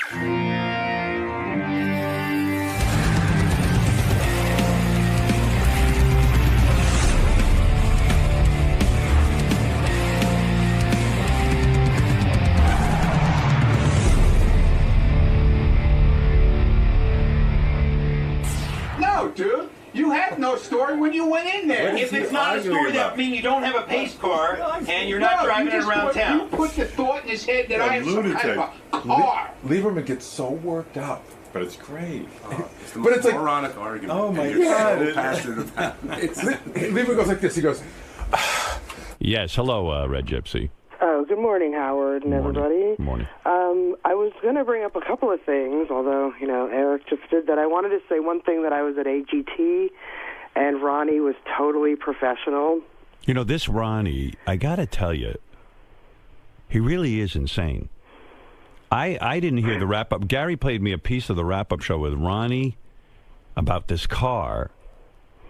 No, dude. You had no story when you went in there. If it's not a story, that means you don't have a pace car and you're not driving it around town. You put the thought in his head that I have some kind of a car. Lieberman gets so worked up, but it's great. It's the most moronic argument. Oh my and you're God! so passionate about it. Lieberman goes like this. He goes. Yes, hello, Red Gypsy. Oh, good morning, Howard and everybody. Good morning. I was going to bring up a couple of things, although, Eric just did that. I wanted to say one thing, that I was at AGT, and Ronnie was totally professional. This Ronnie, I got to tell you, he really is insane. I didn't hear the wrap-up. Gary played me a piece of the wrap-up show with Ronnie about this car,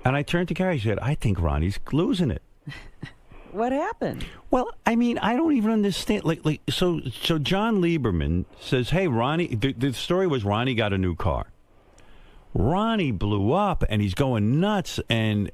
and I turned to Gary and said, I think Ronnie's losing it. What happened? Well, I don't even understand. So Jon Leiberman says, "Hey, Ronnie." The story was Ronnie got a new car. Ronnie blew up, and he's going nuts, and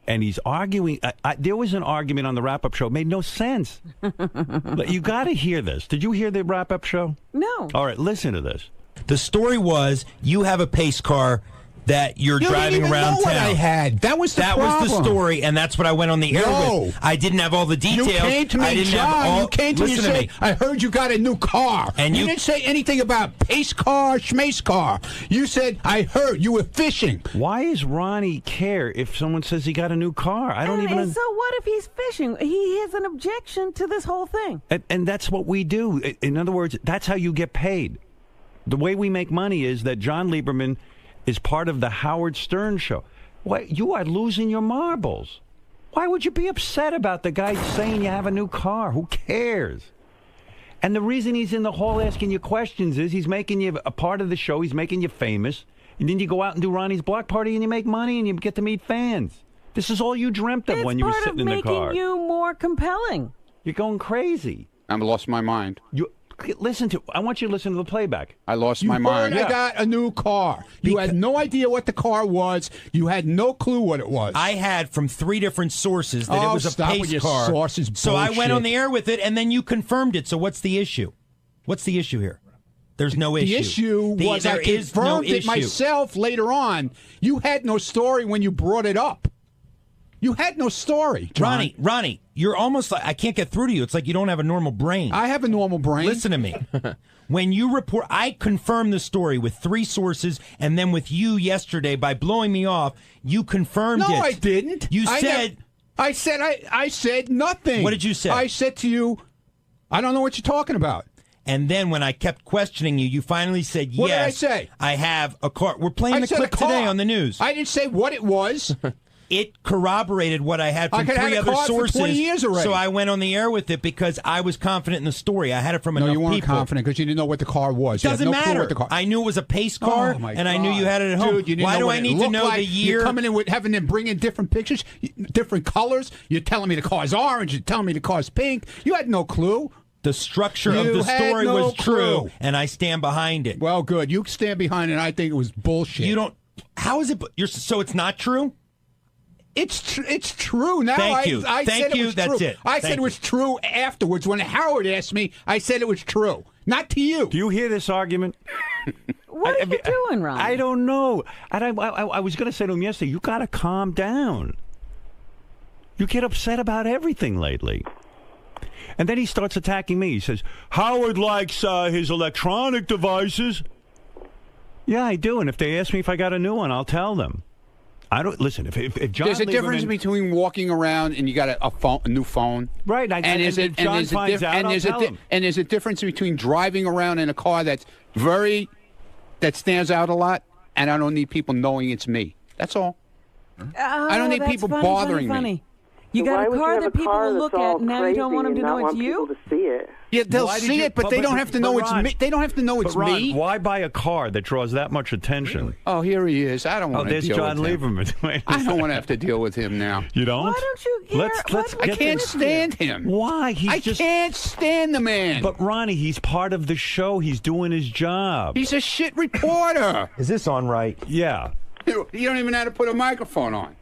he's arguing. There was an argument on the wrap-up show. It made no sense. You got to hear this. Did you hear the wrap-up show? No. All right, listen to this. The story was you have a pace car that you're driving around town. What I had. That was the problem. That was the story, and that's what I went on the air with. I didn't have all the details. You came to me, John. You came to me and said, I heard you got a new car. And you didn't say anything about pace car, schmace car. You said, I heard you were fishing. Why does Ronnie care if someone says he got a new car? I don't even... So what if he's fishing? He has an objection to this whole thing. And that's what we do. In other words, that's how you get paid. The way we make money is that Jon Leiberman is part of the Howard Stern show. Why, you are losing your marbles. Why would you be upset about the guy saying you have a new car? Who cares? And the reason he's in the hall asking you questions is he's making you a part of the show. He's making you famous. And then you go out and do Ronnie's block party and you make money and you get to meet fans. This is all you dreamt of when you were sitting in the car. It's part of making you more compelling. You're going crazy. I lost my mind. I want you to listen to the playback. I lost my mind. I got a new car. You had no idea what the car was. You had no clue what it was. I had from 3 different sources that it was a pace car. Sources so I went on the air with it, and then you confirmed it. So what's the issue? What's the issue here? There's no issue. The issue was I confirmed it myself later on. You had no story when you brought it up. You had no story, John. Ronnie, you're almost like, I can't get through to you. It's like you don't have a normal brain. I have a normal brain. Listen to me. When you report, I confirmed the story with 3 sources, and then with you yesterday, by blowing me off, you confirmed it. No, I didn't. You said... I said nothing. What did you say? I said to you, I don't know what you're talking about. And then when I kept questioning you, you finally said, yes. What did I say? I have a car. We're playing the clip today on the news. I didn't say what it was. It corroborated what I had from 3 other sources. For 20 years already. So I went on the air with it because I was confident in the story. I had it from enough people. No, you weren't confident because you didn't know what the car was. Doesn't matter. I knew it was a pace car, and I knew you had it at home. Dude, why do I need to know the year? You're coming in with having them bring in different pictures, different colors. You're telling me the car's orange. You're telling me the car's pink. You had no clue. The structure of the story was true, and I stand behind it. Well, good. You stand behind it. I think it was bullshit. You don't. How is it? So it's not true? It's true now. Thank you. I said it was That's true. it. I said it was true afterwards when Howard asked me. I said it was true, not to you. Do you hear this argument? What are you doing, Ron? I don't know. And I was going to say to him yesterday, you got to calm down. You get upset about everything lately. And then he starts attacking me. He says, Howard likes his electronic devices. Yeah, I do. And if they ask me if I got a new one, I'll tell them. I don't listen. If Jon there's a difference between walking around and you got a new phone, right? And there's a difference between driving around in a car that stands out a lot, and I don't need people knowing it's me. That's all. I don't need people bothering me. You got a Why would car you have that a people car will look that's all at, now you don't want them to crazy know and it's not you? want people to see it. Yeah, they'll Why did see you- it, but they don't have to know it's Ron, me. They don't have to know it's Ron, me. why buy a car that draws that much attention? Oh, here he is. I don't Oh, want to there's deal Jon with him. Lieberman. I don't want to have to deal with him now. You don't? Why don't you care? Let's I get can't this- stand him. Why? I can't stand the man. But Ronnie, he's part of the show. He's doing his job. He's a shit reporter. Is this on right? Yeah. You don't even know how to put a microphone on.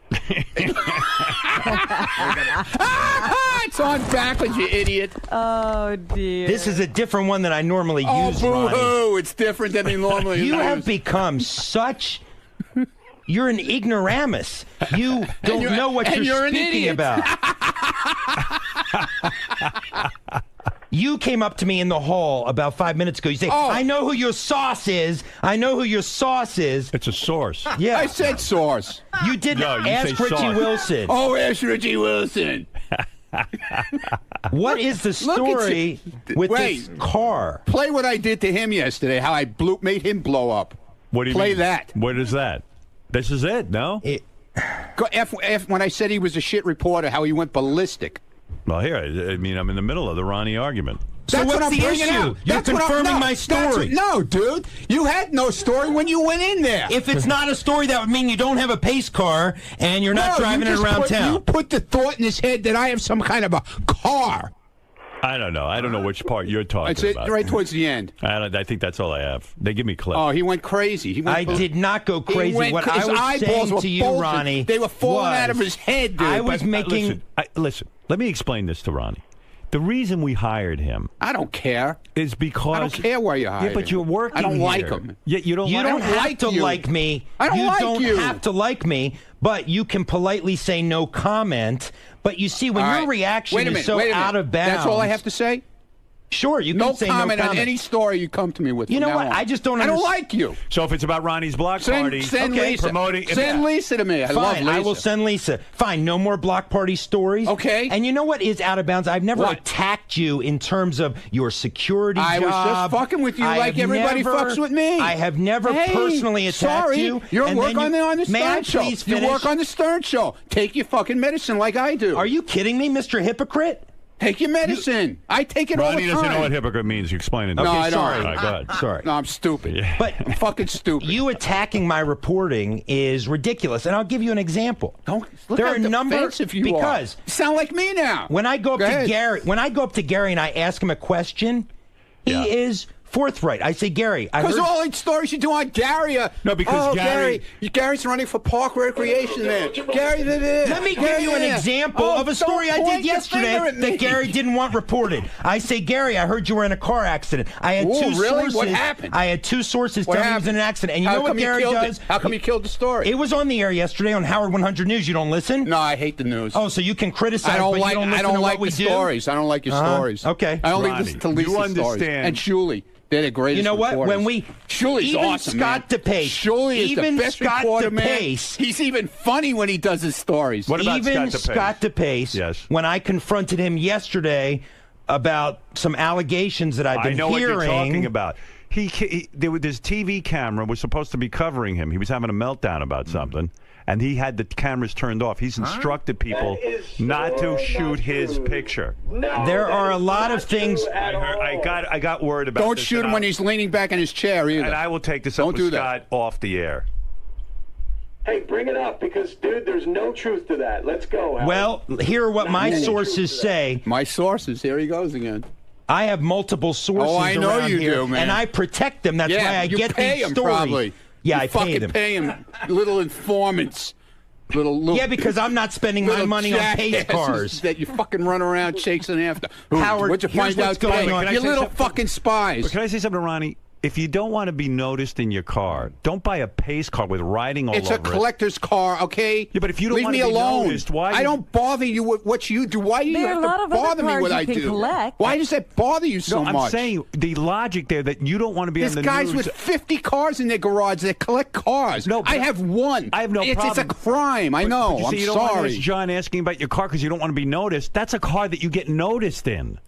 It's on backwards, you idiot. Oh, dear. This is a different one than I normally use, Ronnie. boo-hoo. It's different than he normally You uses. have become such. You're an ignoramus. You don't you're- know what and you're you're an speaking idiot. about. You came up to me in the hall about 5 minutes ago. You say, I know who your sauce is. I know who your sauce is. It's a source. Yeah. I said source. You didn't No, you ask say Richie sauce. Wilson. Oh, ask Richie Wilson. What is the story with this car? Play what I did to him yesterday, how I made him blow up. What do you Play mean? that. What is that? This is it, no? When I said he was a shit reporter, how he went ballistic. Well, here, I mean, I'm in the middle of the Ronnie argument. So That's what's what I'm the bringing issue? out. You're That's what confirming my that's story. no, dude. You had no story when you went in there. If it's not a story, that would mean you don't have a pace car and you're not driving it around town. You put the thought in his head that I have some kind of a car. I don't know. I don't know which part you're talking It's about. right towards the end. I think that's all I have. They give me clips. Oh, he went crazy. He went I did not go crazy. What I his was eyeballs saying were to you, bulging. Ronnie, They were falling out of his head, dude. I was making. Listen, let me explain this to Ronnie. The reason we hired him I don't care. is because I don't care where you hired Yeah, but him. you're working. I don't here. like him. Yeah, you don't. You don't have like to you. like me. I don't you like don't you. have to like me, but you can politely say no comment. But you see, when All your right. reaction Wait a is minute, so wait a minute. out of bounds. That's all I have to say? Sure, you can No say comment no comment on any story you come to me with. You from know now what? on. I just don't I don't understand. like you. So if it's about Ronnie's block party, Send okay, Lisa. promoting. Send Lisa to me. I love Fine, Lisa. I will send Lisa. Fine, no more block party stories. Okay. And you know what is out of bounds? I've never What? attacked you in terms of your security I job. was just fucking with you I like have everybody never- fucks with me. I have never Hey, personally attacked sorry. you. You're and work then on the May I Stern show. please You finish? work on the Stern show. Take your fucking medicine like I do. Are you kidding me, Mr. Hypocrite? Take your medicine. I take it all Ronnie the time. doesn't know what hypocrite means. You explain it. No, Okay, I don't. sorry. All right, go ahead. Sorry. No, I'm stupid. Yeah. But I'm fucking stupid. you attacking my reporting is ridiculous, and I'll give you an example. Don't look There how are a number defensive you because are. You sound like me now. when I go up Go to ahead. Gary, and I ask him a question, he Yeah. is forthright. I say, Gary, I Because heard. all the stories you do on Gary are... No, because Gary's running for park recreation there. Gary... Let me give you an example of a story I did yesterday that Gary didn't want reported. I say, Gary, I heard you were in a car accident. I had Ooh, two really? sources. What happened? I had two sources What telling me he was happened? in an accident. And you How know what come you Gary killed does? it? How come you killed the story? It was on the air yesterday on Howard 100 News. You don't listen? No, I hate the news. Oh, so you can criticize, I don't but like. you don't listen I don't to like what we the do? stories. I don't like your stories. Okay. I only Ronnie, listen to you Lisa's stories understand- and Shuley. They're the greatest. You know what? reporters. When we Shuley's even awesome, Scott man. DePace, Shuley is even the best Scott reporter, DePace, man. He's even funny when he does his stories. What about even Scott DePace? DePace, Yes. when I confronted him yesterday about some allegations that I've been I know hearing. what you're talking about. There was this TV camera was supposed to be covering him. He was having a meltdown about something, and he had the cameras turned off. He's instructed people not to shoot his picture. There are a lot of things. I got word about. Don't this, shoot and him when I'll- he's leaning back in his chair either. And I will take this Don't up with do that. Scott off the air. Hey, bring it up because, dude, there's no truth to that. Let's go. Howard. Well, here are what my sources say. My sources. Here he goes again. I have multiple sources. Oh, I know around you here, do, man. and I protect them. That's Yeah, why I you get pay these him stories. probably. Yeah, you I fucking pay them. Little informants. Little Yeah, because I'm not spending my little money on pace jackasses cars. that you fucking run around chasing after. Howard, what'd you here's find what's out going today? on. Can I You say little something? fucking spies. But can I say something to Ronnie? If you don't want to be noticed in your car, don't buy a pace car with writing all It's over a collector's car, okay? Yeah, but if you don't Leave want me to be alone. noticed, why? I don't bother you with what you do. Why do you There are have a lot to of other bother me cars what you I can do? collect. Why does that bother you so No, much? I'm saying the logic there that you don't want to be There's on the guys news. with 50 cars in their garage that collect cars. No, but I have one. I have no It's problem. a crime. I But know. you I'm see, you don't want to sorry. ask John asking about your car because you don't want to be noticed. That's a car that you get noticed in.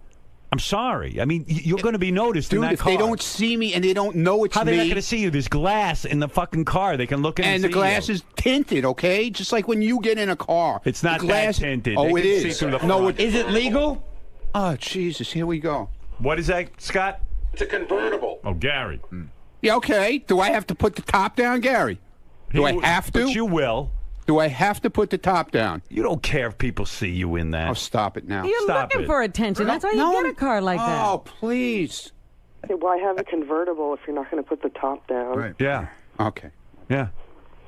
I'm sorry. I mean, you're going to be noticed in Dude, that if car. they don't see me and they don't know it's How are they me. not going to see you? There's glass in the fucking car. They can look in and see the glass you. is tinted, okay? Just like when you get in a car. It's not the glass, that tinted. Oh, They it can is. see through the No, front. Is it legal? Oh, Jesus, here we go. What is that, Scott? It's a convertible. Oh, Gary. Yeah, okay. Do I have to put the top down, Gary? Do I have to? But you will. Do I have to put the top down? You don't care if people see you in that. Oh, stop it now. You're Stop looking it. for attention. That's why you get a car like that. Oh, please. Okay, why have a convertible if you're not going to put the top down? Right. Yeah. Okay. Yeah.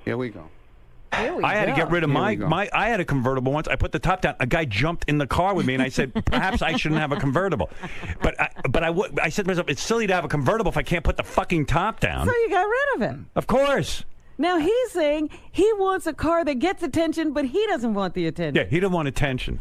Here we go. I had to get rid of my. I had a convertible once. I put the top down. A guy jumped in the car with me, and I said, perhaps I shouldn't have a convertible. But I said to myself, it's silly to have a convertible if I can't put the fucking top down. So you got rid of it. Of course. Now he's saying he wants a car that gets attention, but he doesn't want the attention. Yeah, he didn't want attention.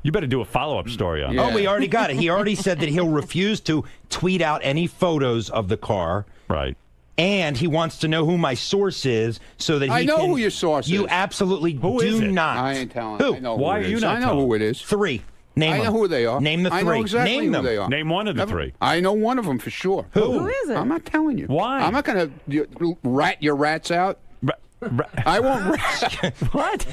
You better do a follow-up story on Yeah. that. Oh, we already got it. He already said that he'll refuse to tweet out any photos of the car. Right. And he wants to know who my source is so that he I know can, who your source You is. absolutely Who is do it? not. I ain't telling. Who? I know Why who it are you is. not I know telling? who it is. 3. Name I them. know who they are. Name the 3. I know exactly Name who them. they are. Name one of the 3. I know one of them for sure. Who is it? I'm not telling you. Why? I'm not going to rat your rats out. I won't rat. What?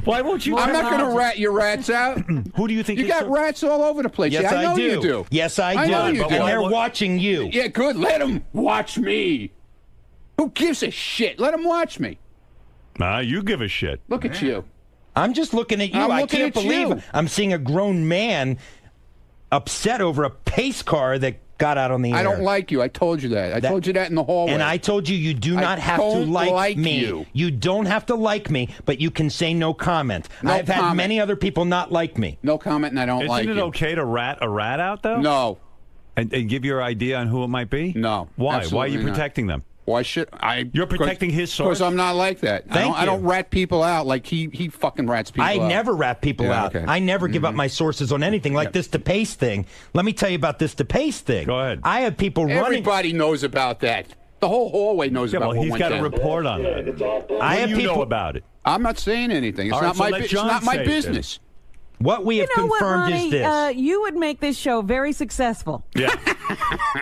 Why won't you? I'm not going to rat your rats out. Who do you think You is got so- rats all over the place. Yes, Yeah, I know do. you do. Yes, I do. know you but do. And why- they're why- watching you. Yeah, good. Let them watch me. Who gives a shit? Let them watch me. You give a shit. Look at you. I'm just looking at you. I'm I looking can't at believe you. I'm seeing a grown man upset over a pace car that got out on the air. I don't like you. I told you that. I told you that in the hallway. And I told you do I not have to don't like me. you. Don't have to like me, but you can say no comment. No I've had comment. many other people not like me. No comment, and I don't like Isn't it you. okay to rat a rat out though? No. And give your idea on who it might be? No, Why? Why are absolutely you not. protecting them? Why should I? You're protecting his source? Because I'm not like that. Thank I don't you. rat people out like he fucking rats people I out. never rat people Yeah, out. okay. I never give up my sources on anything like this DePace thing. Let me tell you about this DePace thing. Go ahead. I have people running. Everybody knows about that. The whole hallway knows Yeah, about well, what he's went got down. a report on that. I What have do you people know about it? I'm not saying anything. It's All right, not so my. let It's John not my say it, business. What we have You know what, confirmed Ronnie? is this. You would make this show very successful. Yeah.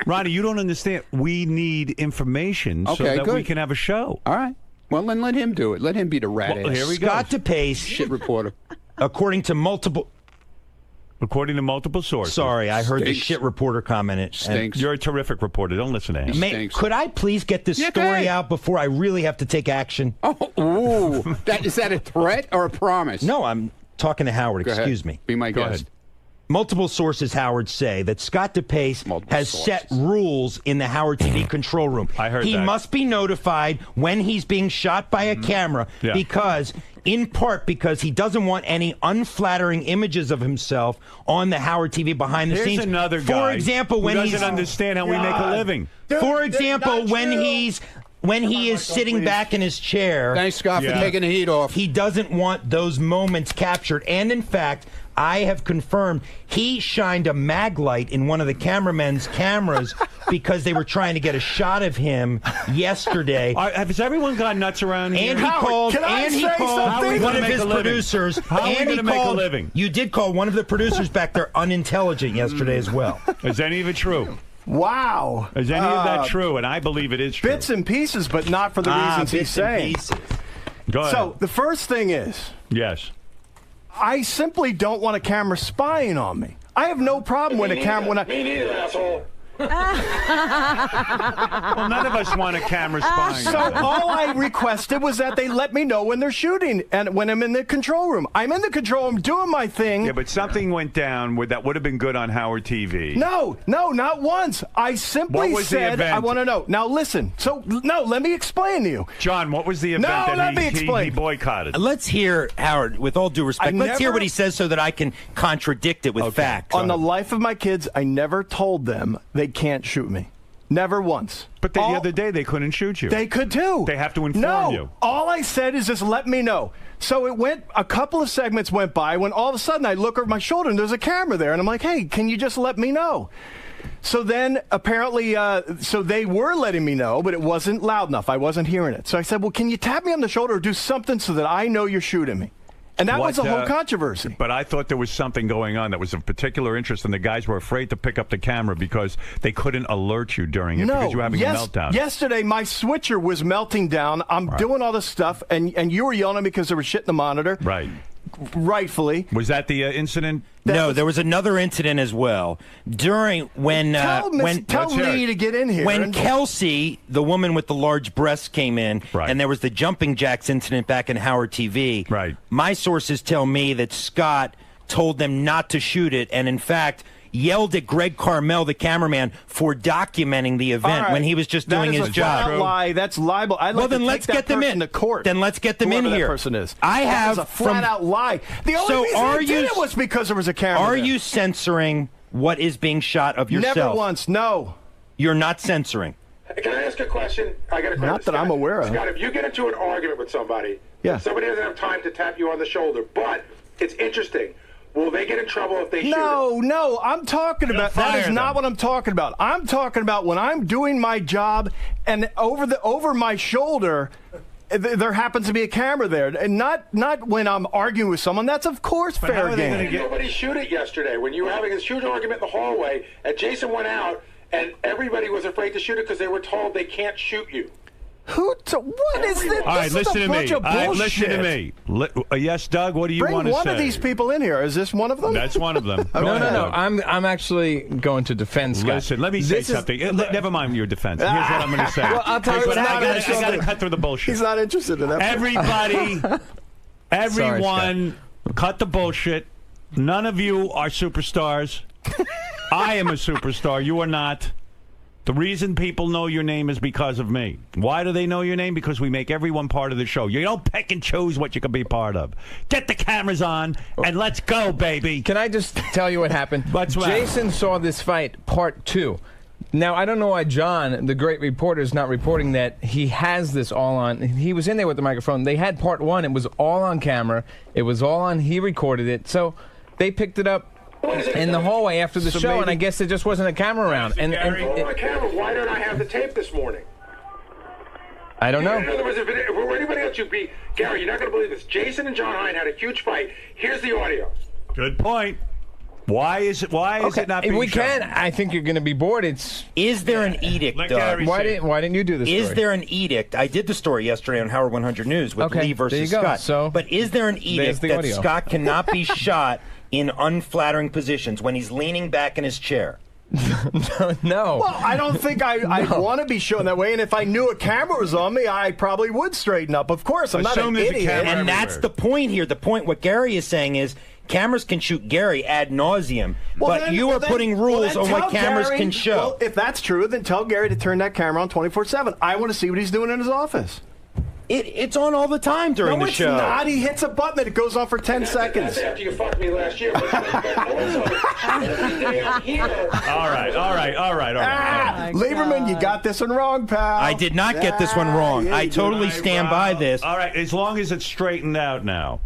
Ronnie, you don't understand. We need information so Okay, that we good. can have a show. All right. Well, then let him do it. Let him be the rat Well, ass. here we go. Scott DePace, Shit reporter. according to multiple. According to multiple sources. Sorry, I heard the Stinks. shit reporter comment. Stinks. You're a terrific reporter. Don't listen to him. Stinks. Could I please get this Yeah, story go ahead. out before I really have to take action? Oh, ooh. Is that a threat or a promise? No, I'm talking to Howard. Go ahead. Excuse me. Be my Go guest. ahead. Multiple sources, Howard, say that Scott DePace Multiple has sources. set rules in the Howard TV control room. I heard he that. must be notified when he's being shot by a camera Yeah. because, in part, because he doesn't want any unflattering images of himself on the Howard TV behind the Here's scenes. another For guy example, who when doesn't he's understand how we make a living. For example, when he is sitting back in his chair. Thanks, Scott, Yeah. for taking the heat off. He doesn't want those moments captured. And in fact, I have confirmed he shined a mag light in one of the cameramen's cameras because they were trying to get a shot of him yesterday. Has everyone gone nuts around here? And he called. can I And he say called something? one How are we of gonna his make a living? producers. How are we and he gonna make a called- living? You did call one of the producers back there unintelligent yesterday as well. Is any of it true? Wow. Is any of that true? And I believe it is true. Bits and pieces, but not for the reasons he's bits and saying. pieces. Go ahead. So the first thing is, yes. I simply don't want a camera spying on me. I have no problem with a camera when I. Me neither, asshole. Well, none of us want a camera spying. So all I requested was that they let me know when they're shooting and when I'm in the control room. I'm in the control room doing my thing. Yeah, but something went down that would have been good on Howard TV. No, not once. I What simply was the said event? I want to know. Now listen. So no, let me explain to you. John, what was the event No, that let me he explain. boycotted? Let's hear, Howard, with all due respect, let's hear never- what he says so that I can contradict it with facts. On the life of my kids, I never told them they can't shoot me. Never once. But the other day they couldn't shoot you. They could too. They have to inform no, you. all I said is just let me know. So it went, a couple of segments went by when all of a sudden I look over my shoulder and there's a camera there and I'm like, hey, can you just let me know? So then apparently, so they were letting me know, but it wasn't loud enough. I wasn't hearing it. So I said, well, can you tap me on the shoulder or do something so that I know you're shooting me? And that was the whole controversy. But I thought there was something going on that was of particular interest, and the guys were afraid to pick up the camera because they couldn't alert you during it because you were having a meltdown. Yesterday, my switcher was melting down. I'm doing all this stuff, and you were yelling at me because there was shit in the monitor. Right. Rightfully. Was that the incident? No, there was another incident as well. During when tell Lee to get in here. When Kelsey, the woman with the large breasts, came in, and there was the jumping jacks incident back in Howard TV. Right. My sources tell me that Scott told them not to shoot it, and in fact yelled at Greg Carmel, the cameraman, for documenting the event when he was just doing his job. That's a lie. That's libel. Well, then let's get them in to court. Then let's get them in here. That person is. I have a flat-out lie. The only reason I did it was because there was a camera. Are you censoring what is being shot of yourself? Never once. No. You're not censoring. Can I ask a question? I got a question. Not that I'm aware of. Scott, if you get into an argument with somebody, somebody doesn't have time to tap you on the shoulder, but it's interesting. Will they get in trouble if they shoot it? No, I'm talking about that is not what I'm talking about. I'm talking about when I'm doing my job and over my shoulder there happens to be a camera there, and not when I'm arguing with someone. That's of course fair game. Nobody shoot it yesterday when you were having this huge argument in the hallway, and Jason went out, and everybody was afraid to shoot it because they were told they can't shoot you. What is this? All right, listen to me. Listen to me. Yes, Doug, what do you want to say? Bring one of these people in here. Is this one of them? That's one of them. No. I'm actually going to defend Scott. Listen, let me say something. Never mind your defense. Here's what I'm going to say. Well, I'll tell you what I got to cut through the bullshit. He's not interested in that. Everyone, cut the bullshit. None of you are superstars. I am a superstar. You are not. The reason people know your name is because of me. Why do they know your name? Because we make everyone part of the show. You don't pick and choose what you can be part of. Get the cameras on and let's go, baby. Can I just tell you what happened? Jason saw this fight, part 2. Now, I don't know why John, the great reporter, is not reporting that he has this all on. He was in there with the microphone. They had part 1. It was all on camera. It was all on. He recorded it. So they picked it up in the hallway after the show, and I guess there just wasn't a camera around. On my camera, why don't I have the tape this morning? I don't know. In other words, if it were anybody else, you'd be Gary. You're not going to believe this. Jason and John Hine had a huge fight. Here's the audio. Good point. Why is it not being we shown? can. I think you're going to be bored. Is there an edict, Doug? Why didn't you do this? Is there an edict? I did the story yesterday on Howard 100 News with Lee versus Scott. But is there an edict that Scott cannot be shot in unflattering positions when he's leaning back in his chair? No. Well, I don't think I want to be shown that way, and if I knew a camera was on me, I probably would straighten up. Of course, I'm not an idiot. And that's the point here. The point, what Gary is saying is, cameras can shoot Gary ad nauseum, but you are putting rules on what cameras can show. Well, if that's true, then tell Gary to turn that camera on 24/7. I want to see what he's doing in his office. It's on all the time during the show. No, it's not. He hits a button and it goes on for 10 seconds. That's after you fucked me last year. But also, every day I'm here. All right. Lieberman, you got this one wrong, pal. I did not get this one wrong. I totally stand by this. All right, as long as it's straightened out now.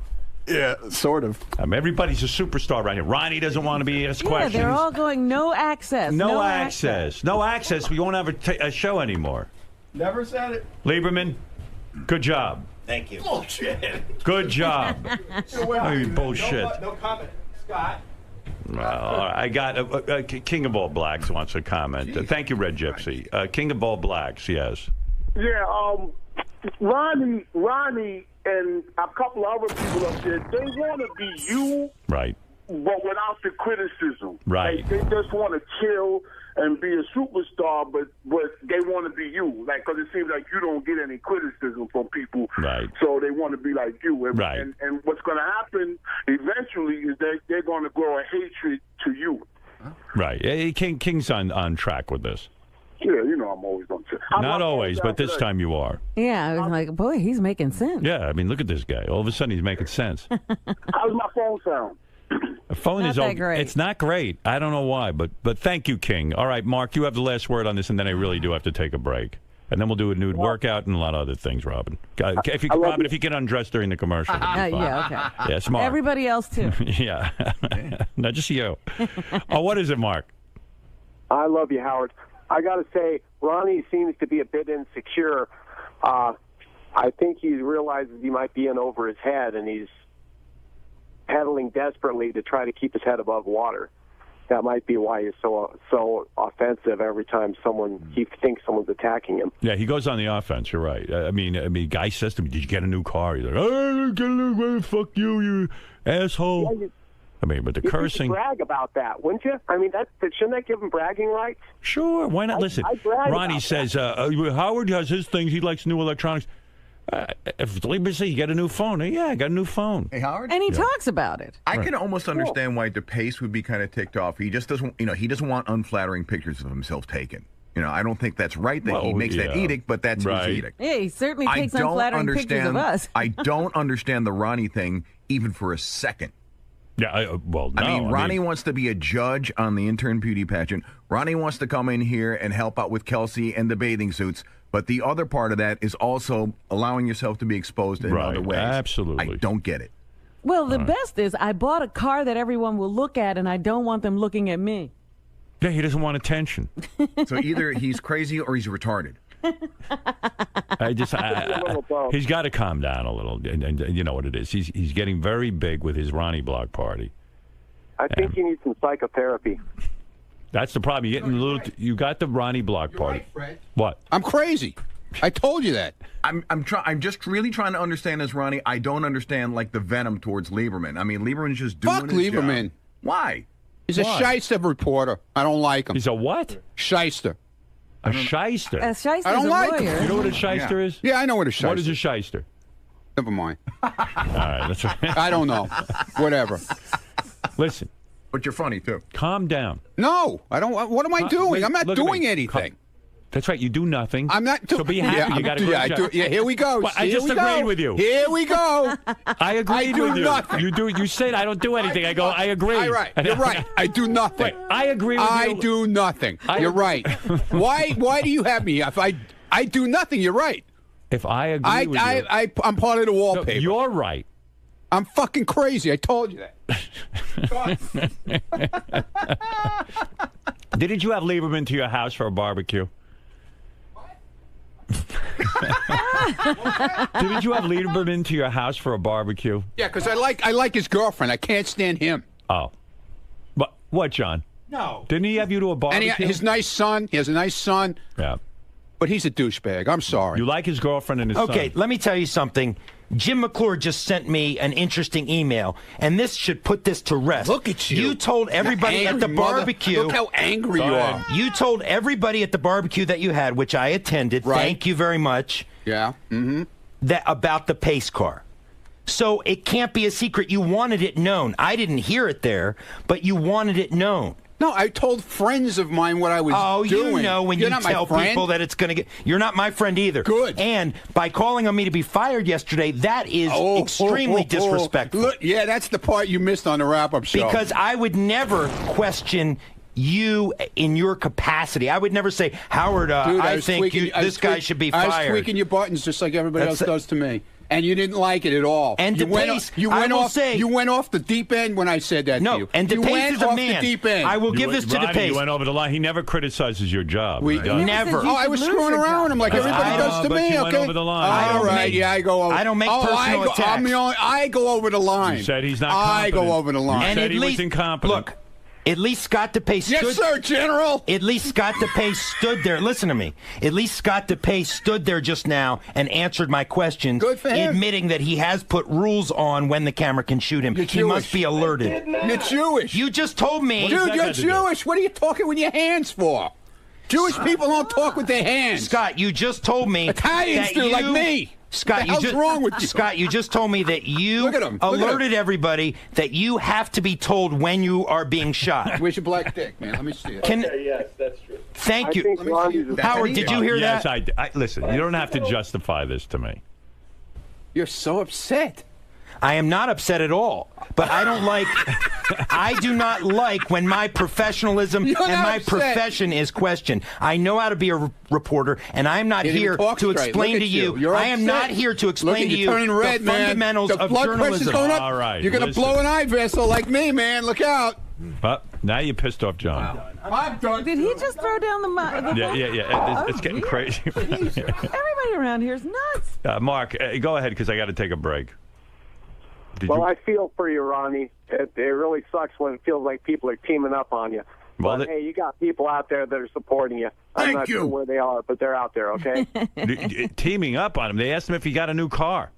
Yeah, sort of. Everybody's a superstar right here. Ronnie doesn't want to be asked questions. Yeah, they're all going no access. No access. No access. We won't have a show anymore. Never said it. Lieberman, good job. Thank you. Bullshit. Good job. Bullshit. No comment. Scott. Well, I got King of All Blacks wants a comment. Thank you, Red Gypsy. King of All Blacks, yes. Yeah, Ronnie and a couple of other people up there, they want to be you, right? But without the criticism, right? They just want to chill and be a superstar, but they want to be you, because it seems like you don't get any criticism from people, right? So they want to be like you, right? And what's going to happen eventually is they're going to grow a hatred to you, right? King's on track with this. Yeah, I'm always on track. Not always, but this time you are. Yeah, I was like, boy, he's making sense. Yeah, I mean, look at this guy. All of a sudden, he's making sense. How's my phone sound? The phone is that great. It's not great. I don't know why, but thank you, King. All right, Mark, you have the last word on this, and then I really do have to take a break. And then we'll do a nude workout and a lot of other things, Robin. If you can undress during the commercial. Yeah, okay. Yeah, smart. Everybody else, too. Yeah. Not just you. What is it, Mark? I love you, Howard. I got to say, Ronnie seems to be a bit insecure. I think he realizes he might be in over his head, and he's pedaling desperately to try to keep his head above water. That might be why he's so offensive every time he thinks someone's attacking him. Yeah, he goes on the offense. You're right. I mean, guy says to me, "Did you get a new car?" He's like, "I didn't get a new car. Fuck you, you asshole." Yeah, I mean, but the cursing. You brag about that, wouldn't you? I mean, shouldn't that give him bragging rights? Sure, why not? Listen, Ronnie says Howard has his things. He likes new electronics. If Lieberman says you get a new phone, yeah, I got a new phone. Hey, Howard, and he talks about it. I can almost understand why DePace would be kind of ticked off. He just doesn't, he doesn't want unflattering pictures of himself taken. I don't think that's right that he makes that edict, but that's his edict. Yeah, he certainly takes unflattering pictures of us. I don't understand the Ronnie thing even for a second. Yeah, no. I mean, Ronnie wants to be a judge on the intern beauty pageant. Ronnie wants to come in here and help out with Kelsey and the bathing suits. But the other part of that is also allowing yourself to be exposed in other ways. Absolutely. I don't get it. Well, the best is I bought a car that everyone will look at, and I don't want them looking at me. Yeah, he doesn't want attention. So either he's crazy or he's retarded. He's got to calm down a little, and you know what it is. He's getting very big with his Ronnie block party. I think he needs some psychotherapy. That's the problem. You're getting a little. You got the Ronnie block party. Right, Fred. What? I'm crazy. I told you that. I'm just really trying to understand this, Ronnie. I don't understand the venom towards Lieberman. I mean, Lieberman's just doing his Lieberman. job. Why? He's a shyster reporter. I don't like him. He's a what? Shyster. A shyster. A shyster's I don't like him. You know what a shyster is? Yeah, I know what a shyster. What is a shyster? Never mind. All right, that's right. I don't know. Whatever. Listen. But you're funny too. Calm down. No, I don't. What am I doing? I'm not doing anything. That's right. You do nothing. I'm not. So be happy. You got to Yeah, here we go. Well, I just agreed with you. Here we go. I agreed with you. Nothing. You said I don't do anything. I go. I agree. All right. You're right. I do nothing. Wait, I agree with you. I do nothing. You're right. Why do you have me? If I do nothing, you're right. If I agree with you, I'm part of the wallpaper. No, you're right. I'm fucking crazy. I told you that. Didn't you have Lieberman to your house for a barbecue? Didn't you have Lieberman to your house for a barbecue? Yeah, because I like his girlfriend. I can't stand him. Oh. What, John? No. Didn't he have you to a barbecue? And his nice son. He has a nice son. Yeah. But he's a douchebag. I'm sorry. You like his girlfriend and his son. Okay, let me tell you something. Jim McClure just sent me an interesting email, and this should put this to rest. Look at you. You told everybody at the barbecue. Look how angry you are. You told everybody at the barbecue that you had, which I attended. Right. Thank you very much. Yeah. Mm-hmm. That about the pace car. So it can't be a secret. You wanted it known. I didn't hear it there, but you wanted it known. No, I told friends of mine what I was doing. You know when You're you not my tell friend. people that it's going to get... You're not my friend either. Good. And by calling on me to be fired yesterday, that is extremely disrespectful. Look, yeah, that's the part you missed on the wrap-up show. Because I would never question you in your capacity. I would never say, Howard, Dude, I think this guy should be fired. I was tweaking your buttons just like everybody else does to me. And you didn't like it at all. And you went off the deep end when I said that to you. And you DePace went is a off man. the deep end. I will give this to DePace. You went over the line. He never criticizes your job. Never. Oh, I was screwing around with him like everybody does to me. You Okay. went over the line. All right. Yeah, I go over. I don't make personal attacks. I go over the line. You said he's not competent. I go over the line. You said he was incompetent. Look. At least Scott DePace stood... Yes, sir, General! At least Scott DePace stood there. Listen to me. At least Scott DePace stood there just now and answered my questions. Good for him. Admitting that he has put rules on when the camera can shoot him. He must be alerted. You're Jewish. You just told me... Dude, you're Jewish. What are you talking with your hands for? Jewish people don't talk with their hands. Scott, you just told me... Italians do, like me. Scott, wrong with you? Scott, you just told me that you alerted everybody that you have to be told when you are being shot. Where's your black dick, man? Let me see it. Yes, that's true. Thank you. Howard, did you hear that? Yes, I listen, you don't have to justify this to me. You're so upset. I am not upset at all, but I don't like... I do not like when my professionalism and my profession is questioned. I know how to be a reporter, and I'm not here to explain to you. I am not here to explain to you the fundamentals of journalism. All right. You're going to blow an eye vessel like me, man. Look out. But now you pissed off John. Wow. I'm done. Did he just throw down the Yeah. It's getting crazy. Everybody around here is nuts. Mark, go ahead, because I got to take a break. Well, I feel for you, Ronnie. It really sucks when it feels like people are teaming up on you. Well, but, hey, you got people out there that are supporting you. I'm not sure where they are, but they're out there, okay? Teaming up on him. They asked him if he got a new car.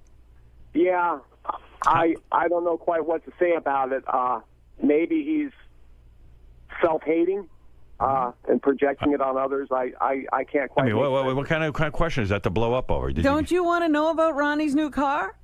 Yeah, I don't know quite what to say about it. Maybe he's self-hating and projecting it on others. I can't quite. I mean, what kind of question is that to blow up over? Don't you want to know about Ronnie's new car?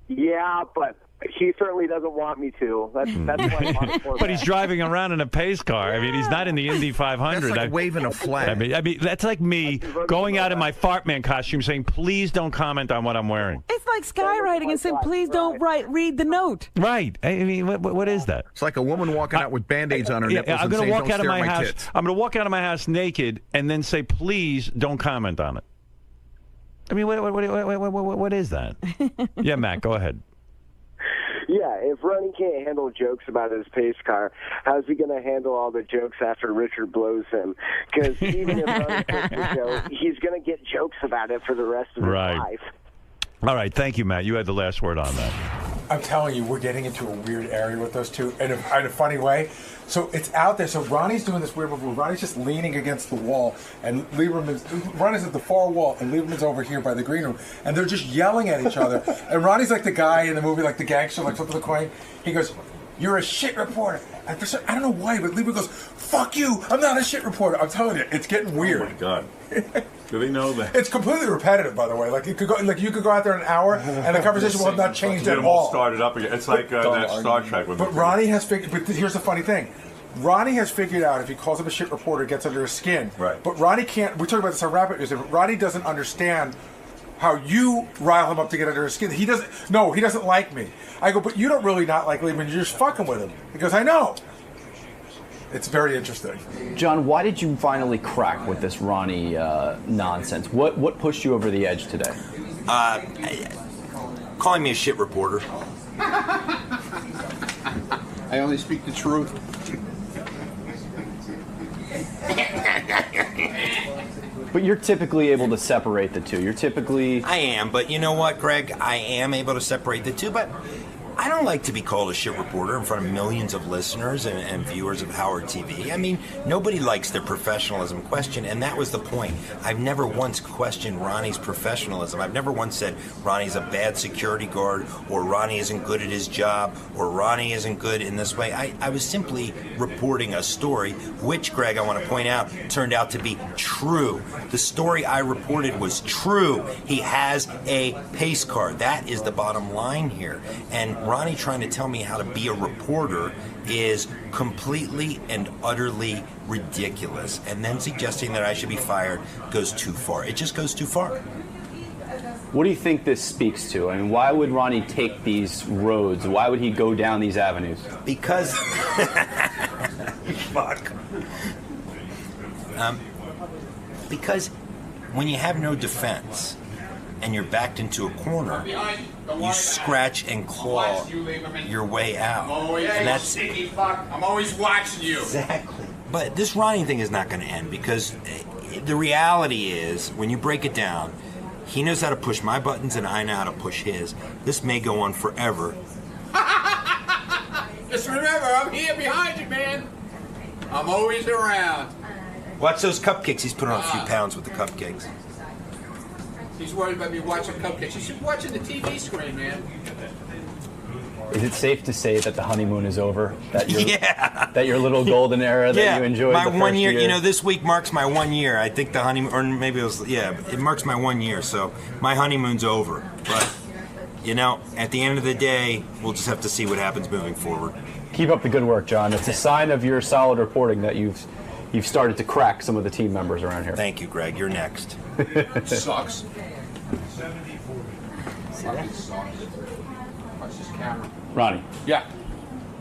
Yeah, but he certainly doesn't want me to. That's why. But he's driving around in a pace car. I mean, he's not in the Indy 500. That's like waving a flag. I mean, that's like me going out in my fart man costume saying, "Please don't comment on what I'm wearing." It's like skywriting and saying, "Please don't read the note." Right. I mean, what is that? It's like a woman walking out with Band-Aids on her nipples I'm and going saying, to walk "Don't out of stare my at my house. tits." I'm going to walk out of my house naked and then say, "Please don't comment on it." I mean, what is that? Yeah, Matt, go ahead. Yeah, if Ronnie can't handle jokes about his pace car, how's he going to handle all the jokes after Richard blows him? Because even if Ronnie takes the joke, he's going to get jokes about it for the rest of his life. All right, thank you, Matt. You had the last word on that. I'm telling you, we're getting into a weird area with those two in a funny way. So it's out there. So Ronnie's doing this weird move where Ronnie's just leaning against the wall, and Ronnie's at the far wall, and Lieberman's over here by the green room, and they're just yelling at each other. And Ronnie's like the guy in the movie, like the gangster, like flipping the coin. He goes, "You're a shit reporter." And for some, I don't know why, but Lieberman goes, "Fuck you! I'm not a shit reporter." I'm telling you, it's getting weird. Oh my God. Do they know that? It's completely repetitive, by the way. Like you could go out there in an hour, and the conversation will have not changed at all. Started up again. It's like that Star Trek. But Ronnie has figured. But here's the funny thing. Ronnie has figured out if he calls him a shit reporter, it gets under his skin. Right. But Ronnie can't. We talk about this on Rapid News. But Ronnie doesn't understand how you rile him up to get under his skin. He doesn't. No, he doesn't like me. I go, but you don't really not like Lieberman. You're just fucking with him. He goes, I know. It's very interesting. John, why did you finally crack with this Ronnie nonsense? What pushed you over the edge today? Calling me a shit reporter. I only speak the truth. But you're typically able to separate the two. You're typically... I am, but you know what, Greg? I am able to separate the two, but I don't like to be called a shit reporter in front of millions of listeners and viewers of Howard TV. I mean, nobody likes their professionalism questioned, and that was the point. I've never once questioned Ronnie's professionalism. I've never once said Ronnie's a bad security guard, or Ronnie isn't good at his job, or Ronnie isn't good in this way. I was simply reporting a story, which, Greg, I want to point out, turned out to be true. The story I reported was true. He has a pace car. That is the bottom line here. And Ronnie trying to tell me how to be a reporter is completely and utterly ridiculous. And then suggesting that I should be fired goes too far. It just goes too far. What do you think this speaks to? I mean, why would Ronnie take these roads? Why would he go down these avenues? Because... Fuck. Because when you have no defense and you're backed into a corner, you scratch and claw your way out. And that's I'm always watching you. Exactly. But this Ronnie thing is not going to end, because the reality is, when you break it down, he knows how to push my buttons and I know how to push his. This may go on forever. Just remember, I'm here behind you, man. I'm always around. Watch those cupcakes. He's putting on a few pounds with the cupcakes. He's worried about me watching cupcakes. You should be watching the TV screen, man. Is it safe to say that the honeymoon is over? That your little golden era that you enjoyed my the first 1 year. year? You know, this week marks my 1 year. I think the honeymoon, or maybe it was, it marks my 1 year. So my honeymoon's over. But, you know, at the end of the day, we'll just have to see what happens moving forward. Keep up the good work, John. It's a sign of your solid reporting that you've started to crack some of the team members around here. Thank you, Greg. You're next. Sucks. Ronnie. Yeah.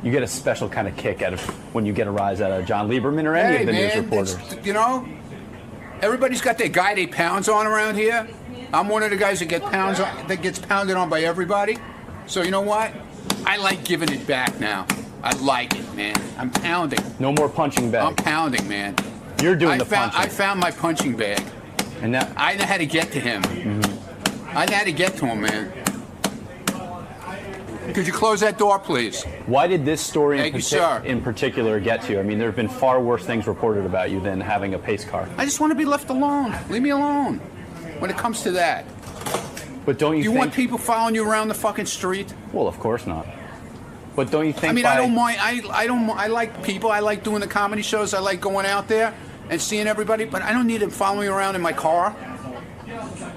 You get a special kind of kick out of when you get a rise out of Jon Leiberman or any of the news reporters. You know, everybody's got their guy they pounds on around here. I'm one of the guys that gets pounded on by everybody. So you know what? I like giving it back now. I like it, man. I'm pounding. No more punching bag. I'm pounding, man. You're doing the punching. I found my punching bag. And now I know how to get to him. I know how to get to him, man. Could you close that door, please? Why did this story Thank in particular get to you? I mean, there have been far worse things reported about you than having a pace car. I just want to be left alone. Leave me alone when it comes to that. But don't you Do you think... want people following you around the fucking street? Well, of course not. But don't you think... I mean, I don't mind. I like people. I like doing the comedy shows. I like going out there and seeing everybody. But I don't need them following me around in my car.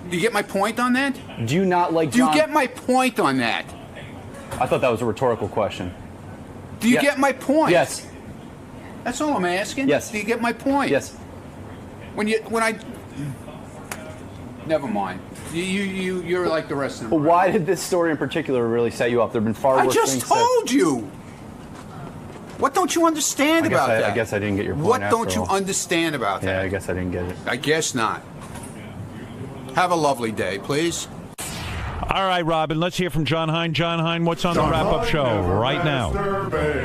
Do you get my point on that? Do you not like Do you get my point on that? I thought that was a rhetorical question. Do you get my point? Yes. That's all I'm asking. Yes. Do you get my point? Yes. Never mind. You're like the rest of them. But why did this story in particular really set you up? There have been far worse things. I just told you. What don't you understand about that? I guess I didn't get your point. What don't you understand about that? Yeah, I guess I didn't get it. I guess not. Have a lovely day, please. All right, Robin, let's hear from John Hein. John Hein, what's on the wrap-up show right now?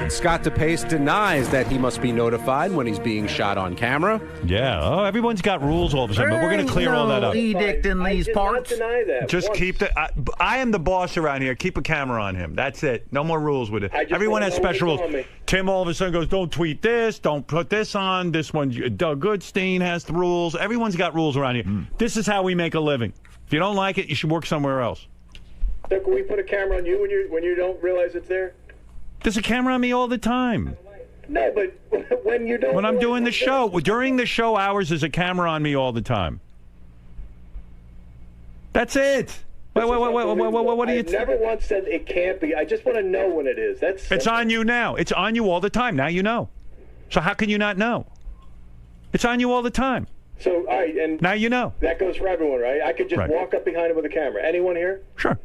Scott DePace denies that he must be notified when he's being shot on camera. Yeah, everyone's got rules all of a sudden, but we're going to clear all that up. Edict in these parts. Just keep the... I am the boss around here. Keep a camera on him. That's it. No more rules with it. Everyone has special rules. Tim all of a sudden goes, don't tweet this, don't put this on. This one, Doug Goodstein has the rules. Everyone's got rules around here. This is how we make a living. If you don't like it, you should work somewhere else. So can we put a camera on you when you don't realize it's there? There's a camera on me all the time. No, but when you don't. When I'm doing the show, during the show hours, there's a camera on me all the time. That's it. What do you? I've never once said it can't be. I just want to know when it is. It's on you now. It's on you all the time. Now you know. So how can you not know? It's on you all the time. So, all right, and now you know. That goes for everyone, right? I could just walk up behind him with a camera. Anyone here? Sure.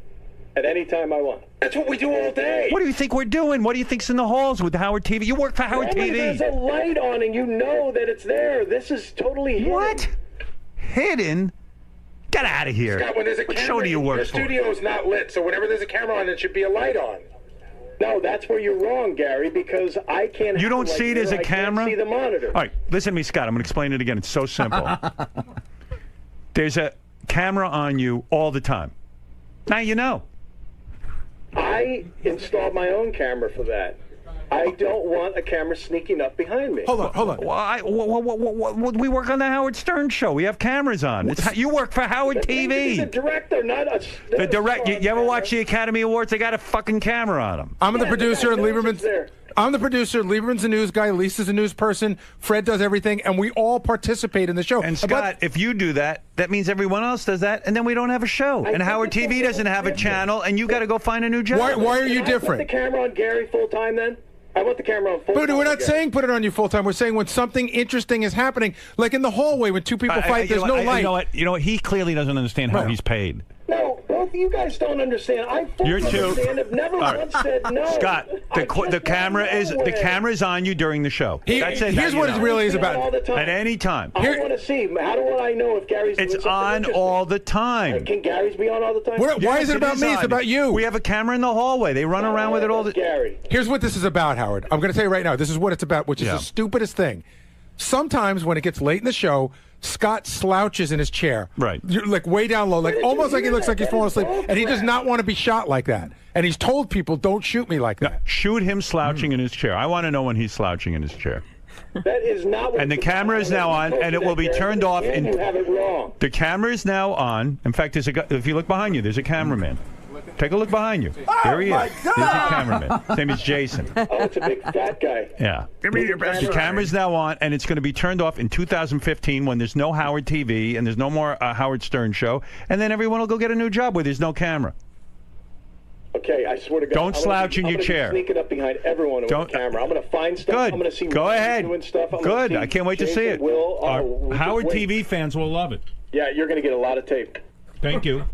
At any time I want. That's what we do all day. What do you think we're doing? What do you think's in the halls with Howard TV? You work for Howard TV. There's a light on and you know that it's there. This is totally hidden. What? Hidden? Get out of here. Scott, when there's a what camera, show do you work the for? studio is not lit, so whenever there's a camera on, it should be a light on. No, that's where you're wrong, Gary, because I can't... You don't see it as a camera? I can't see the monitor. All right, listen to me, Scott. I'm going to explain it again. It's so simple. There's a camera on you all the time. Now you know. I installed my own camera for that. I don't want a camera sneaking up behind me. Hold on. We work on the Howard Stern show. We have cameras on. You work for Howard TV. He's a director, not a... The direct. You ever watch the Academy Awards? They got a fucking camera on them. I'm the producer, and Lieberman's... I'm the producer. Lieberman's a news guy. Lisa's a news person. Fred does everything, and we all participate in the show. And Scott, if you do that, that means everyone else does that, and then we don't have a show. And Howard TV doesn't have a channel, and you got to go find a new job. Why are you different? Can I put the camera on Gary full time then? I want the camera on full time. But we're not saying put it on you full time. We're saying when something interesting is happening, like in the hallway when two people fight, there's no light. You know what? He clearly doesn't understand how he's paid. No, both of you guys don't understand. I fully understand. I've never once said no. Scott, the camera is on you during the show. That's it. Here's what it really is about. At any time. I want to see. How do I know if Gary's doing It's something on interesting? all the time. Can Gary's be on all the time? Why is it about me? It's about you. We have a camera in the hallway. They run around with it all the... Gary. Here's what this is about, Howard. I'm going to tell you right now. This is what it's about, which is the stupidest thing. Sometimes when it gets late in the show, Scott slouches in his chair. Right. You're like way down low, like almost like he looks like he's falling asleep. And he does not want to be shot like that. And he's told people, don't shoot me like that. No, shoot him slouching in his chair. I want to know when he's slouching in his chair. That is not what... And the camera is now on, and it will be turned off. And you have it wrong. The camera is now on. In fact, if you look behind you, there's a cameraman. Take a look behind you. There he is. There's your cameraman. His name is Jason. Oh, it's a big fat guy. Yeah. Give me your best. The camera's now on, and it's going to be turned off in 2015 when there's no Howard TV and there's no more Howard Stern show, and then everyone will go get a new job where there's no camera. Okay, I swear to God. Don't slouch in your chair. I'm sneaking up behind everyone with a camera. I'm going to find stuff. Good. I'm going to see Go ahead. doing stuff. Good. I can't wait to see it. Howard TV fans will love it. Yeah, you're going to get a lot of tape. Thank you.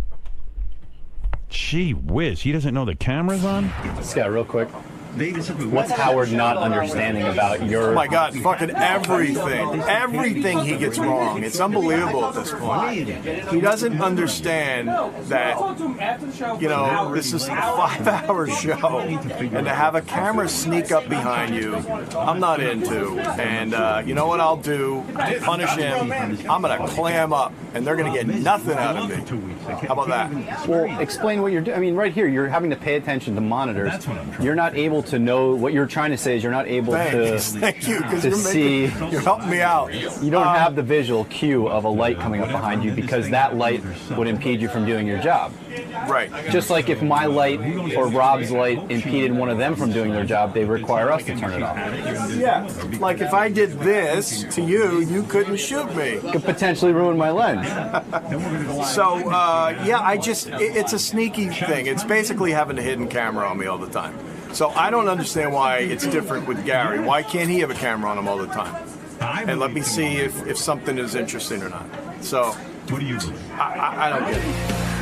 Gee whiz, he doesn't know the camera's on? Scott, real quick. What's Howard not understanding about your... Oh my God, fucking everything. Everything he gets wrong. It's unbelievable at this point. He doesn't understand that, this is a 5-hour show, and to have a camera sneak up behind you, I'm not into. And you know what I'll do? To punish him, I'm going to clam up, and they're going to get nothing out of me. How about that? Well, explain what you're doing. I mean, right here, you're having to pay attention to monitors. You're not able to know what you're trying to say is you're not able to see. You're helping me out. You don't have the visual cue of a light coming up behind you because that light would impede you from doing your job. Right. Just like if my light or Rob's light impeded one of them from doing their job, they require us to turn it off. Yeah. Like if I did this to you, you couldn't shoot me. It could potentially ruin my lens. So, it's a sneaky thing. It's basically having a hidden camera on me all the time. So I don't understand why it's different with Gary. Why can't he have a camera on him all the time? And let me see if something is interesting or not. So, what do you believe? I don't get it.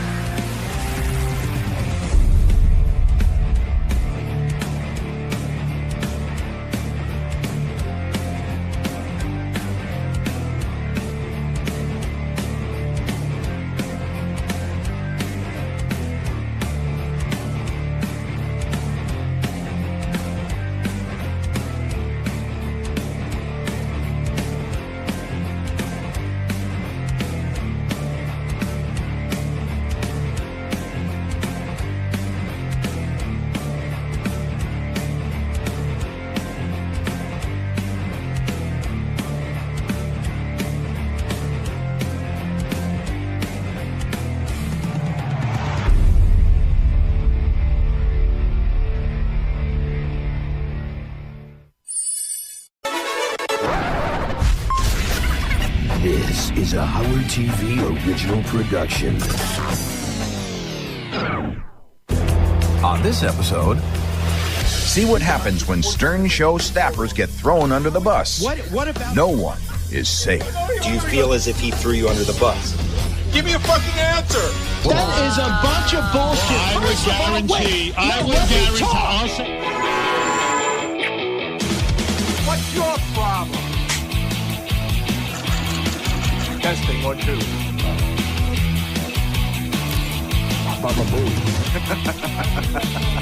This is a Howard TV original production. On this episode, see what happens when Stern Show staffers get thrown under the bus. What about... No one is safe. Do you feel as if he threw you under the bus? Give me a fucking answer. That is a bunch of bullshit. I would guarantee. What's your problem? Testing 1, 2. Baba Boo.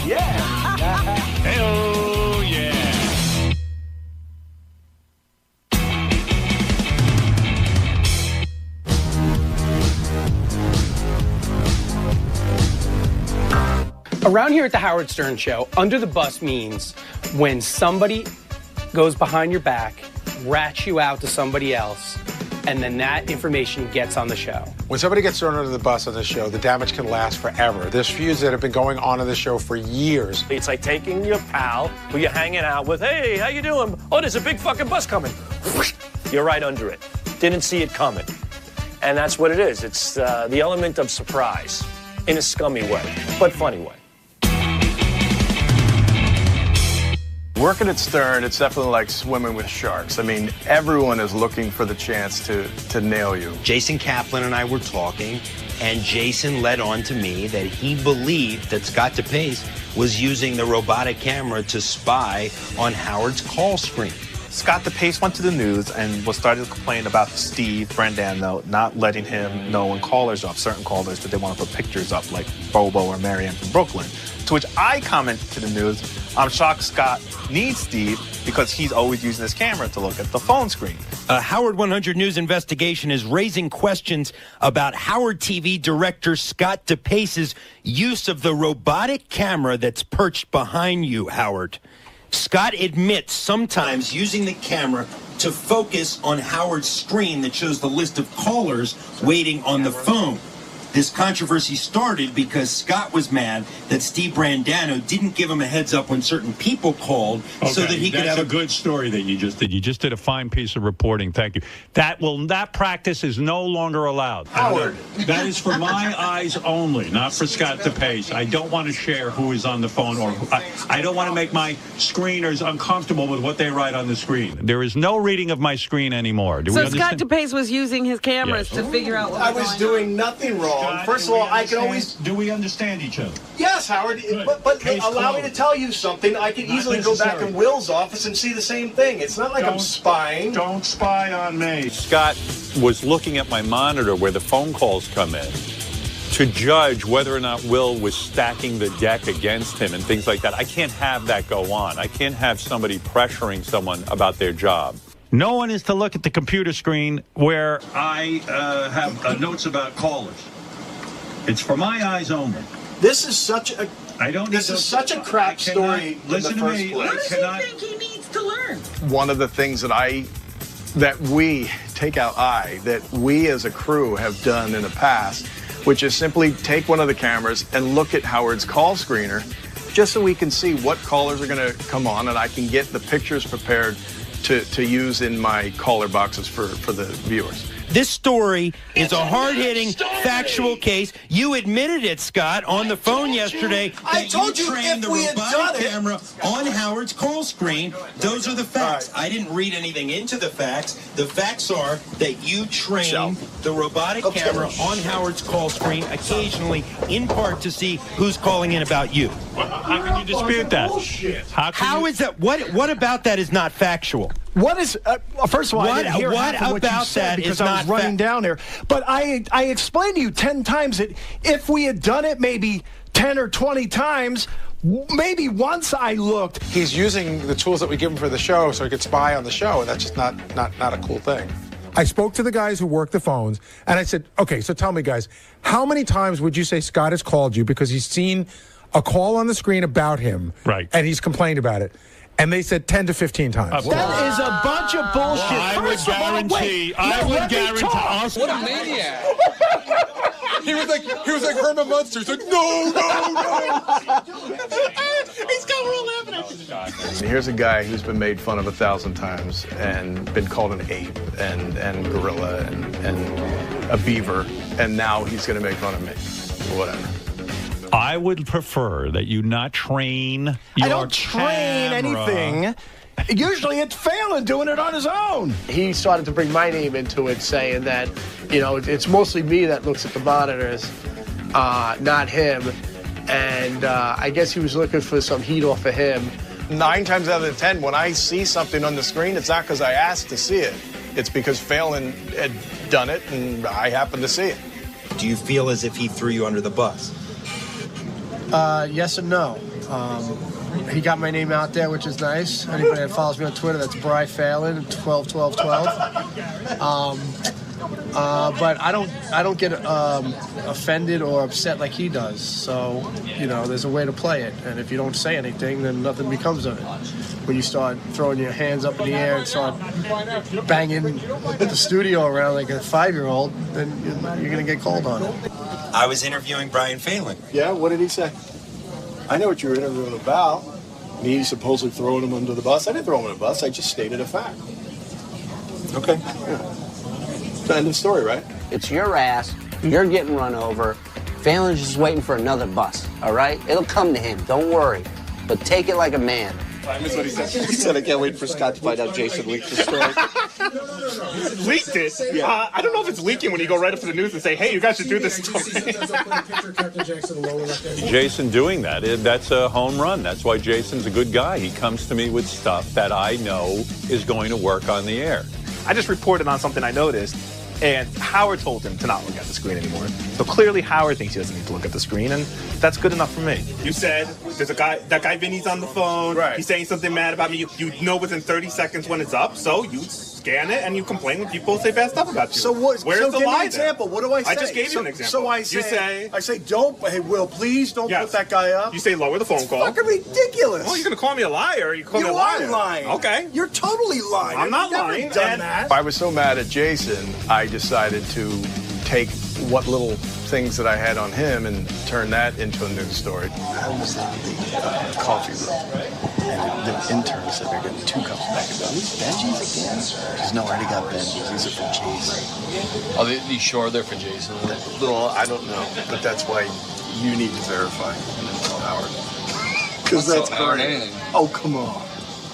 Yeah. Hey-oh, yeah. Around here at the Howard Stern Show, under the bus means when somebody goes behind your back, rats you out to somebody else, and then that information gets on the show. When somebody gets thrown under the bus on the show, the damage can last forever. There's feuds that have been going on in the show for years. It's like taking your pal who you're hanging out with. Hey, how you doing? Oh, there's a big fucking bus coming. You're right under it. Didn't see it coming. And that's what it is. It's the element of surprise in a scummy way, but funny way. Working at Stern, it's definitely like swimming with sharks. I mean, everyone is looking for the chance to nail you. Jason Kaplan and I were talking, and Jason led on to me that he believed that Scott DePace was using the robotic camera to spy on Howard's call screen. Scott DePace went to the news and was starting to complain about Steve Brandano not letting him know when callers are up, certain callers that they want to put pictures up, like Bobo or Marianne from Brooklyn. To which I commented to the news, I'm shocked Scott needs Steve because he's always using his camera to look at the phone screen. A Howard 100 News investigation is raising questions about Howard TV director Scott DePace's use of the robotic camera that's perched behind you, Howard. Scott admits sometimes using the camera to focus on Howard's screen that shows the list of callers waiting on the phone. This controversy started because Scott was mad that Steve Brandano didn't give him a heads up when certain people called so that he could have a good story that you just did. You just did a fine piece of reporting. Thank you. That practice is no longer allowed. Howard. That is for my eyes only, not for Scott DePace. I don't want to share who is on the phone, or I don't want to make my screeners uncomfortable with what they write on the screen. There is no reading of my screen anymore. So Scott DePace was using his cameras to figure out what I was doing nothing wrong. phone, first of all, I can always... Do we understand each other? Yes, Howard, but allow me to tell you something. I can easily go back in Will's office and see the same thing. It's not like I'm spying. Don't spy on me. Scott was looking at my monitor where the phone calls come in to judge whether or not Will was stacking the deck against him and things like that. I can't have that go on. I can't have somebody pressuring someone about their job. No one is to look at the computer screen where I have notes about callers. It's for my eyes only. This is such a... This is such a crap story in the Listen to first me. place. I cannot... he needs to learn. One of the things that we, take out that we as a crew have done in the past, which is simply take one of the cameras and look at Howard's call screener just so we can see what callers are going to come on, and I can get the pictures prepared to use in my caller boxes for the viewers. This story is a hard-hitting, factual case. You admitted it, Scott, on the phone yesterday. I told you trained if the we had robotic done it. camera on Howard's call screen. Those are the facts. I didn't read anything into the facts. The facts are that you trained the robotic camera on Howard's call screen occasionally, in part to see who's calling in about you. How can you dispute that? How is that? What about that is not factual? What is, first of all, I didn't hear what half of what you about said that because is I was not running down there. But I explained to you 10 times that if we had done it maybe 10 or 20 times, maybe once I looked. He's using the tools that we give him for the show so he could spy on the show, and that's just not a cool thing. I spoke to the guys who work the phones, and I said, okay, so tell me, guys, how many times would you say Scott has called you because he's seen a call on the screen about him, right, and he's complained about it? And they said 10 to 15 times. That is a bunch of bullshit. I would guarantee us. What a maniac. He was like Herman Munster. He's like, no. He's got real evidence. Here's a guy who's been made fun of 1,000 times and been called an ape and gorilla and a beaver, and now he's going to make fun of me. Whatever. I would prefer that you not train your I don't train anything. Usually it's Phelan doing it on his own. He started to bring my name into it, saying that, it's mostly me that looks at the monitors, not him. And I guess he was looking for some heat off of him. 9 times out of 10, when I see something on the screen, it's not because I asked to see it. It's because Phelan had done it, and I happened to see it. Do you feel as if he threw you under the bus? Yes and no. He got my name out there, which is nice. Anybody that follows me on Twitter, that's Bri Phelan, 121212. But I don't get offended or upset like he does. So, there's a way to play it. And if you don't say anything, then nothing becomes of it. When you start throwing your hands up in the air and start banging the studio around like a 5-year-old, then you're going to get called on it. I was interviewing Brian Phelan. Yeah, what did he say? I know what you were interviewing about. Me supposedly throwing him under the bus. I didn't throw him under the bus. I just stated a fact. Okay. Yeah. End of story, right? It's your ass. You're getting run over. Phelan's just waiting for another bus, all right? It'll come to him. Don't worry. But take it like a man. I missed what he said. He said, I can't wait for Scott to find out Jason leaked the story. Leaked it? Yeah. I don't know if it's leaking when you go right up to the news and say, hey, you guys should do this story. Jason doing that's a home run. That's why Jason's a good guy. He comes to me with stuff that I know is going to work on the air. I just reported on something I noticed, and Howard told him to not look at the screen anymore. So clearly Howard thinks he doesn't need to look at the screen, and that's good enough for me. You said there's that guy Vinny's on the phone. Right. He's saying something mad about me. You know within 30 seconds when it's up, so you scan it and you complain when people say bad stuff about you. So what? Where's the give lie me an example. What do I say? I just gave you an example. So I say, don't. Hey, Will, please don't put that guy up. You say lower the phone call. Fucking ridiculous. Well, you're gonna call me a liar. You call me a liar. You are lying. Okay. You're totally lying. I'm not You've lying. Never done that. I was so mad at Jason, I decided to take what little things that I had on him and turn that into a news story. I was in the coffee room, and the intern said they're getting 2 cups back. Are these Benji's again? Because no, I already got Benji's. These are for Jason. Are you sure they're for Jason? Little, I don't know, but that's why you need to verify and then tell Howard. Because that's Howard anything. Oh, come on.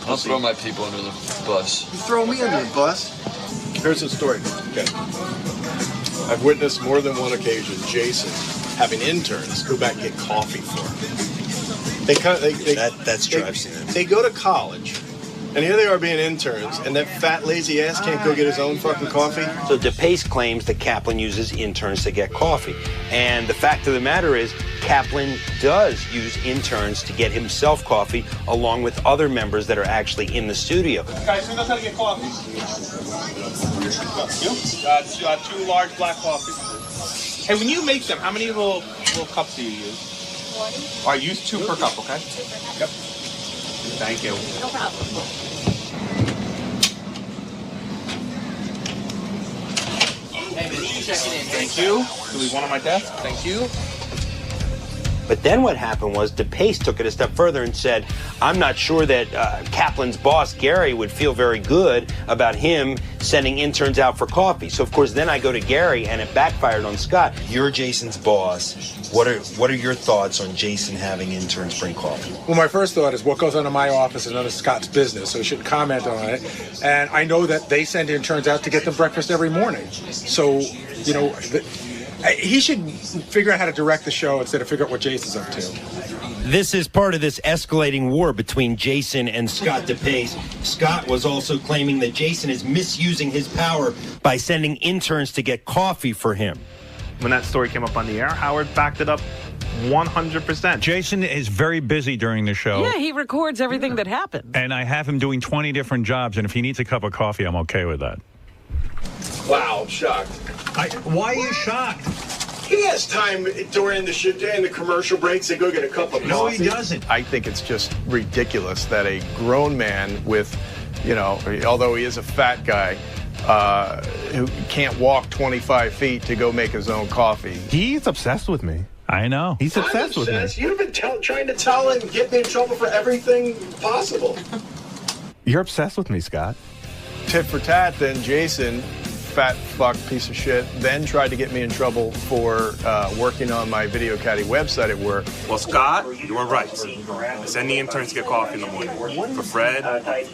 I'll throw my people under the bus. You throw me under the bus? Here's the story. Okay. I've witnessed more than one occasion Jason having interns go back and get coffee for him. That's true. I've seen it. They go to college, and here they are being interns, and that fat lazy ass can't go get his own fucking coffee. So DePace claims that Kaplan uses interns to get coffee. And the fact of the matter is, Kaplan does use interns to get himself coffee, along with other members that are actually in the studio. Guys, who knows how to get coffee? You? 2 large black coffees. Hey, when you make them, how many little cups do you use? 1. All right, use 2 per cup, okay? 2 per cup. Yep. Thank you. No problem. Hey, man, you checking in. Thank you. Do we want on my desk? Thank you. But then what happened was DePace took it a step further and said, I'm not sure that Kaplan's boss, Gary, would feel very good about him sending interns out for coffee. So, of course, then I go to Gary, and it backfired on Scott. You're Jason's boss. What are your thoughts on Jason having interns bring coffee? Well, my first thought is what goes on in my office is none of Scott's business, so he shouldn't comment on it. And I know that they send interns out to get them breakfast every morning. So, you know... he should figure out how to direct the show instead of figure out what Jason's up to. This is part of this escalating war between Jason and Scott DePace. Scott was also claiming that Jason is misusing his power by sending interns to get coffee for him. When that story came up on the air, Howard backed it up 100%. Jason is very busy during the show. Yeah, he records everything that happens. And I have him doing 20 different jobs, and if he needs a cup of coffee, I'm okay with that. Wow, I'm shocked. Why are you shocked? He has time during the commercial breaks to go get a cup of coffee. No, he doesn't. I think it's just ridiculous that a grown man with, although he is a fat guy, who can't walk 25 feet to go make his own coffee. He's obsessed with me. I know. He's obsessed with me. You've been trying to tell him, get me in trouble for everything possible. You're obsessed with me, Scott. Tit for tat, then Jason, fat fuck piece of shit, then tried to get me in trouble for working on my Video Caddy website at work. Well, Scott, you were right. I send the interns to get coffee in the morning. For Fred,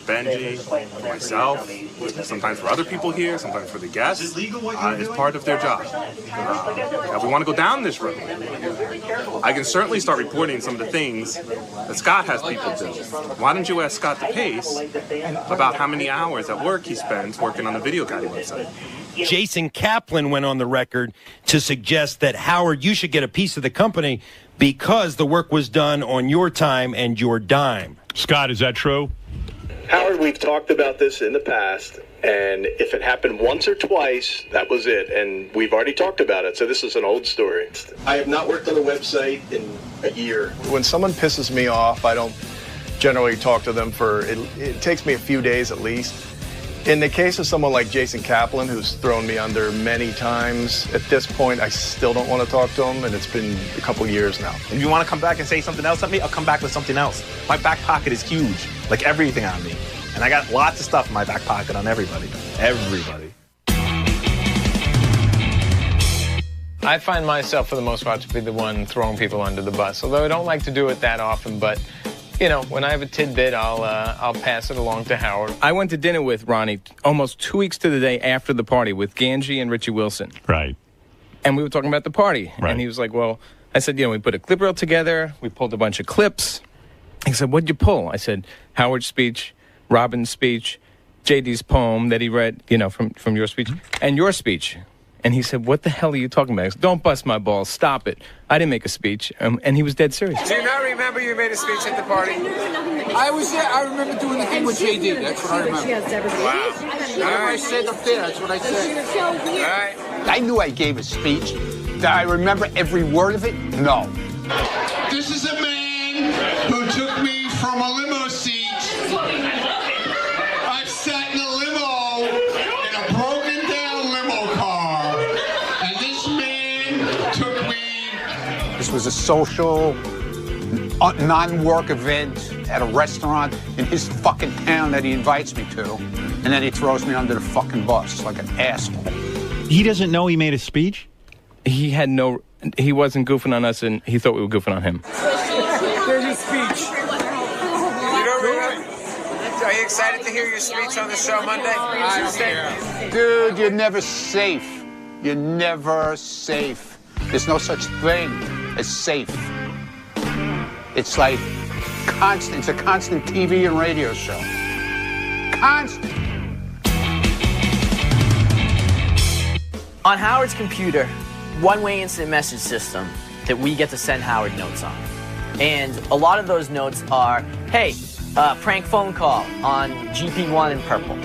Benji, for myself, sometimes for other people here, sometimes for the guests. It's part of their job. If we want to go down this road, I can certainly start reporting some of the things that Scott has people do. Why don't you ask Scott DePace about how many hours at work he spends working on the Video Caddy website? Jason Kaplan went on the record to suggest that, Howard, you should get a piece of the company because the work was done on your time and your dime. Scott, is that true? Howard, we've talked about this in the past, and if it happened once or twice, that was it, and we've already talked about it, so this is an old story. I have not worked on a website in a year. When someone pisses me off, I don't generally talk to them it takes me a few days at least. In the case of someone like Jason Kaplan, who's thrown me under many times, at this point, I still don't want to talk to him, and it's been a couple years now. If you want to come back and say something else at me, I'll come back with something else. My back pocket is huge, like everything on me. And I got lots of stuff in my back pocket on everybody. Everybody. I find myself, for the most part, to be the one throwing people under the bus, although I don't like to do it that often, but... when I have a tidbit, I'll pass it along to Howard. I went to dinner with Ronnie almost 2 weeks to the day after the party with Ganji and Richie Wilson. Right. And we were talking about the party. Right. And he was like, well, I said, we put a clip reel together. We pulled a bunch of clips. He said, what'd you pull? I said, Howard's speech, Robin's speech, JD's poem that he read, from your speech, and your speech. And he said, what the hell are you talking about? I said, don't bust my balls. Stop it. I didn't make a speech. And he was dead serious. Do you not remember you made a speech at the party? I was there. I remember doing the thing with JD. That's what I remember. Wow. Whatever I said up there, that's what I said. All right. I knew I gave a speech. Did I remember every word of it? No. This is a man who took me from a limo seat. I've sat in a limo in a broken down limo car. And this man took me. This was a social, non-work event at a restaurant in his fucking town that he invites me to. And then he throws me under the fucking bus like an asshole. He doesn't know he made a speech? He wasn't goofing on us, and he thought we were goofing on him. There's his speech. You don't remember? Are you excited to hear your speech on the show Monday? Dude, you're never safe. You're never safe. There's no such thing as safe. It's like constant. It's a constant TV and radio show. Constant. On Howard's computer, one-way instant message system that we get to send Howard notes on. And a lot of those notes are, hey, prank phone call on GP1 in purple.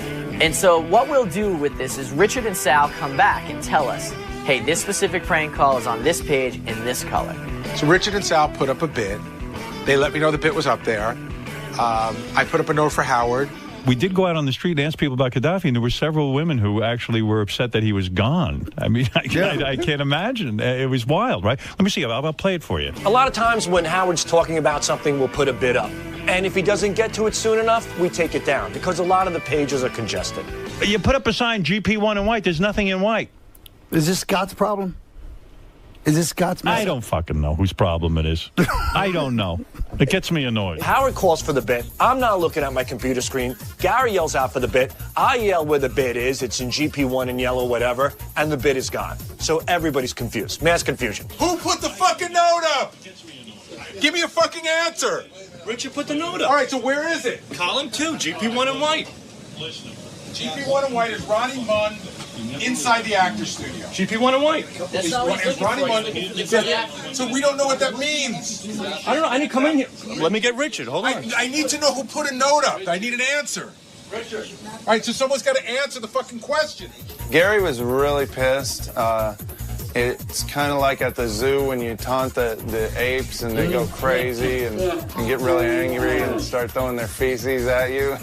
And so what we'll do with this is Richard and Sal come back and tell us, hey, this specific prank call is on this page in this color. So Richard and Sal put up a bit. They let me know the bit was up there. I put up a note for Howard. We did go out on the street and ask people about Gaddafi, and there were several women who actually were upset that he was gone. I mean, I can't imagine. It was wild, right? Let me see. I'll play it for you. A lot of times when Howard's talking about something, we'll put a bit up. And if he doesn't get to it soon enough, we take it down because a lot of the pages are congested. You put up a sign, GP1 in white. There's nothing in white. Is this Scott's problem? Is this Scott's mess? I don't fucking know whose problem it is. I don't know. It gets me annoyed. Howard calls for the bit. I'm not looking at my computer screen. Gary yells out for the bit. I yell where the bit is. It's in GP1 in yellow, whatever. And the bit is gone. So everybody's confused. Mass confusion. Who put the fucking note up? Give me a fucking answer. Richard put the note up. All right, so where is it? Column 2, GP1 in white. GP1 in white is Ronnie Munn inside the actor's studio. GP1 in white. Is Ronnie Munn, so we don't know what that means. I don't know. I didn't come in here. Let me get Richard. Hold on. I need to know who put a note up. I need an answer. Richard. All right, so someone's got to answer the fucking question. Gary was really pissed. It's kind of like at the zoo when you taunt the apes and they go crazy and get really angry and start throwing their feces at you.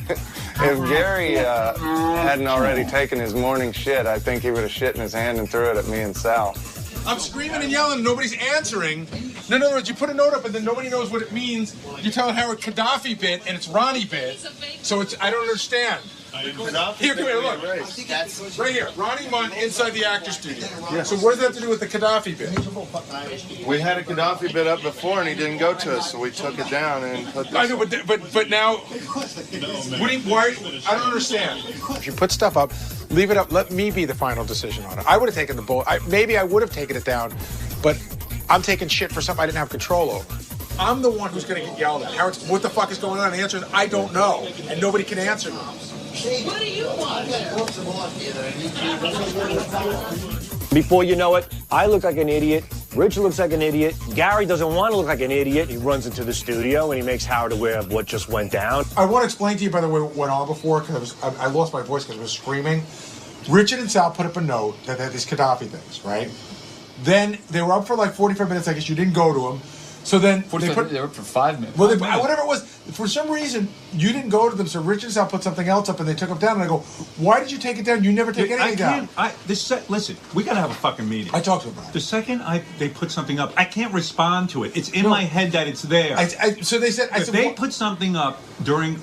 If Gary hadn't already taken his morning shit, I think he would have shit in his hand and threw it at me and Sal. I'm screaming and yelling and nobody's answering. In other words, you put a note up and then nobody knows what it means. You're telling Howard Gaddafi bit and it's Ronnie bit. So it's, I don't understand. Here, come here, look. Right here, Ronnie Munn inside the actor's studio. So what does that have to do with the Gaddafi bit? We had a Gaddafi bit up before and he didn't go to us, so we took it down and put this. I know, but now, why? I don't understand. If you put stuff up, leave it up. Let me be the final decision on it. I would have taken the bull. Maybe I would have taken it down, but I'm taking shit for something I didn't have control over. I'm the one who's going to get yelled at. Howard, what the fuck is going on? The answer is I don't know, and nobody can answer me. What do you want? Before you know it, I look like an idiot. Rich looks like an idiot. Gary doesn't want to look like an idiot. He runs into the studio and he makes Howard aware of what just went down. I want to explain to you, by the way, what went on before, because I lost my voice because I was screaming. Richard and Sal put up a note that they had these Gaddafi things, right? Then they were up for like 45 minutes. I guess you didn't go to them. So then they were up for 5 minutes. Well, whatever it was, for some reason, you didn't go to them. So Richard and Sal put something else up and they took them down. And I go, why did you take it down? You never take anything down. Listen, we got to have a fucking meeting. I talked to him about it. The second they put something up, I can't respond to it. It's in my head that it's there. So they said, if they put something up during,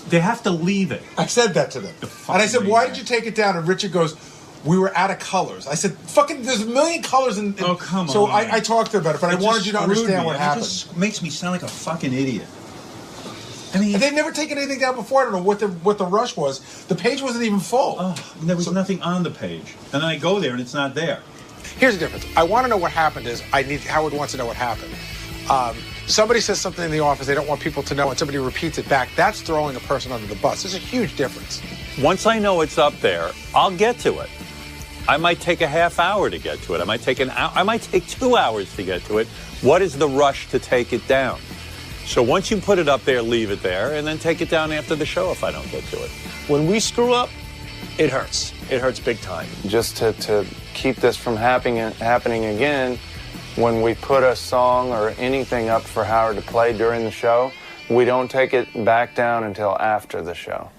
they have to leave it. I said that to them. And I said, why did you take it down? And Richard goes, we were out of colors. I said, fucking, there's a million colors. Oh, come on. So I talked to him about it, but I wanted you to understand what happened. It just makes me sound like a fucking idiot. I mean, they've never taken anything down before. I don't know what the rush was. The page wasn't even full. Oh, there was nothing on the page. And then I go there and it's not there. Here's the difference. I want to know what happened Howard wants to know what happened. Somebody says something in the office they don't want people to know and somebody repeats it back. That's throwing a person under the bus. There's a huge difference. Once I know it's up there, I'll get to it. I might take a half hour to get to it. I might take an hour. I might take 2 hours to get to it. What is the rush to take it down? So once you put it up there, leave it there, and then take it down after the show if I don't get to it. When we screw up, it hurts. It hurts big time. Just to keep this from happening again, when we put a song or anything up for Howard to play during the show, we don't take it back down until after the show.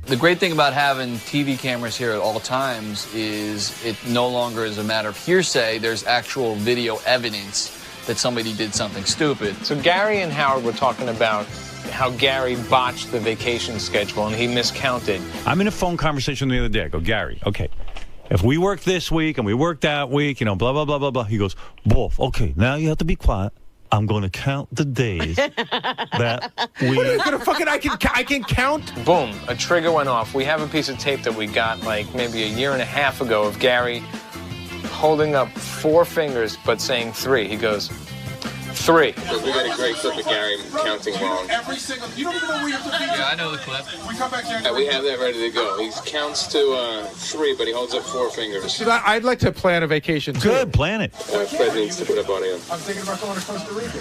The great thing about having TV cameras here at all times is it no longer is a matter of hearsay. There's actual video evidence that somebody did something stupid. So Gary and Howard were talking about how Gary botched the vacation schedule and he miscounted. I'm in a phone conversation the other day. I go, Gary, okay, if we work this week and we work that week, blah, blah, blah, blah, blah. He goes, both. Okay, now you have to be quiet. I'm going to count the days that we... I can count? Boom, a trigger went off. We have a piece of tape that we got like maybe a year and a half ago of Gary holding up 4 fingers but saying 3. He goes, 3. Because we got a great clip of Gary counting wrong. Every single, you don't even know where you have to be. Yeah, I know the clip. We come back here. Yeah, we have that ready to go. He counts to 3, but he holds up 4 fingers. I'd like to plan a vacation too. Good, plan it. Fred needs to put a bunny on. I'm thinking about going to Costa Rica.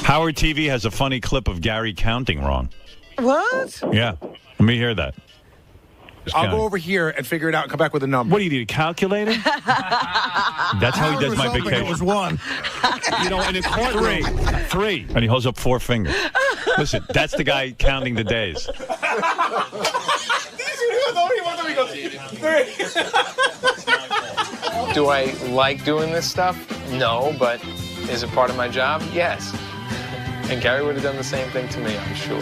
Howard TV has a funny clip of Gary counting wrong. What? Yeah. Let me hear that. I'll go over here and figure it out and come back with a number. What do you need, a calculator? That's how he does my vacation. It was 1. You know, in a courtroom, 3. And he holds up 4 fingers. Listen, that's the guy counting the days. do I like doing this stuff? No, but is it part of my job? Yes. And Gary would have done the same thing to me, I'm sure.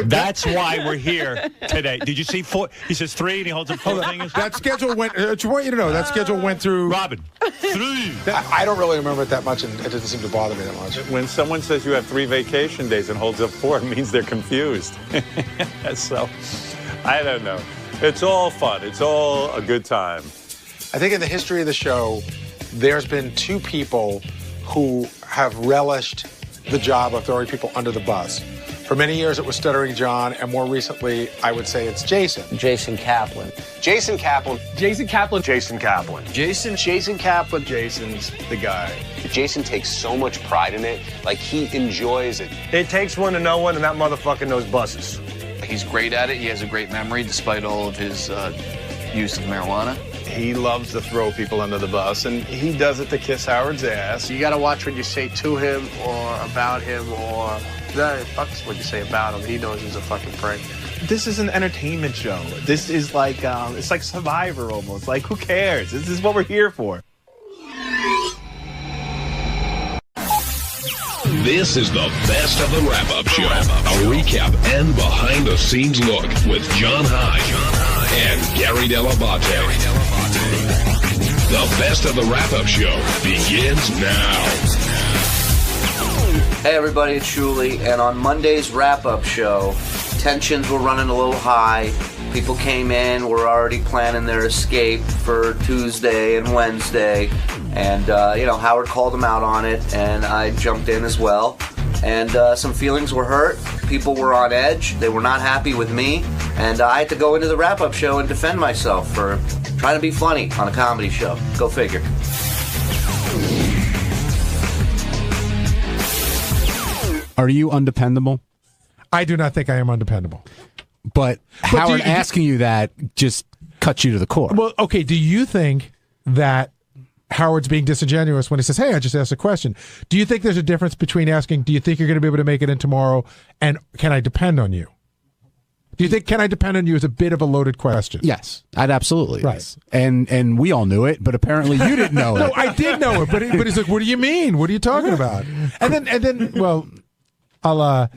That's why we're here today. Did you see 4? He says 3 and he holds up 4 fingers. That schedule went, I want you to know, that schedule went through. Robin, 3. I don't really remember it that much, and it doesn't seem to bother me that much. When someone says you have 3 vacation days and holds up 4, it means they're confused. So, I don't know. It's all fun. It's all a good time. I think in the history of the show, there's been 2 people who have relished the job of throwing people under the bus. For many years, it was Stuttering John, and more recently, I would say it's Jason. Jason Kaplan. Jason Kaplan. Jason Kaplan. Jason Kaplan. Jason Kaplan. Jason's the guy. Jason takes so much pride in it. Like, he enjoys it. It takes one to know one, and that motherfucker knows buses. He's great at it. He has a great memory despite all of his use of marijuana. He loves to throw people under the bus, and he does it to kiss Howard's ass. You got to watch what you say to him or about him or... fuck what you say about him. He knows he's a fucking prick. This is an entertainment show. This is like, it's like Survivor almost. Like, who cares? This is what we're here for. This is the best of the wrap-up show. A recap and behind-the-scenes look with John High and Gary Dell'Abate. The best of the wrap-up show begins now. Hey everybody, it's Shuli, and on Monday's wrap-up show, tensions were running a little high. People came in, were already planning their escape for Tuesday and Wednesday, and Howard called them out on it, and I jumped in as well. And some feelings were hurt. People were on edge. They were not happy with me, and I had to go into the wrap-up show and defend myself for trying to be funny on a comedy show. Go figure. Are you undependable? I do not think I am undependable. But Howard asking you that just cuts you to the core. Well, okay, do you think that Howard's being disingenuous when he says, hey, I just asked a question? Do you think there's a difference between asking, do you think you're going to be able to make it in tomorrow, and can I depend on you? Do you think can I depend on you is a bit of a loaded question? Yes, I'd absolutely. Right. Yes. And we all knew it, but apparently you didn't know it. No, I did know it, but he's like, what do you mean? What are you talking about? And then well, I'll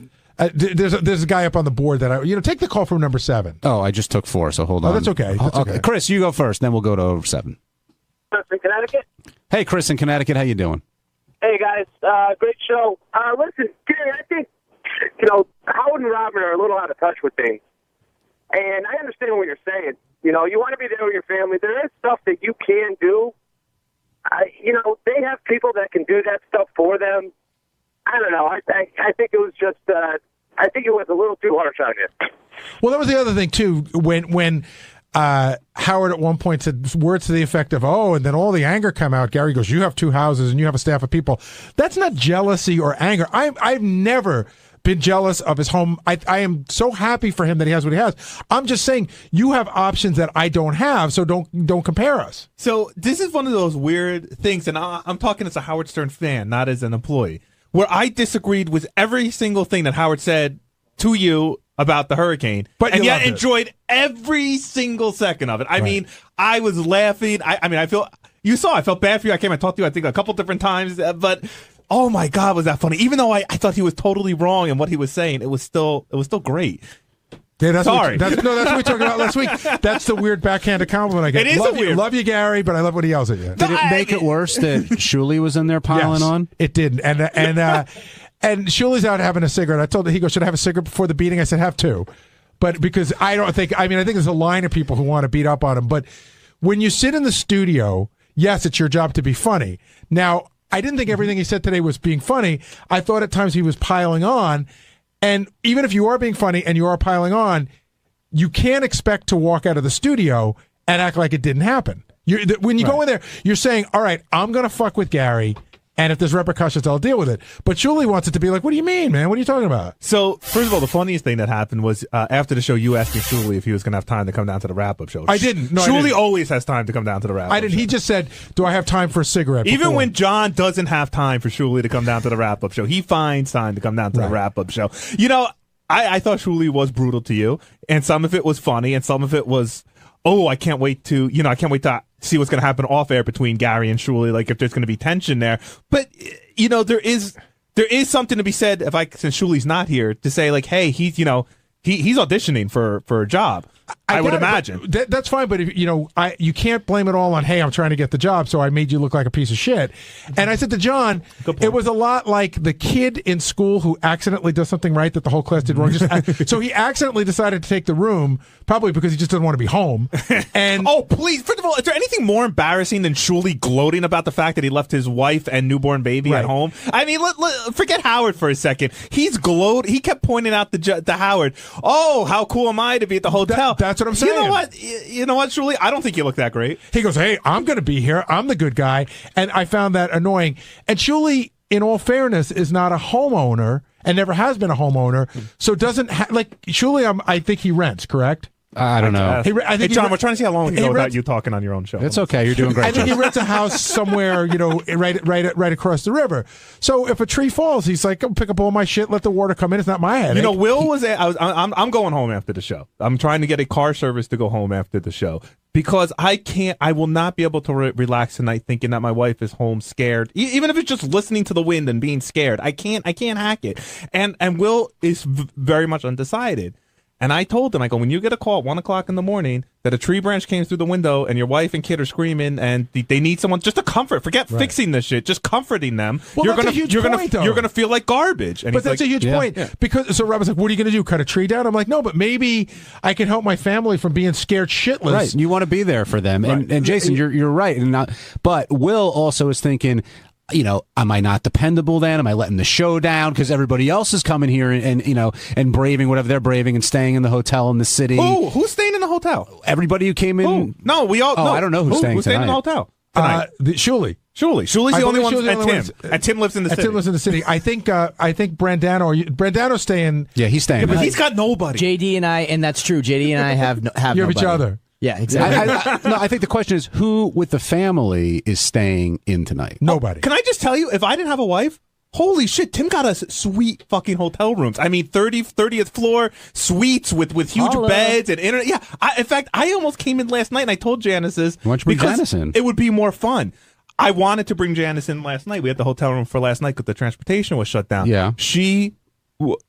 there's a guy up on the board that take the call from number 7. Oh, I just took 4, so hold on. Oh, that's okay. That's okay. Chris, you go first, then we'll go to 7. Chris in Connecticut. Hey, Chris in Connecticut, how you doing? Hey guys, great show. Listen, Gary, I think Howard and Robin are a little out of touch with things, and I understand what you're saying. You want to be there with your family. There is stuff that you can do. They have people that can do that stuff for them. I don't know. I think it was just. I think it was a little too harsh on you. Well, that was the other thing too. When Howard at one point said words to the effect of, "Oh," and then all the anger come out. Gary goes, "You have 2 houses and you have a staff of people." That's not jealousy or anger. I've never been jealous of his home. I am so happy for him that he has what he has. I'm just saying you have options that I don't have, so don't compare us. So this is one of those weird things, and I'm talking as a Howard Stern fan, not as an employee, where I disagreed with every single thing that Howard said to you about the hurricane, and yet enjoyed every single second of it. I mean, I was laughing. I felt bad for you. I came and talked to you, I think, a couple different times, but oh my God, was that funny? Even though I thought he was totally wrong in what he was saying, it was still great. Yeah, that's Sorry. that's what we talked about last week. That's the weird backhanded compliment I get. It is weird. Love you, Gary, but I love when he yells at you. Did it make it worse that Shuli was in there piling on? It didn't. And Shuli's out having a cigarette. I told him, he goes, should I have a cigarette before the beating? I said, have two. But because I think there's a line of people who want to beat up on him. But when you sit in the studio, yes, it's your job to be funny. Now, I didn't think everything he said today was being funny. I thought at times he was piling on. And even if you are being funny and you are piling on, you can't expect to walk out of the studio and act like it didn't happen. When you go in there, you're saying, all right, I'm going to fuck with Gary. And if there's repercussions, I'll deal with it. But Shuli wants it to be like, what do you mean, man? What are you talking about? So, first of all, the funniest thing that happened was after the show, you asked me, Shuli, if he was going to have time to come down to the wrap-up show. I didn't. No, Shuli always has time to come down to the wrap-up I didn't. show. He just said, do I have time for a cigarette? Even before? when John doesn't have time for Shuli to come down to the wrap-up show, he finds time to come down to the wrap-up show. You know, I thought Shuli was brutal to you, and some of it was funny, and some of it was, I can't wait to see what's going to happen off air between Gary and Shuli, like if there's going to be tension there. But there is something to be said since Shuli's not here to say like, hey, he's auditioning for a job. I would imagine that's fine, but you can't blame it all on, hey, I'm trying to get the job, so I made you look like a piece of shit. And I said to John, it was a lot like the kid in school who accidentally does something right that the whole class did wrong. So he accidentally decided to take the room, probably because he just doesn't want to be home. And please, first of all, is there anything more embarrassing than Shuli gloating about the fact that he left his wife and newborn baby at home? I mean, forget Howard for a second. He kept pointing out to Howard, oh, how cool am I to be at the hotel? That's what I'm saying. You know what, Shuli? I don't think you look that great. He goes, hey, I'm going to be here. I'm the good guy. And I found that annoying. And Shuli, in all fairness, is not a homeowner and never has been a homeowner. So doesn't Shuli, I think he rents, correct? I don't know. Hey, John, we're trying to see how long we can go without you talking on your own show. It's okay. You're doing great. I think he rents a house somewhere, right across the river. So if a tree falls, he's like, go pick up all my shit, let the water come in. It's not my headache. Will was. I'm going home after the show. I'm trying to get a car service to go home after the show because I will not be able to relax tonight thinking that my wife is home scared. Even if it's just listening to the wind and being scared, I can't hack it. And Will is very much undecided. And I told him, I go, when you get a call at 1 o'clock in the morning that a tree branch came through the window and your wife and kid are screaming and they need someone just to comfort, forget fixing this shit, just comforting them. Well, you're gonna feel like garbage. And but that's a huge point. Yeah. Because so Robert's like, what are you going to do? Cut a tree down? I'm like, no, but maybe I can help my family from being scared shitless. Right. You want to be there for them. Right. And Jason, you're right. But Will also is thinking, am I not dependable then? Am I letting the show down because everybody else is coming here and braving whatever they're braving and staying in the hotel in the city? Who's staying in the hotel? Everybody who came in. No, we all. Oh, no. I don't know who's staying in the hotel. Shuli. Shuli's the only one. And Tim lives in the city. Tim lives in the city. I think Brandano's staying. Yeah, he's staying. Yeah, but he's got nobody. JD and I, and that's true. JD and I have you have nobody. each other. Yeah, exactly. I think the question is who with the family is staying in tonight? Nobody. Can I just tell you, if I didn't have a wife, holy shit, Tim got us sweet fucking hotel rooms. I mean, 30th floor suites with huge beds and internet. Yeah, in fact, I almost came in last night and I told Janice this. Why don't you bring Janice in? It would be more fun. I wanted to bring Janice in last night. We had the hotel room for last night because the transportation was shut down. Yeah. She,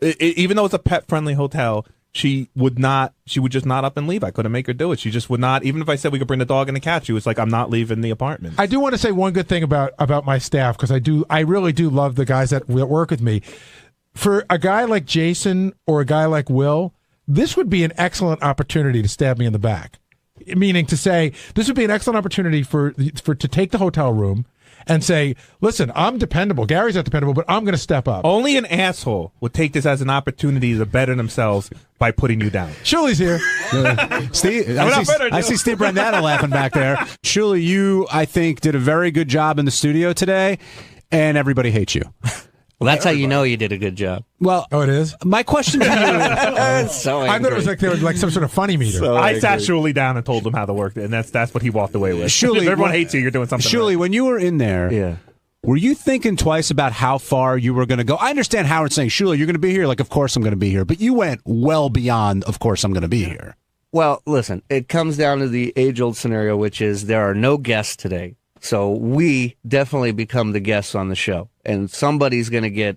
even though it's a pet-friendly hotel, she would just not up and leave. I couldn't make her do it. She just would not. Even if I said we could bring the dog and the cat, she was like, I'm not leaving the apartment. I do want to say one good thing about my staff, because I really do love the guys that work with me. For a guy like Jason or a guy like Will, this would be an excellent opportunity to stab me in the back. Meaning to say, this would be an excellent opportunity to take the hotel room and say, listen, I'm dependable. Gary's not dependable, but I'm going to step up. Only an asshole would take this as an opportunity to better themselves by putting you down. Shuli's here. Steve, I see Steve Brandano laughing back there. Shuli, you, I think, did a very good job in the studio today, and everybody hates you. Well, that's how you know you did a good job. Well, it is? My question to you... so I thought it was like they were like some sort of funny meter. So I sat Shuli down and told him how to work it, and that's what he walked away with. Shuli, if everyone hates you, you're doing something Shuli, right. when you were in there, were you thinking twice about how far you were going to go? I understand Howard saying, Shuli, you're going to be here. Like, of course I'm going to be here. But you went well beyond, of course I'm going to be here. Well, listen, it comes down to the age-old scenario, which is there are no guests today. So we definitely become the guests on the show. And somebody's going to get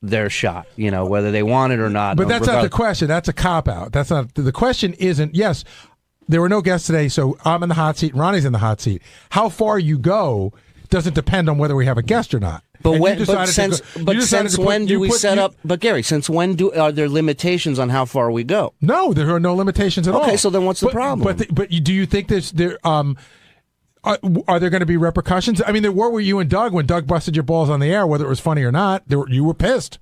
their shot, whether they want it or not. But that's not the question. That's a cop-out. That's not the question. Isn't, yes, there were no guests today, so I'm in the hot seat, Ronnie's in the hot seat. How far you go doesn't depend on whether we have a guest or not. But since when do we set up? But Gary, since when are there limitations on how far we go? No, there are no limitations at all. Okay, so then what's the problem? But do you think are there going to be repercussions? I mean, there were you and Doug when Doug busted your balls on the air, whether it was funny or not. You were pissed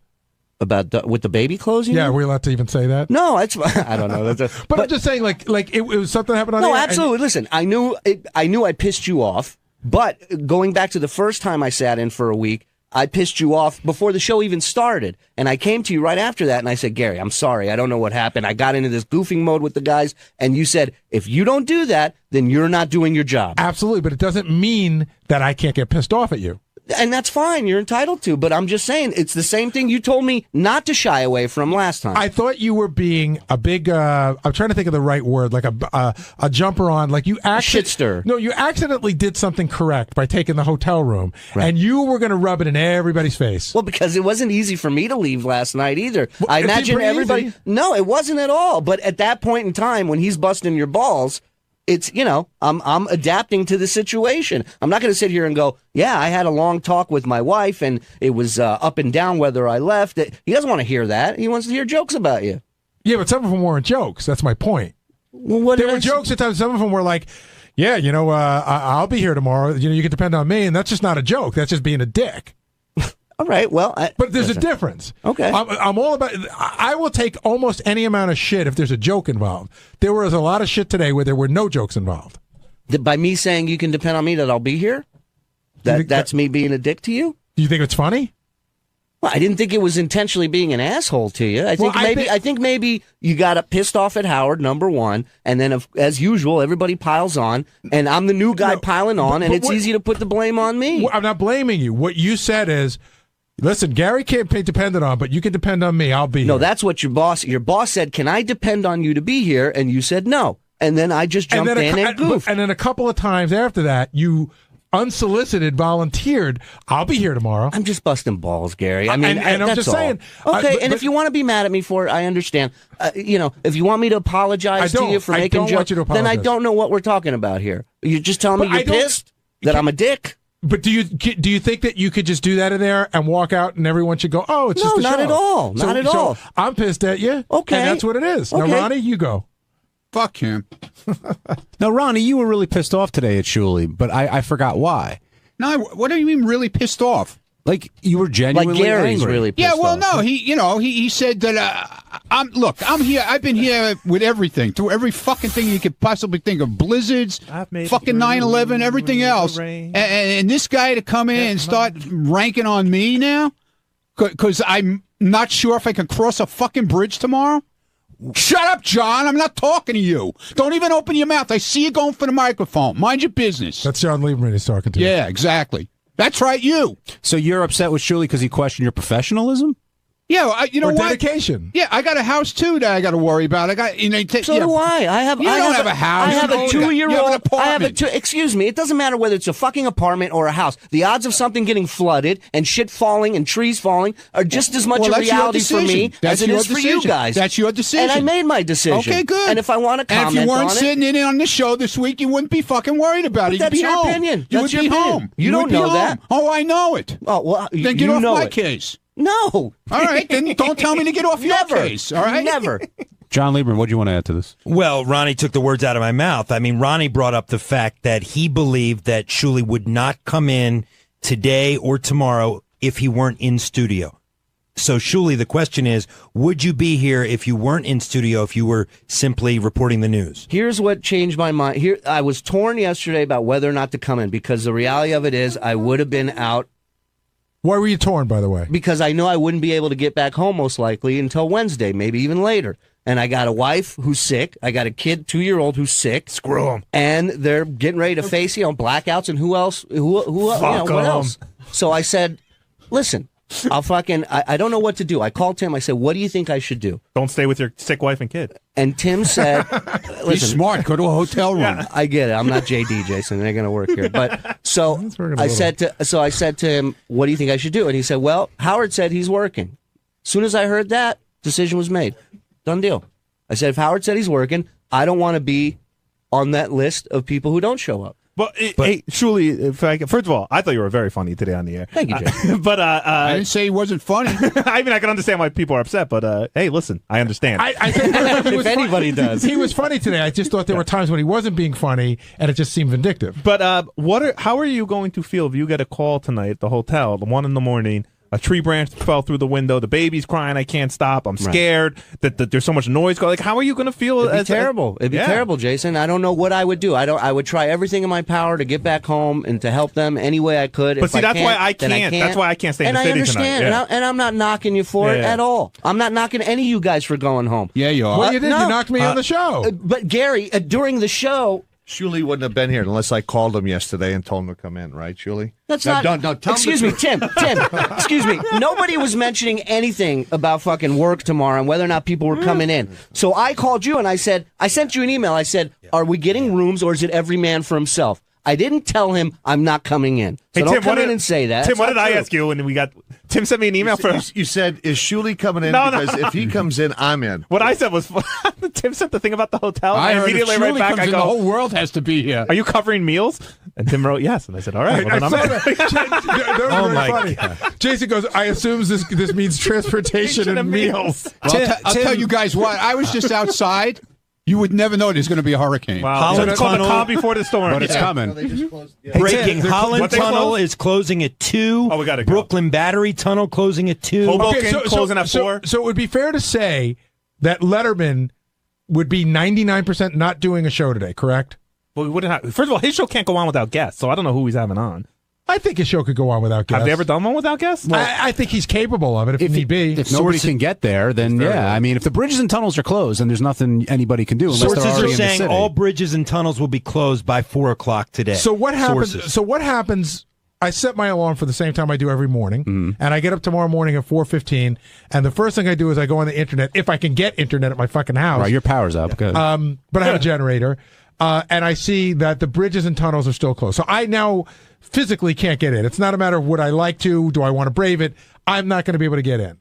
about with the baby clothes. Yeah, we're allowed to even say that. No, I don't know. But I'm just saying, like it was something happened on the air. No, absolutely. Listen, I knew I pissed you off. But going back to the first time I sat in for a week, I pissed you off before the show even started. And I came to you right after that and I said, Gary, I'm sorry. I don't know what happened. I got into this goofing mode with the guys. And you said, if you don't do that, then you're not doing your job. Absolutely. But it doesn't mean that I can't get pissed off at you. And that's fine. You're entitled to. But I'm just saying, it's the same thing you told me not to shy away from last time. I thought you were being a big, I'm trying to think of the right word, like a jumper on, like you shitster. No, you accidentally did something correct by taking the hotel room, right. And you were going to rub it in everybody's face. Well, because it wasn't easy for me to leave last night either. Well, I imagine everybody. Easy. No, it wasn't at all. But at that point in time, when he's busting your balls, it's, I'm adapting to the situation. I'm not going to sit here and go, yeah, I had a long talk with my wife and it was up and down whether I left. He doesn't want to hear that. He wants to hear jokes about you. Yeah, but some of them weren't jokes. That's my point. Well, there were jokes at times. Some of them were like, yeah, I'll be here tomorrow. You can depend on me. And that's just not a joke. That's just being a dick. All right, well... but there's a difference. Okay. I'm all about... I will take almost any amount of shit if there's a joke involved. There was a lot of shit today where there were no jokes involved. By me saying you can depend on me that I'll be here? That's me being a dick to you? Do you think it's funny? Well, I didn't think it was intentionally being an asshole to you. I think maybe you got pissed off at Howard, number one, and then as usual, everybody piles on, and I'm the new guy piling on, and it's easy to put the blame on me. I'm not blaming you. What you said is... Listen, Gary can't be depended on, but you can depend on me. I'll be here. No, that's what your boss said, can I depend on you to be here? And you said no. And then I just jumped in and goofed. And then a couple of times after that, you unsolicited volunteered, I'll be here tomorrow. I'm just busting balls, Gary. I mean, and I'm just saying. Okay, and if you want to be mad at me for it, I understand. If you want me to apologize to you for making jokes, then I don't know what we're talking about here. You're just telling me you're pissed that I'm a dick? But do you think that you could just do that in there and walk out and everyone should go, oh, it's just a show? No, not at all. Not at all. I'm pissed at you. Okay. And that's what it is. Okay. Now, Ronnie, you go. Fuck him. Now, Ronnie, you were really pissed off today at Shuley, but I forgot why. No, what do you mean really pissed off? Like you were genuinely like Gary's angry. Really pissed off. No, he said that I'm here. I've been here with everything, through every fucking thing you could possibly think of, blizzards, fucking 9/11, everything else, and this guy to come in and start ranking on me now because I'm not sure if I can cross a fucking bridge tomorrow. Shut up, John. I'm not talking to you. Don't even open your mouth. I see you going for the microphone. Mind your business. That's Jon Leiberman he's talking to. Yeah, exactly. That's right, you. So you're upset with Shuley because he questioned your professionalism? Yeah, you know or what? Dedication. Yeah, I got a house too that I got to worry about. So do I. I don't have a house. I have a 2-year-old. I have a excuse me. It doesn't matter whether it's a fucking apartment or a house. The odds of something getting flooded and shit falling and trees falling are just as much a reality for me as it is for you guys. That's your decision. And I made my decision. Okay, good. And if I want to comment on it, and if you weren't sitting in on the show this week, you wouldn't be fucking worried about it. That's your opinion. You would be home. You don't know that. Oh, I know it. Oh well, then get off my case. No. All right, then don't tell me to get off your case, all right? Never. Jon Leiberman, what do you want to add to this? Well, Ronnie took the words out of my mouth. I mean, Ronnie brought up the fact that he believed that Shuley would not come in today or tomorrow if he weren't in studio. So, Shuley, the question is, would you be here if you weren't in studio, if you were simply reporting the news? Here's what changed my mind. I was torn yesterday about whether or not to come in because the reality of it is I would have been out. Why were you torn, by the way? Because I know I wouldn't be able to get back home most likely until Wednesday, maybe even later. And I got a wife who's sick. I got a kid, 2-year-old, who's sick. Screw them. And they're getting ready to face, blackouts and who else? What else? So I said, listen, I don't know what to do. I called Tim. I said, what do you think I should do? Don't stay with your sick wife and kid. And Tim said, listen, he's smart. Go to a hotel room. Yeah. I get it. I'm not JD, Jason. It ain't going to work here. But so I said to him, what do you think I should do? And he said, well, Howard said he's working. As soon as I heard that, decision was made. Done deal. I said, if Howard said he's working, I don't want to be on that list of people who don't show up. But hey, Shuli, first of all, I thought you were very funny today on the air. Thank you, Jay. But I didn't say he wasn't funny. I mean, I can understand why people are upset, but hey, listen, I understand. I think if anybody does. He was funny today. I just thought there were times when he wasn't being funny, and it just seemed vindictive. But how are you going to feel if you get a call tonight at the hotel, 1 a.m, a tree branch fell through the window, the baby's crying, I can't stop, I'm scared that there's so much noise going? Like, how are you going to feel? It'd be terrible. It'd be terrible, Jason. I don't know what I would do. I would try everything in my power to get back home and to help them any way I could. But see, that's why I can't. That's why I can't stay in the city tonight. And I understand, and I'm not knocking you for it at all. I'm not knocking any of you guys for going home. Yeah, you are. Well, you did. You knocked me on the show. But Gary, during the show, Shuli wouldn't have been here unless I called him yesterday and told him to come in, right, Shuli? That's not. Excuse me, Tim. Excuse me. Nobody was mentioning anything about fucking work tomorrow and whether or not people were coming in. So I called you and I said, I sent you an email. I said, are we getting rooms or is it every man for himself? I didn't tell him I'm not coming in. So hey, don't Tim, come in and say that. Tim, what did I ask you when we got? Tim sent me an email You said, is Shuli coming in? Because if he comes in, I'm in. What I said was, Tim sent the thing about the hotel. I and heard immediately if right Shuli back, comes I in, go, the whole world has to be here. Are you covering meals? And Tim wrote yes. And I said, all right. Well, I then saw I'm that. That was very funny. Jason goes, I assume this means transportation and meals. Well, I'll tell you guys what. I was just outside. You would never know there's going to be a hurricane. Wow. So it's called the calm before the storm. But it's coming. Breaking. Holland Tunnel is closing at 2. Oh, we got to go. Brooklyn Battery Tunnel closing at 2. Hoboken closing at 4. So it would be fair to say that Letterman would be 99% not doing a show today, correct? Well, we wouldn't have. First of all, his show can't go on without guests, so I don't know who he's having on. I think his show could go on without guests. Have they ever done one without guests? Well, I think he's capable of it if need be. If nobody can get there, then yeah. I mean, if the bridges and tunnels are closed, then there's nothing anybody can do unless they're Sources already are saying in the city. all bridges and tunnels will be closed by 4 o'clock today. So what happens? Sources. So what happens? I set my alarm for the same time I do every morning, and I get up tomorrow morning at 4:15. And the first thing I do is I go on the internet if I can get internet at my fucking house. Right, your power's up. Good. But I have a generator, and I see that the bridges and tunnels are still closed. So I now physically can't get in. It's not a matter of would I like to, do I want to brave it? I'm not going to be able to get in.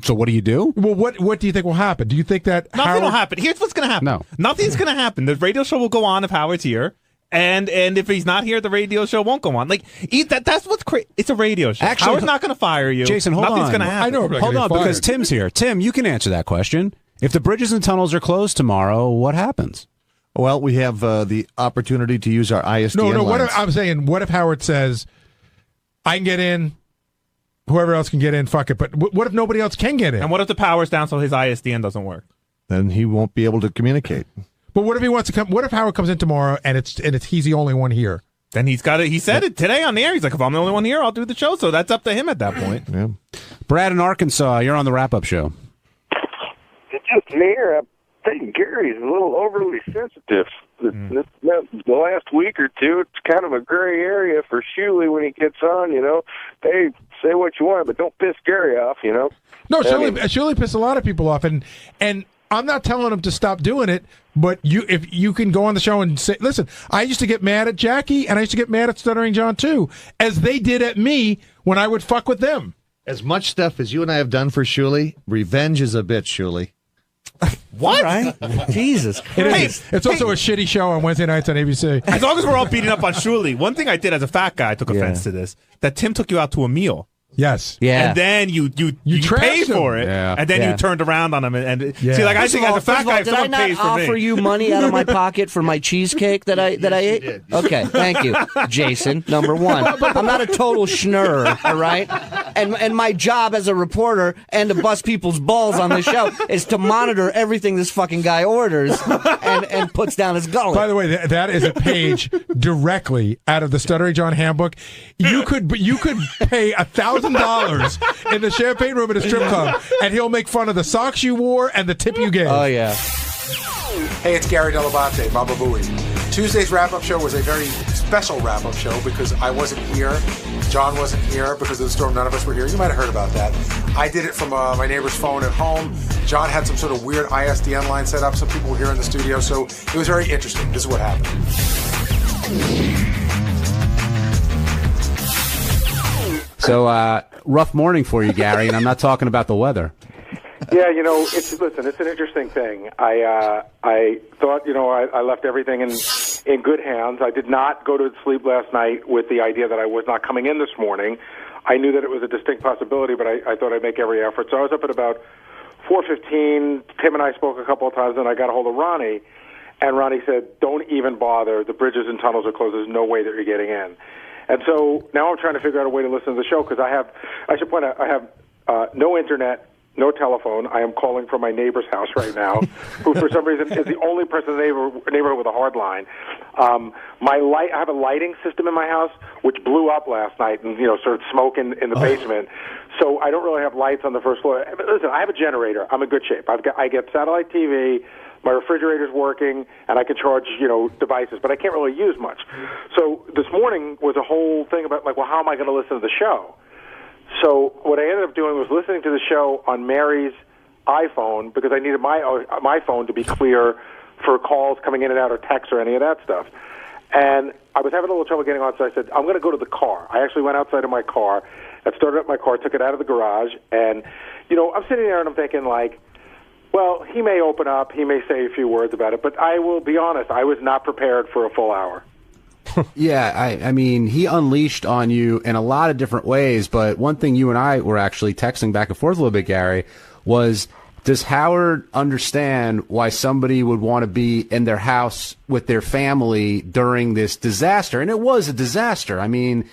So what do you do? Well, what do you think will happen? Do you think that Nothing will happen. Here's what's going to happen. No. Nothing's going to happen. The radio show will go on if Howard's here. And if he's not here, the radio show won't go on. Like that's what's crazy. It's a radio show. Actually, Howard's not going to fire you. Jason, hold Nothing's on. going to happen. I know. Hold on, because Tim's here. Tim, you can answer that question. If the bridges and tunnels are closed tomorrow, what happens? Well, we have the opportunity to use our ISDN No. lines. I'm saying, what if Howard says, I can get in, whoever else can get in, fuck it. But what if nobody else can get in? And what if the power's down so his ISDN doesn't work? Then he won't be able to communicate. But what if he wants to come? What if Howard comes in tomorrow and he's the only one here? Then he's got it. He said it today on the air. He's like, if I'm the only one here, I'll do the show. So that's up to him at that point. Yeah. Brad in Arkansas, you're on the wrap-up show. It's just me here. I think Gary's a little overly sensitive. The last week or two, it's kind of a gray area for Shuli when he gets on, Hey, say what you want, but don't piss Gary off, No, Shuli pissed a lot of people off, and I'm not telling him to stop doing it, but if you can go on the show and say, listen, I used to get mad at Jackie, and I used to get mad at Stuttering John, too, as they did at me when I would fuck with them. As much stuff as you and I have done for Shuli, revenge is a bitch, Shuli. What? Right? Jesus Christ. It's also a shitty show on Wednesday nights on ABC. As long as we're all beating up on Shuli, one thing I did as a fat guy, I took offense to this, that Tim took you out to a meal. Yes. Yeah. And then you paid for it, and then you turned around on him. And see, like I think as a fat guy, if someone pays for me, did I not offer you money out of my pocket for my cheesecake that I ate? Did. Okay, thank you, Jason. Number one, I'm not a total schnurr, all right? And my job as a reporter and to bust people's balls on the show is to monitor everything this fucking guy orders and puts down his gullet. By the way, that is a page directly out of the Stuttering John handbook. You could pay $1,000 in the champagne room at a strip club, and he'll make fun of the socks you wore and the tip you gave. Oh, yeah. Hey, it's Gary Dell'Abate, Baba Booey. Tuesday's wrap-up show was a very special wrap-up show because I wasn't here. John wasn't here because of the storm. None of us were here. You might have heard about that. I did it from my neighbor's phone at home. John had some sort of weird ISDN line set up. Some people were here in the studio, so it was very interesting. This is what happened. So, rough morning for you, Gary, and I'm not talking about the weather. Yeah, it's an interesting thing. I thought, I left everything in good hands. I did not go to sleep last night with the idea that I was not coming in this morning. I knew that it was a distinct possibility, but I thought I'd make every effort. So I was up at about 4:15. Tim and I spoke a couple of times, and I got a hold of Ronnie, and Ronnie said, "Don't even bother. The bridges and tunnels are closed. There's no way that you're getting in." And so now I'm trying to figure out a way to listen to the show because I should point out, I have no internet, no telephone. I am calling from my neighbor's house right now, who for some reason is the only person in the neighborhood with a hard line. I have a lighting system in my house which blew up last night and started smoking in the basement. So I don't really have lights on the first floor. But listen, I have a generator. I'm in good shape. I get satellite TV. My refrigerator's working, and I can charge, devices, but I can't really use much. So this morning was a whole thing about, how am I going to listen to the show? So what I ended up doing was listening to the show on Mary's iPhone because I needed my phone to be clear for calls coming in and out or texts or any of that stuff. And I was having a little trouble getting on, so I said, I'm going to go to the car. I actually went outside of my car, I started up my car, took it out of the garage, and, I'm sitting there and I'm thinking, well, he may open up, he may say a few words about it, but I will be honest, I was not prepared for a full hour. Yeah, I mean, he unleashed on you in a lot of different ways, but one thing you and I were actually texting back and forth a little bit, Gary, was does Howard understand why somebody would want to be in their house with their family during this disaster? And it was a disaster. I mean,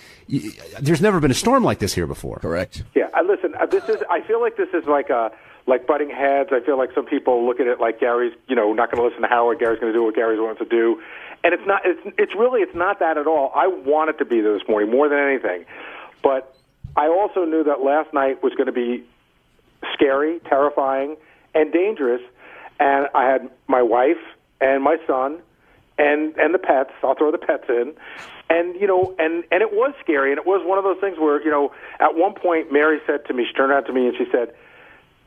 there's never been a storm like this here before. Correct. Yeah, listen, I feel like this is like butting heads. I feel like some people look at it like Gary's, not going to listen to Howard. Gary's going to do what Gary wants to do. And it's not. It's not that at all. I wanted to be there this morning more than anything, but I also knew that last night was going to be scary, terrifying, and dangerous. And I had my wife and my son and the pets. I'll throw the pets in, and and it was scary. And it was one of those things where at one point Mary said to me, she turned around to me and she said,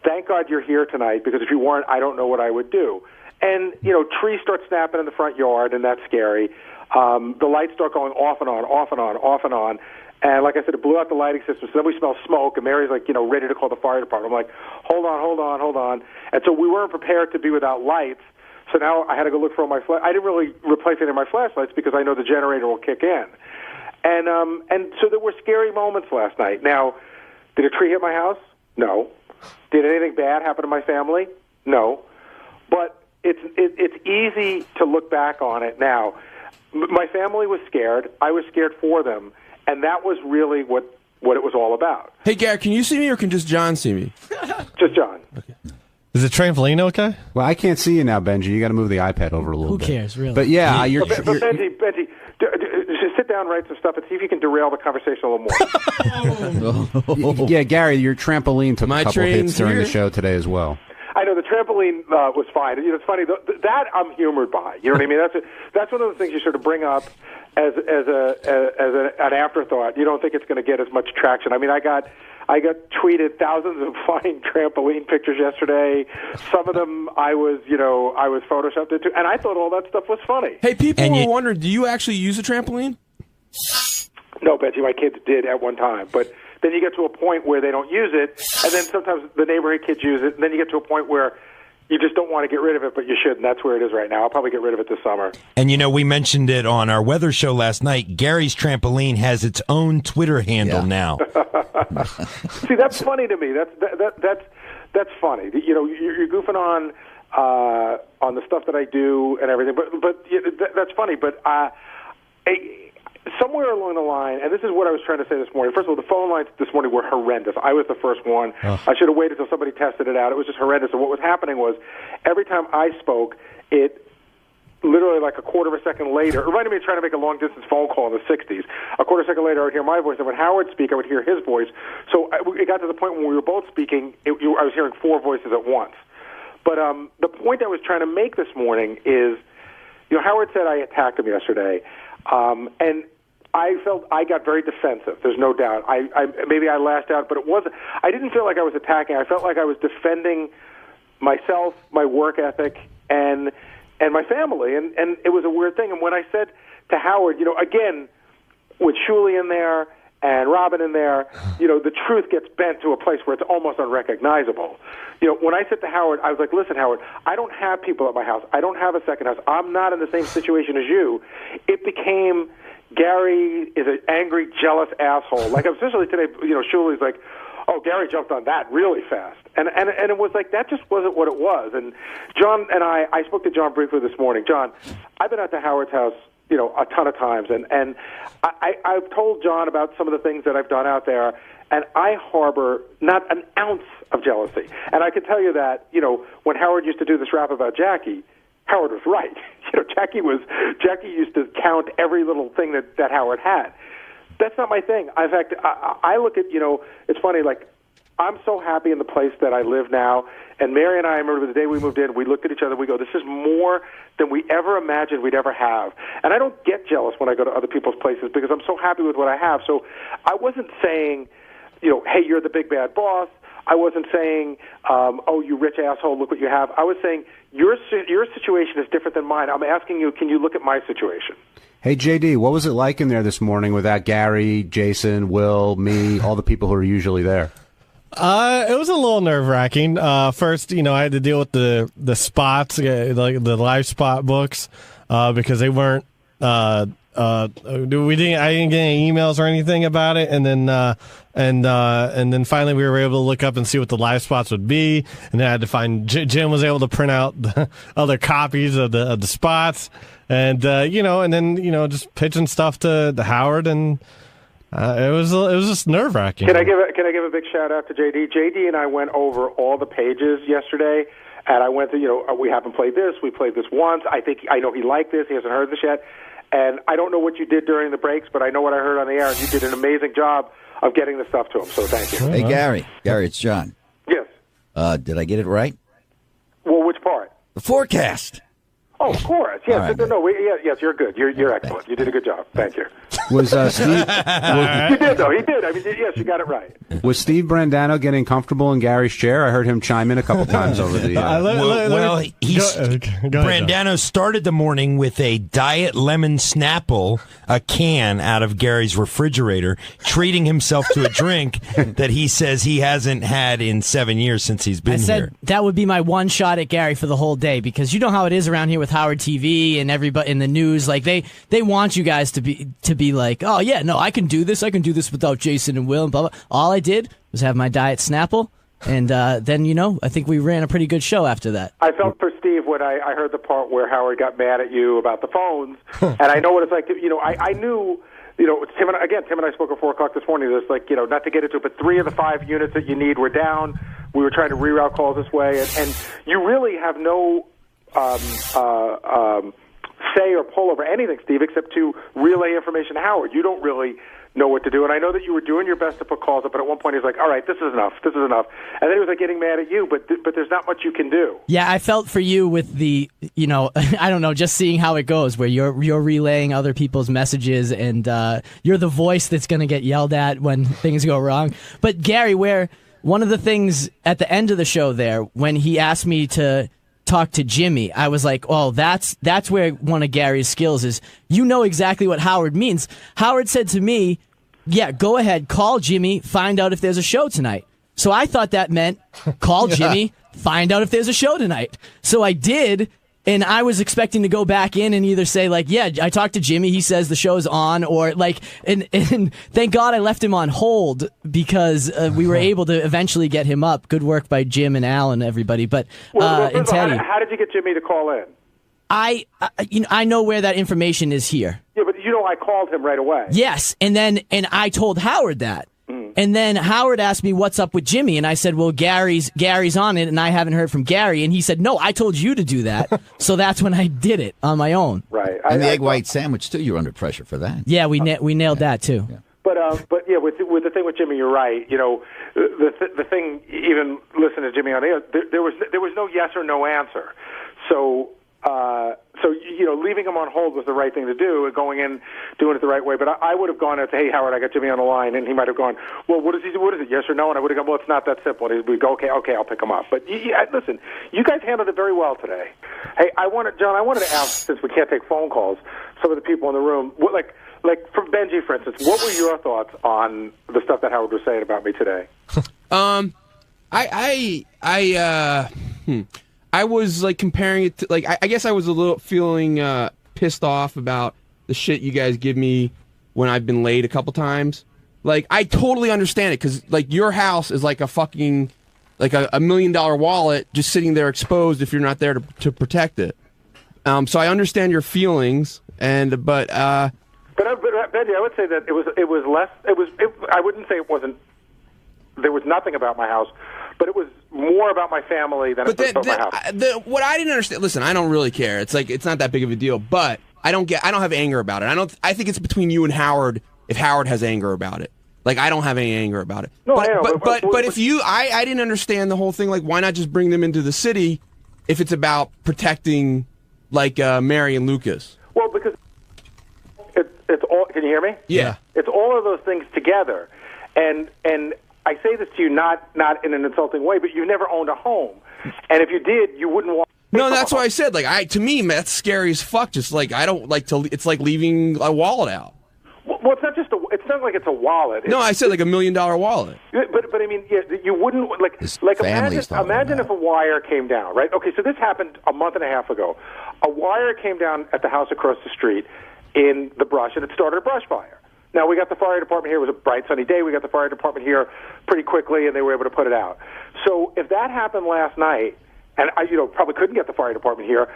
"Thank God you're here tonight because if you weren't, I don't know what I would do." And, trees start snapping in the front yard, and that's scary. The lights start going off and on, off and on, off and on. And like I said, it blew out the lighting system. So then we smell smoke, and Mary's ready to call the fire department. I'm like, hold on. And so we weren't prepared to be without lights. So now I had to go look for my I didn't really replace any of my flashlights because I know the generator will kick in. And so there were scary moments last night. Now, did a tree hit my house? No. Did anything bad happen to my family? No. But it's easy to look back on it now. My family was scared. I was scared for them, and that was really what it was all about. Hey, Gary, can you see me or can just John see me? Just John. Okay. Is the trampoline okay? Well, I can't see you now, Benji. You got to move the iPad over a little bit. Who cares, really? But yeah, But Benji, just sit down, write some stuff, and see if you can derail the conversation a little more. Yeah, Gary, your trampoline took a couple hits during the show today as well. I know the trampoline was fine. It's funny that I'm humored by. You know what I mean? That's one of the things you sort of bring up as an afterthought. You don't think it's going to get as much traction. I mean, I got tweeted thousands of fine trampoline pictures yesterday. Some of them I was photoshopped into, and I thought all that stuff was funny. Hey, people were wondering, do you actually use a trampoline? No, Betsy, my kids did at one time, but then you get to a point where they don't use it, and then sometimes the neighborhood kids use it, and then you get to a point where you just don't want to get rid of it, but you should, and that's where it is right now. I'll probably get rid of it this summer. And, we mentioned it on our weather show last night. Gary's Trampoline has its own Twitter handle now. See, that's funny to me. That's funny. You're goofing on the stuff that I do and everything, but that's funny. But somewhere along the line, and this is what I was trying to say this morning. First of all, the phone lines this morning were horrendous. I was the first one. I should have waited until somebody tested it out. It was just horrendous. And what was happening was every time I spoke, it literally like a quarter of a second later, it reminded me of trying to make a long-distance phone call in the 60s. A quarter of a second later, I would hear my voice, and when Howard speak, I would hear his voice. So it got to the point when we were both speaking, I was hearing four voices at once. But the point I was trying to make this morning is, Howard said I attacked him yesterday, and I felt I got very defensive. There's no doubt. Maybe I lashed out, but it wasn't. I didn't feel like I was attacking. I felt like I was defending myself, my work ethic, and my family. And it was a weird thing. And when I said to Howard, again, with Shuley in there and Robin in there, the truth gets bent to a place where it's almost unrecognizable. When I said to Howard, I was like, listen, Howard, I don't have people at my house. I don't have a second house. I'm not in the same situation as you. It became Gary is an angry, jealous asshole. Like, especially today, Shuli's like, oh, Gary jumped on that really fast. And it was like, that just wasn't what it was. And John and I spoke to John briefly this morning. John, I've been out to Howard's house, a ton of times. And I've told John about some of the things that I've done out there, and I harbor not an ounce of jealousy. And I can tell you that, when Howard used to do this rap about Jackie, Howard was right. Jackie used to count every little thing that Howard had. That's not my thing. In fact, I look at, it's funny, like, I'm so happy in the place that I live now. And Mary and I remember the day we moved in, we looked at each other, we go, this is more than we ever imagined we'd ever have. And I don't get jealous when I go to other people's places because I'm so happy with what I have. So I wasn't saying, hey, you're the big bad boss. I wasn't saying, oh, you rich asshole, look what you have. I was saying, your situation is different than mine. I'm asking you, can you look at my situation? Hey, JD, what was it like in there this morning without Gary, Jason, Will, me, all the people who are usually there? It was a little nerve-wracking. First, I had to deal with the spots, like the live spot books, because they weren't. I didn't get any emails or anything about it, and then finally we were able to look up and see what the live spots would be, and then I had to find. Jim was able to print out the other copies of the spots, and and then just pitching stuff to Howard and. It was just nerve-wracking. Can I give a big shout out to JD? JD and I went over all the pages yesterday, and I went to we haven't played this. We played this once. I know he liked this. He hasn't heard this yet, and I don't know what you did during the breaks, but I know what I heard on the air, and you did an amazing job of getting the stuff to him. So thank you. Hey Gary, it's John. Yes. Did I get it right? Well, which part? The forecast. Oh, of course. Yes. Right, yes, you're good. You're excellent. You did a good job. Thank you. Was Steve? You did, though. He did. I mean, yes, you got it right. Was Steve Brandano getting comfortable in Gary's chair? I heard him chime in a couple times over the. Brandano started the morning with a Diet Lemon Snapple, a can out of Gary's refrigerator, treating himself to a drink that he says he hasn't had in 7 years since he's been I said here. That would be my one shot at Gary for the whole day, because you know how it is around here with Howard TV and everybody in the news. Like they want you guys to be like, oh yeah, no, I can do this without Jason and Will and blah blah. All I did was have my Diet Snapple, and then I think we ran a pretty good show after that. I felt for Steve when I heard the part where Howard got mad at you about the phones, and I know what it's like. I knew. Tim and I spoke at 4 o'clock this morning. There's not to get into it, but 3 of the 5 units that you need were down. We were trying to reroute calls this way, and you really have no say or pull over anything, Steve, except to relay information to Howard. You don't really know what to do, and I know that you were doing your best to put calls up, but at one point he's like, all right, this is enough, and then he was like getting mad at you, but there's not much you can do. Yeah, I felt for you with the, I don't know, just seeing how it goes, where you're relaying other people's messages, and you're the voice that's going to get yelled at when things go wrong. But Gary, where one of the things at the end of the show there, when he asked me to talk to Jimmy, I was like, oh, that's where one of Gary's skills is. You know exactly what Howard means. Howard said to me, yeah, go ahead, call Jimmy, find out if there's a show tonight. So I thought that meant call Jimmy, find out if there's a show tonight. So I did, and I was expecting to go back in and either say, like, yeah, I talked to Jimmy, he says the show's on, or like, and thank God I left him on hold, because we were able to eventually get him up. Good work by Jim and Al and everybody. But and Teddy, how did you get Jimmy to call in? I know where that information is here. Yeah, but I called him right away. Yes, and I told Howard that. And then Howard asked me what's up with Jimmy, and I said, well, Gary's on it, and I haven't heard from Gary. And he said, no, I told you to do that. So that's when I did it on my own. Right. And the egg white sandwich, too, you're under pressure for that. Yeah, we nailed that, too. Yeah. But yeah, with the thing with Jimmy, you're right. The thing, even listening to Jimmy on air, there was no yes or no answer. So leaving him on hold was the right thing to do, and going in, doing it the right way. But I would have gone and said, hey, Howard, I got Jimmy on the line, and he might have gone, well, what is it, yes or no? And I would have gone, well, it's not that simple. And we'd go, okay, I'll pick him up. But listen, you guys handled it very well today. Hey, John, I wanted to ask, since we can't take phone calls, some of the people in the room, like for Benji, for instance, what were your thoughts on the stuff that Howard was saying about me today? I was like comparing it to like I guess I was a little feeling pissed off about the shit you guys give me when I've been late a couple times. Like I totally understand it because like your house is like a fucking like a $1 million wallet just sitting there exposed if you're not there to protect it. So I understand your feelings, but Benji, I would say that it was less. I wouldn't say it wasn't. There was nothing about my house, but it was more about my family than it was about my house. What I didn't understand. Listen, I don't really care. It's like it's not that big of a deal, but I don't have anger about it. I think it's between you and Howard if Howard has anger about it. Like I don't have any anger about it. No, but if you, I didn't understand the whole thing. Like why not just bring them into the city if it's about protecting like Mary and Lucas? Well, because it's all. Can you hear me? Yeah. It's all of those things together, and I say this to you not in an insulting way, but you never owned a home, and if you did, you wouldn't walk. No, that's why I said like to me that's scary as fuck. Just like I don't like to. It's like leaving a wallet out. Well, it's not just it's not like it's a wallet. No, I said like $1 million wallet. But I mean, yeah, you wouldn't like imagine if a wire came down, right? Okay, so this happened a month and a half ago. A wire came down at the house across the street in the brush, and it started a brush fire. Now we got the fire department here. It was a bright sunny day. We got the fire department here pretty quickly, and they were able to put it out. So if that happened last night, and I, probably couldn't get the fire department here,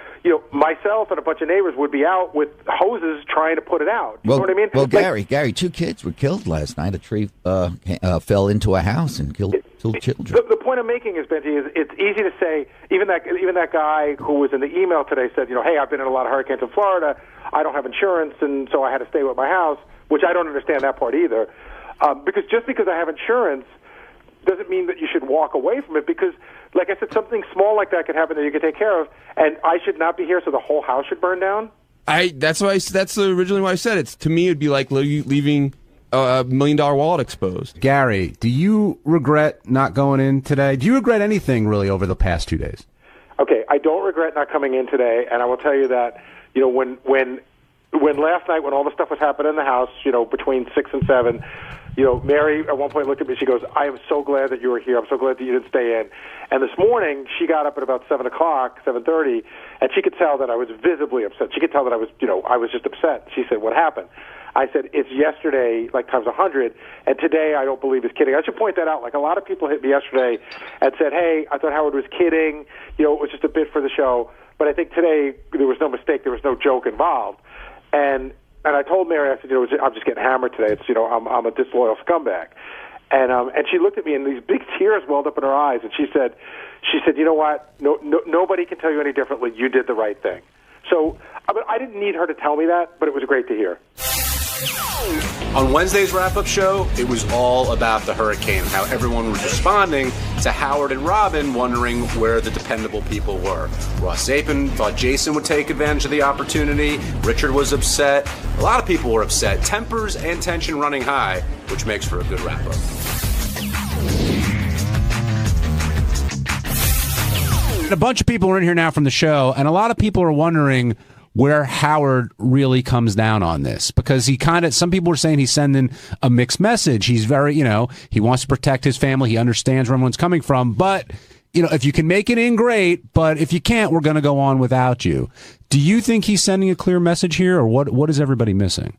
myself and a bunch of neighbors would be out with hoses trying to put it out. You know what I mean? Well, Gary, 2 kids were killed last night. A tree fell into a house and killed 2 children. The point I'm making is, Benji, is it's easy to say. Even that guy who was in the email today said, hey, I've been in a lot of hurricanes in Florida. I don't have insurance, and so I had to stay with my house, which I don't understand that part either. Because just because I have insurance doesn't mean that you should walk away from it, because, like I said, something small like that could happen that you could take care of, and I should not be here, so the whole house should burn down? That's originally why I said it. To me, it'd be like leaving a $1 million wallet exposed. Gary, do you regret not going in today? Do you regret anything really over the past 2 days? Okay, I don't regret not coming in today, and I will tell you that when last night, when all the stuff was happening in the house, between 6 and 7, Mary at one point looked at me. She goes, "I am so glad that you were here. I'm so glad that you didn't stay in." And this morning, she got up at about 7:30, and she could tell that I was visibly upset. She could tell that I was just upset. She said, "What happened?" I said, "It's yesterday, like times 100, and today I don't believe is kidding." I should point that out. Like a lot of people hit me yesterday and said, "Hey, I thought Howard was kidding. It was just a bit for the show." But I think today there was no mistake. There was no joke involved. And I told Mary, I said, I'm just getting hammered today. It's, I'm a disloyal scumbag. And she looked at me, and these big tears welled up in her eyes, and she said, "You know what? Nobody can tell you any differently. You did the right thing." So I didn't need her to tell me that, but it was great to hear. On Wednesday's wrap-up show, it was all about the hurricane, how everyone was responding to Howard and Robin wondering where the dependable people were. Ross Zapin thought Jason would take advantage of the opportunity. Richard was upset. A lot of people were upset. Tempers and tension running high, which makes for a good wrap-up. A bunch of people are in here now from the show, and a lot of people are wondering where Howard really comes down on this, because some people are saying he's sending a mixed message. He's very, he wants to protect his family. He understands where everyone's coming from, but if you can make it in, great, but if you can't, we're going to go on without you. Do you think he's sending a clear message here, or what is everybody missing?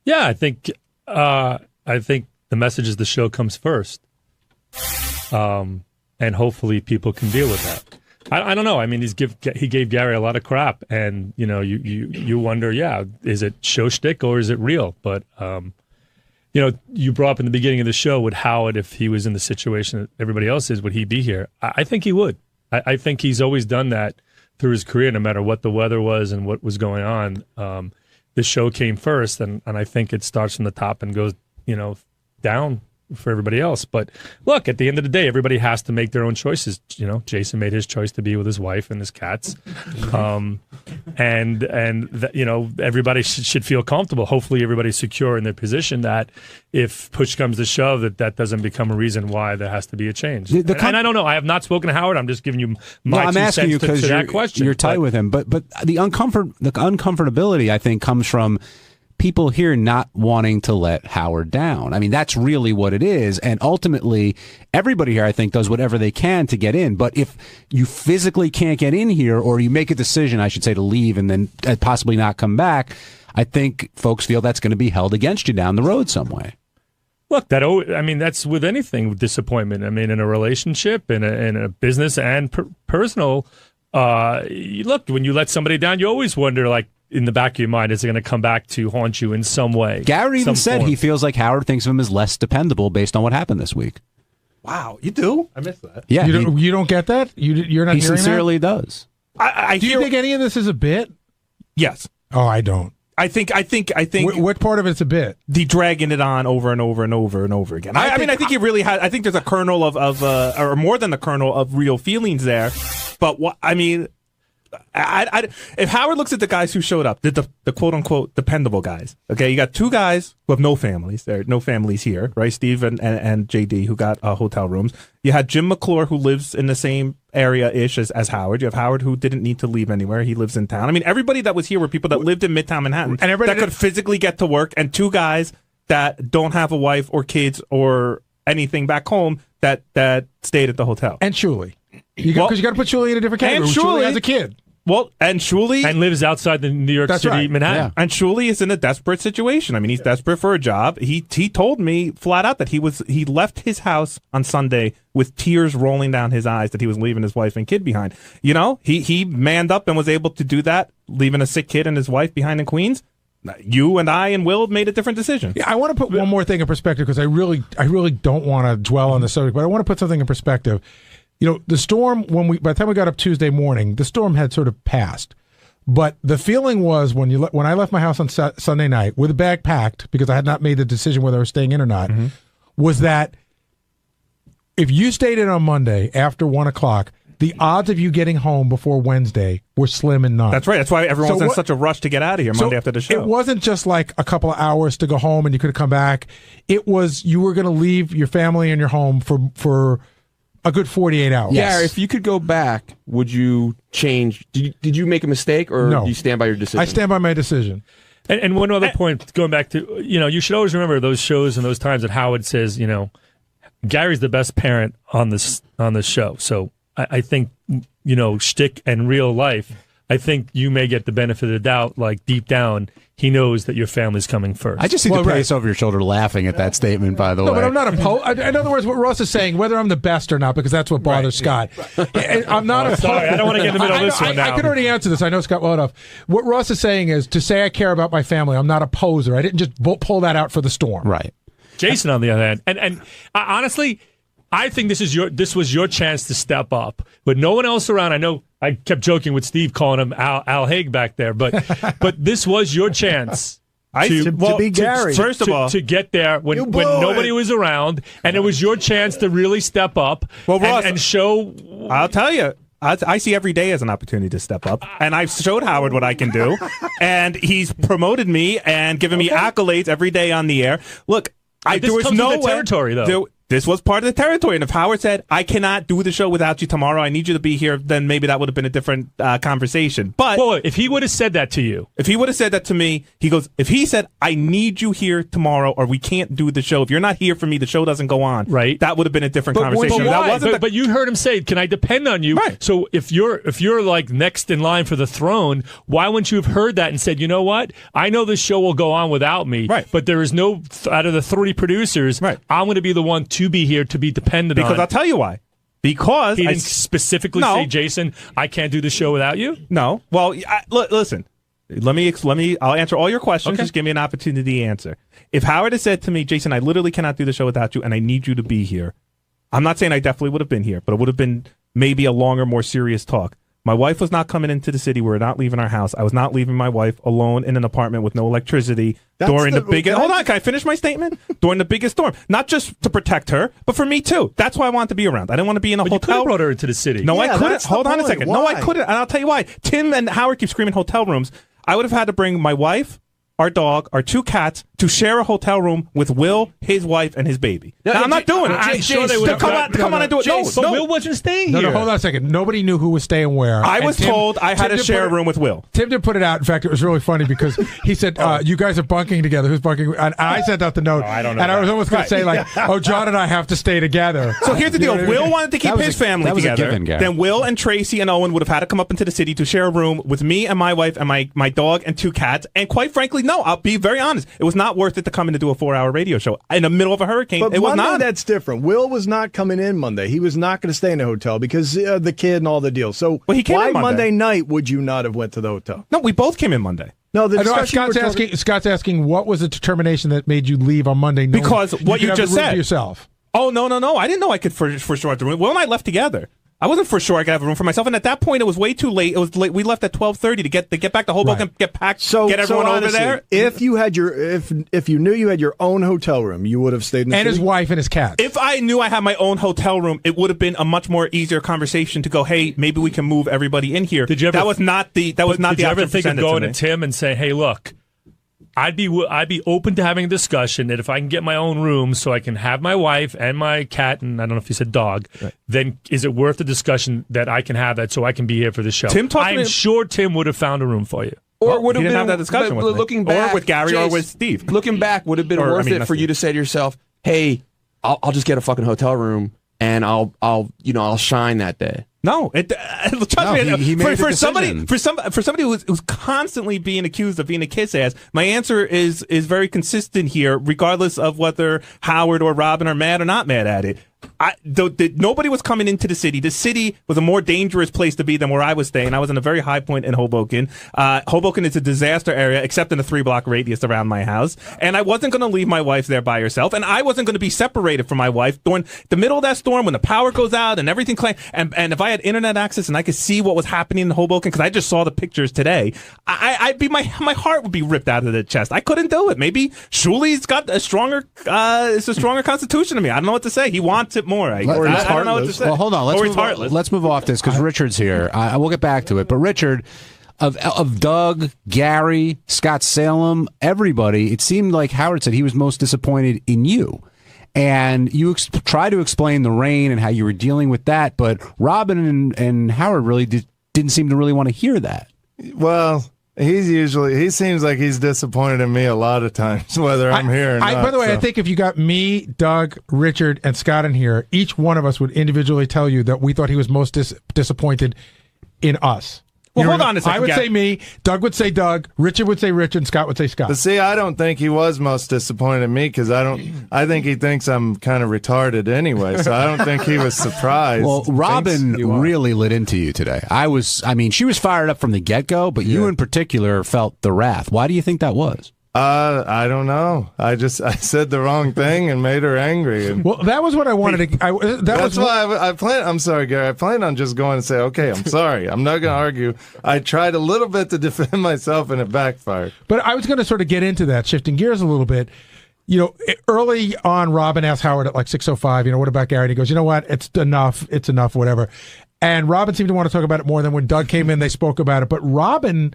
Yeah, I think the message is the show comes first. And hopefully people can deal with that. I don't know. I mean, he gave Gary a lot of crap, and you wonder, is it show shtick or is it real? But you brought up in the beginning of the show with Howard, if he was in the situation that everybody else is, would he be here? I think he would. I think he's always done that through his career, no matter what the weather was and what was going on. The show came first, and I think it starts from the top and goes down for everybody else. But look, at the end of the day, everybody has to make their own choices. Jason made his choice to be with his wife and his cats. Everybody should feel comfortable. Hopefully everybody's secure in their position, that if push comes to shove, that doesn't become a reason why there has to be a change. And I don't know. I have not spoken to Howard. I'm just giving you my I'm asking you because that question. You're tight with him. But the uncomfortability, I think, comes from people here not wanting to let Howard down. I mean, that's really what it is. And ultimately, everybody here, I think, does whatever they can to get in. But if you physically can't get in here, or you make a decision, I should say, to leave and then possibly not come back, I think folks feel that's going to be held against you down the road some way. Look, that's with anything, with disappointment. I mean, in a relationship, in a business and personal, look, when you let somebody down, you always wonder, like, in the back of your mind, is it going to come back to haunt you in some way? Gary even said he feels like Howard thinks of him as less dependable based on what happened this week. Wow, you do? I missed that. Yeah, you don't get that? You're not. He hearing sincerely does. Do you think any of this is a bit? Yes. Oh, I don't. I think. What part of it's a bit? The dragging it on over and over and over and over again. I think he really has. I think there's a kernel of or more than a kernel of real feelings there. But if Howard looks at the guys who showed up, the quote unquote dependable guys, okay, you got two guys who have no families. There are no families here, right? Steve and JD, who got hotel rooms. You had Jim McClure, who lives in the same area-ish as Howard. You have Howard, who didn't need to leave anywhere. He lives in town. I mean, everybody that was here were people that lived in Midtown Manhattan and that could physically get to work, and two guys that don't have a wife or kids or anything back home that stayed at the hotel. And Shuley. Because you got to put Shuley in a different category. Shuley has a kid. Well, and Shuley... And lives outside the New York City, Manhattan. Yeah. And Shuley is in a desperate situation. I mean, he's desperate for a job. He told me flat out that he left his house on Sunday with tears rolling down his eyes that he was leaving his wife and kid behind. You know, he manned up and was able to do that, leaving a sick kid and his wife behind in Queens. You and I and Will made a different decision. Yeah, I want to put one more thing in perspective, because I really don't want to dwell on the subject, but I want to put something in perspective. You know, the storm, by the time we got up Tuesday morning, the storm had sort of passed. But the feeling was when I left my house on Sunday night with a bag packed, because I had not made the decision whether I was staying in or not, was that if you stayed in on Monday after 1 o'clock, the odds of you getting home before Wednesday were slim and none. That's right. That's why everyone's in such a rush to get out of here Monday after the show. It wasn't just like a couple of hours to go home and you could have come back. It was you were going to leave your family and your home for a good 48 hours. Yeah, if you could go back, would you change? Did you make a mistake, or do you stand by your decision? I stand by my decision. And one other point, going back to, you should always remember those shows and those times that Howard says, Gary's the best parent on this show. So I think, shtick and real life, I think you may get the benefit of the doubt, like deep down, he knows that your family's coming first. I just see DePace over your shoulder laughing at that statement, by the way. No, but I'm not opposed. In other words, what Ross is saying, whether I'm the best or not, because that's what bothers Scott. I'm not opposed. Sorry, I don't want to get in the middle of this one now. I can already answer this. I know Scott well enough. What Ross is saying is, to say I care about my family, I'm not a poser. I didn't just pull that out for the storm. Right. Jason, on the other hand, and honestly, I think this was your chance to step up. With no one else around, I know I kept joking with Steve calling him Al Haig back there, but this was your chance to be Gary. First of all, to get there when nobody was around, and it was your chance to really step up and show. I'll tell you. I see every day as an opportunity to step up, and I've showed Howard what I can do, and he's promoted me and given me accolades every day on the air. Look, there was no territory, though. This was part of the territory, and if Howard said, I cannot do the show without you tomorrow, I need you to be here, then maybe that would have been a different conversation. But if he would have said that to you. If he would have said that to me, he goes, if he said, I need you here tomorrow, or we can't do the show, if you're not here for me, the show doesn't go on, right? That would have been a different conversation. But why? But you heard him say, can I depend on you? Right. So if you're like next in line for the throne, why wouldn't you have heard that and said, you know what? I know this show will go on without me, right? But there is no, out of the 3 producers, right? I'm going to be the one to be here, to be dependent on. Because I'll tell you why. Because he didn't specifically say, Jason, I can't do the show without you. No. Well, listen. Let me. I'll answer all your questions. Okay. Just give me an opportunity to answer. If Howard had said to me, Jason, I literally cannot do the show without you, and I need you to be here. I'm not saying I definitely would have been here, but it would have been maybe a longer, more serious talk. My wife was not coming into the city. We were not leaving our house. I was not leaving my wife alone in an apartment with no electricity during the biggest... Hold on, can I finish my statement? During the biggest storm. Not just to protect her, but for me too. That's why I wanted to be around. I didn't want to be in a hotel. You could have brought her into the city. No, I couldn't. Hold on a second. Why? No, I couldn't. And I'll tell you why. Tim and Howard keep screaming hotel rooms. I would have had to bring my wife, our dog, our 2 cats, to share a hotel room with Will, his wife, and his baby. Now, I'm not doing it. I'm sure they would come on and do it. No, Will wasn't staying No, here. hold on a second. Nobody knew who was staying where. I And was Tim- told I had Tim to did share a put it- room with Will. Tim did put it out. In fact, it was really funny because he said, you guys are bunking together. Who's bunking? And I sent out the note. I don't know And I was that. almost going to say, like, oh, John and I have to stay together. So here's the You know deal. what I mean? Will wanted to keep his family together. Then Will and Tracy and Owen would have had to come up into the city to share a room with me and my wife and my dog and 2 cats. And quite frankly, no, I'll be very honest. It was not worth it to come in to do a 4-hour radio show in the middle of a hurricane. But it was Monday, not. that's different. Will was not coming in Monday. He was not going to stay in the hotel because the kid and all the deals. So Well, he came why in Monday night would you not have went to the hotel? No, we both came in Monday. No, the I know, discussion Scott's asking, what was the determination that made you leave on Monday? knowing Because what you could have just the room said. to yourself. Oh, no. I didn't know I could for sure have the room. Will and I left together. I wasn't for sure I could have a room for myself, and at that point it was way too late. It was late. We left at 12:30 to get back to Hoboken, get packed, get everyone over honestly, there. If you had if you knew you had your own hotel room, you would have stayed in the And city? his wife and his cat. If I knew I had my own hotel room, it would have been a much more easier conversation to go, hey, maybe we can move everybody in here. Did you ever? That was not the Did you option ever think of presented going to to me. Tim and say, "Hey, look, I'd be open to having a discussion that if I can get my own room so I can have my wife and my cat and I don't know if you said dog, then is it worth the discussion that I can have that so I can be here for the show?" Tim talked to I'm me- sure Tim would have found a room for you. Or would he have didn't been have that discussion but with me. looking back, or with Gary or Jace, with Steve. Looking back, would have been Or, I worth mean, it not for you Steve. to say to yourself, "Hey, I'll just get a fucking hotel room and I'll shine that day." No, trust No, me. he made for the somebody decision. for somebody who's constantly being accused of being a kiss ass, my answer is very consistent here, regardless of whether Howard or Robin are mad or not mad at it. Nobody was coming into the city. The city was a more dangerous place to be than where I was staying. I was in a very high point in Hoboken. Hoboken is a disaster area, except in a 3-block radius around my house. And I wasn't going to leave my wife there by herself. And I wasn't going to be separated from my wife during the middle of that storm when the power goes out and everything. And if I had internet access and I could see what was happening in Hoboken, because I just saw the pictures today, I'd be my heart would be ripped out of the chest. I couldn't do it. Maybe Shuli's got a stronger constitution than me. I don't know what to say. He wants it more. I don't know what to say. Well, hold on. Let's move off this because Richard's here. I will get back to it. But Richard, of Doug, Gary, Scott Salem, everybody, it seemed like Howard said he was most disappointed in you. And you try to explain the rain and how you were dealing with that, but Robin and Howard really didn't seem to really want to hear that. Well, he seems like he's disappointed in me a lot of times, whether I'm here or not. By the way, so. I think if you got me, Doug, Richard, and Scott in here, each one of us would individually tell you that we thought he was most disappointed in us. Well, hold on a second. I would say me, Doug would say Doug, Richard would say Richard, and Scott would say Scott. But see, I don't think he was most disappointed in me because I think he thinks I'm kind of retarded anyway. So I don't think he was surprised. Well, Robin really lit into you today. She was fired up from the get-go, but you in particular felt the wrath. Why do you think that was? I don't know. I said the wrong thing and made her angry. And Well, that was what I wanted to. that's why I planned. I'm sorry, Gary. I planned on just going and say, "Okay, I'm sorry. I'm not going to argue." I tried a little bit to defend myself, and it backfired. But I was going to sort of get into that, shifting gears a little bit. You know, early on, Robin asked Howard at like 6:05, what about Gary? And he goes, you know what? It's enough, whatever. And Robin seemed to want to talk about it more than when Doug came in, they spoke about it. But Robin,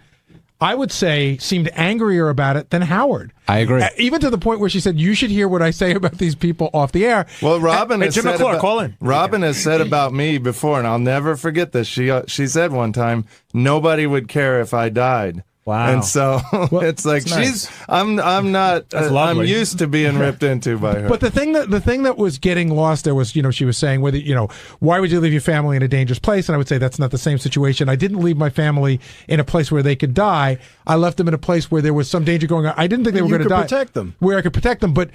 I would say, seemed angrier about it than Howard. I agree. Even to the point where she said, you should hear what I say about these people off the air. Well, Robin has Jim said McClure, about, call in. Robin has said about me before, and I'll never forget this. She said one time, nobody would care if I died. Wow. And so it's like I'm not. I'm used to being ripped into by her. But the thing that was getting lost there was, she was saying whether, why would you leave your family in a dangerous place? And I would say that's not the same situation. I didn't leave my family in a place where they could die. I left them in a place where there was some danger going on. I didn't think they were going to die. Protect them. Where I could protect them, but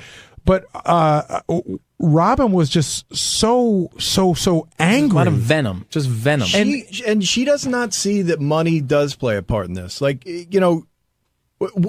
Robin was just so angry. A lot of venom, just venom. And she does not see that money does play a part in this. Like,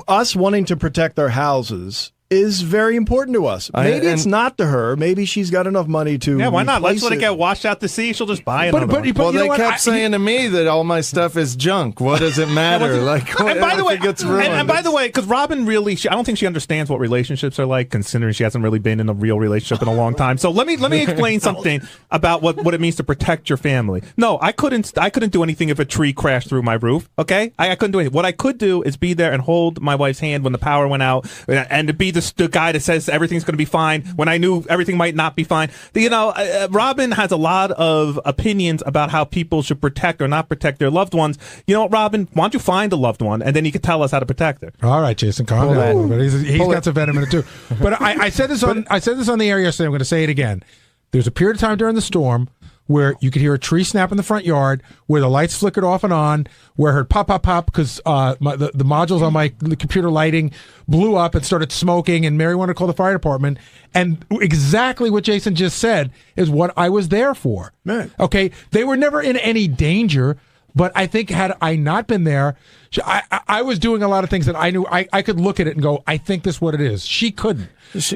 us wanting to protect our houses is very important to us. Maybe it's not to her. Maybe she's got enough money to. Yeah, why not? Let's replace let it get washed out to sea. She'll just buy another one. Well, they kept saying to me that all my stuff is junk. What does it matter? And by the way, because Robin really, I don't think she understands what relationships are like, considering she hasn't really been in a real relationship in a long time. So let me explain something about what it means to protect your family. No, I couldn't do anything if a tree crashed through my roof. Okay, I couldn't do anything. What I could do is be there and hold my wife's hand when the power went out, and to be the guy that says everything's going to be fine when I knew everything might not be fine. Robin has a lot of opinions about how people should protect or not protect their loved ones. You know what, Robin? Why don't you find a loved one, and then you can tell us how to protect her. All right, Jason, calm down. But he's got some venom in it too. But I said this on the air yesterday. I'm going to say it again. There's a period of time during the storm where you could hear a tree snap in the front yard, where the lights flickered off and on, where I heard pop, pop, pop, because the modules on my computer lighting blew up and started smoking, and Mary wanted to call the fire department. And exactly what Jason just said is what I was there for. Man. Okay? They were never in any danger, but I think had I not been there, I was doing a lot of things that I knew I could look at it and go, I think this is what it is. She couldn't.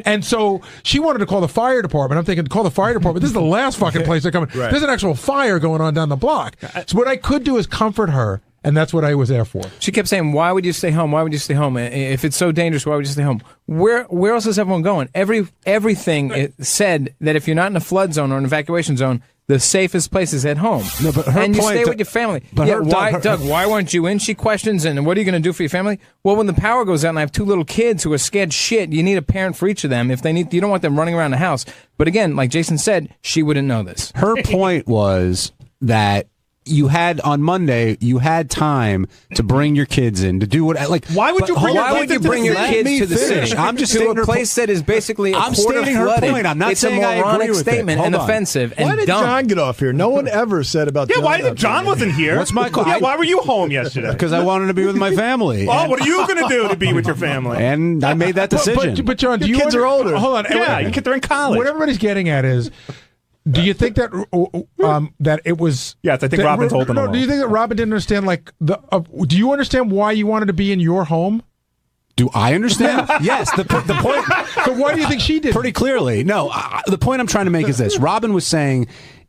And so she wanted to call the fire department. I'm thinking, call the fire department. This is the last fucking place they're coming. Right. There's an actual fire going on down the block. So what I could do is comfort her, and that's what I was there for. She kept saying, why would you stay home? Why would you stay home? If it's so dangerous, why would you stay home? Where else is everyone going? Everything it said that if you're not in a flood zone or an evacuation zone, the safest place is at home. No, but her and you point, stay with your family. But yeah, Doug, why weren't you in? She questions, and what are you going to do for your family? Well, when the power goes out and I have two little kids who are scared shit, you need a parent for each of them. If they need, you don't want them running around the house. But again, like Jason said, she wouldn't know this. Her point was that you had on Monday, you had time to bring your kids in to do what why would you bring your kids to the city? I'm just to a place that is basically a quarter flooded. Point. I'm not it's saying a I agree moronic with statement it. and offensive and why did dumb. John get off here? No one ever said about John. Why did John wasn't here? What's my call? Yeah, why were you home yesterday? Because I wanted to be with my family. Oh, what are you going to do to be with your family? And I made that decision. But John, your kids are older. Hold on. Yeah, your kids are in college. What everybody's getting at is, do you think that that it was? Yes, I think Robin's holding them all. Do you think that Robin didn't understand? Do you understand why you wanted to be in your home? Do I understand? Yes. The point. So why do you think she did? Pretty clearly, no. The point I'm trying to make is this: Robin was saying,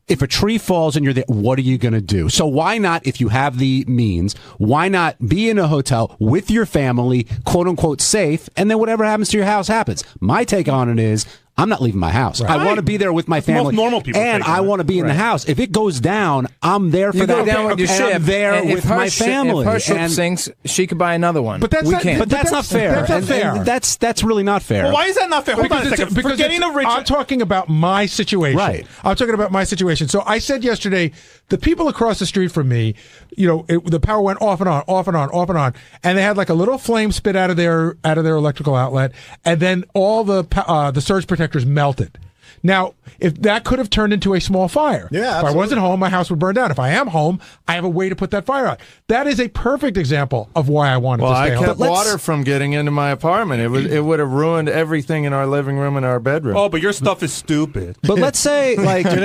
if a tree falls and you're there, what are you going to do? So why not, if you have the means, why not be in a hotel with your family, quote unquote, safe, and then whatever happens to your house happens? My take on it is, I'm not leaving my house. Right. I want to be there with my family. Most normal people and I want to be in the house. If it goes down, I'm there for you that. Go down with your ship. I'm there and with my family. If her ship sinks, she could buy another one. But that's we not, can't. But that's not fair. That's not fair. And that's really not fair. Well, why is that not fair? Hold on a second. Because I'm talking about my situation. Right. I'm talking about my situation. So I said yesterday, the people across the street from me, the power went off and on, off and on, off and on, and they had like a little flame spit out of their electrical outlet, and then all the surge protectors melted. Now, if that could have turned into a small fire. Yeah, if absolutely. I wasn't home, my house would burn down. If I am home, I have a way to put that fire out. That is a perfect example of why I wanted to stay home. Well, I kept water from getting into my apartment. It would have ruined everything in our living room and our bedroom. Oh, but your stuff is stupid. But let's say, like, but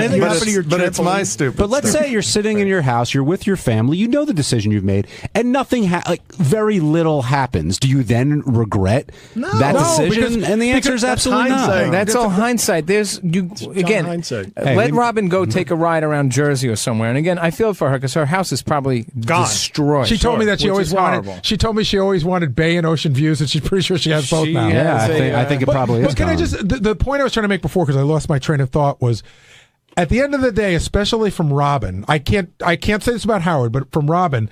it's my stupid. But let's say you're sitting in your house, you're with your family, you know the decision you've made, and nothing, very little happens. Do you then regret that decision? And the answer is absolutely not. That's all hindsight. There's let Robin go take a ride around Jersey or somewhere. And again, I feel for her because her house is probably destroyed. She told me that she always wanted. She told me she always wanted bay and ocean views, and she's pretty sure she has both now. Yeah, I think it probably is. But can I just the point I was trying to make before, because I lost my train of thought, was at the end of the day, especially from Robin. I can't say this about Howard, but from Robin,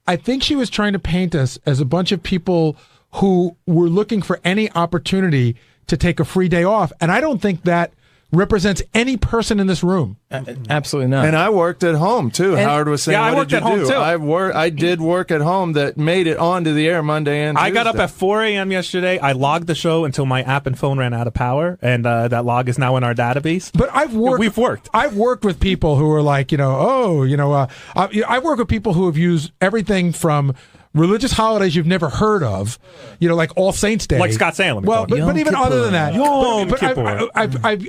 I think she was trying to paint us as a bunch of people who were looking for any opportunity to take a free day off, and I don't think that represents any person in this room. Absolutely not. And I worked at home too. And Howard was saying, I "What did you do?" I did work at home that made it onto the air Monday and Tuesday. I got up at 4 a.m. yesterday. I logged the show until my app and phone ran out of power, and that log is now in our database. But we've worked. I've worked with people who are like, I've worked with people who have used everything from religious holidays you've never heard of, like All Saints Day, like Scott Salem. Well, but even other than that,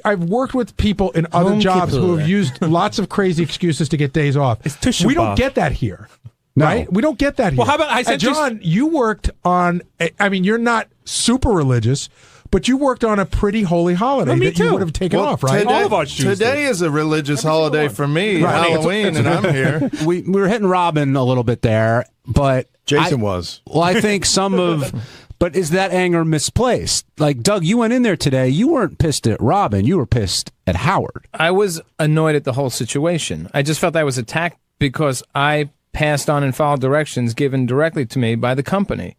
I've worked with people in other jobs who have used lots of crazy excuses to get days off. We don't get that here. No. Right? We don't get that here. Well, how about I said, John, you worked on. I mean, you're not super religious, but you worked on a pretty holy holiday that you would have taken off, right? Today is a religious holiday for me, Right. Halloween, and I'm here. We were hitting Robin a little bit there, but Jason was. Well, I think some of. But is that anger misplaced? Like, Doug, you went in there today. You weren't pissed at Robin. You were pissed at Howard. I was annoyed at the whole situation. I just felt I was attacked because I passed on and followed directions given directly to me by the company.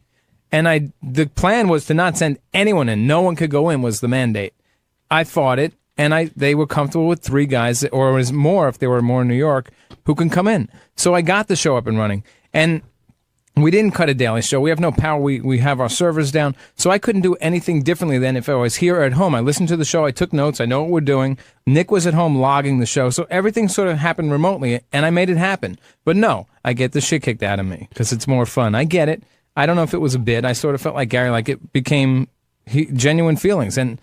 And the plan was to not send anyone in. No one could go in was the mandate. I fought it, and they were comfortable with 3 guys, or it was more if there were more in New York, who can come in. So I got the show up and running. And we didn't cut a daily show. We have no power. We have our servers down. So I couldn't do anything differently than if I was here or at home. I listened to the show. I took notes. I know what we're doing. Nick was at home logging the show. So everything sort of happened remotely, and I made it happen. But no, I get the shit kicked out of me because it's more fun. I get it. I don't know if it was a bid. I sort of felt like Gary, like it became genuine feelings. And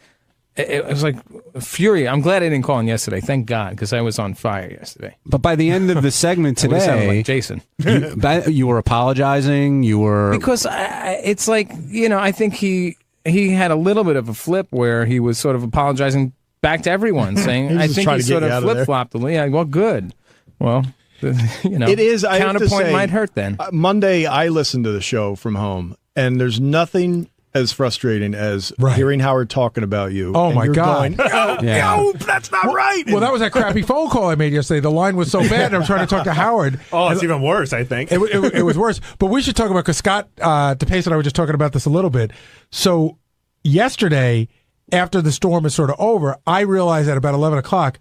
it was like fury. I'm glad I didn't call in yesterday. Thank God, because I was on fire yesterday. But by the end of the segment today, I sounded like Jason. you were apologizing. You were because it's like I think he had a little bit of a flip where he was sort of apologizing back to everyone, saying I think he sort of flip flopped a little. Yeah, well, good. Well, it is. I counterpoint might hurt then. Monday, I listened to the show from home, and there's nothing as frustrating as hearing Howard talking about you. Oh, my God. No, that's not right. Well, that was that crappy phone call I made yesterday. The line was so bad, and I was trying to talk to Howard. Oh, it's even worse, I think. It was worse. But we should talk about, because Scott DePace and I were just talking about this a little bit. So yesterday, after the storm is sort of over, I realized at about 11 o'clock,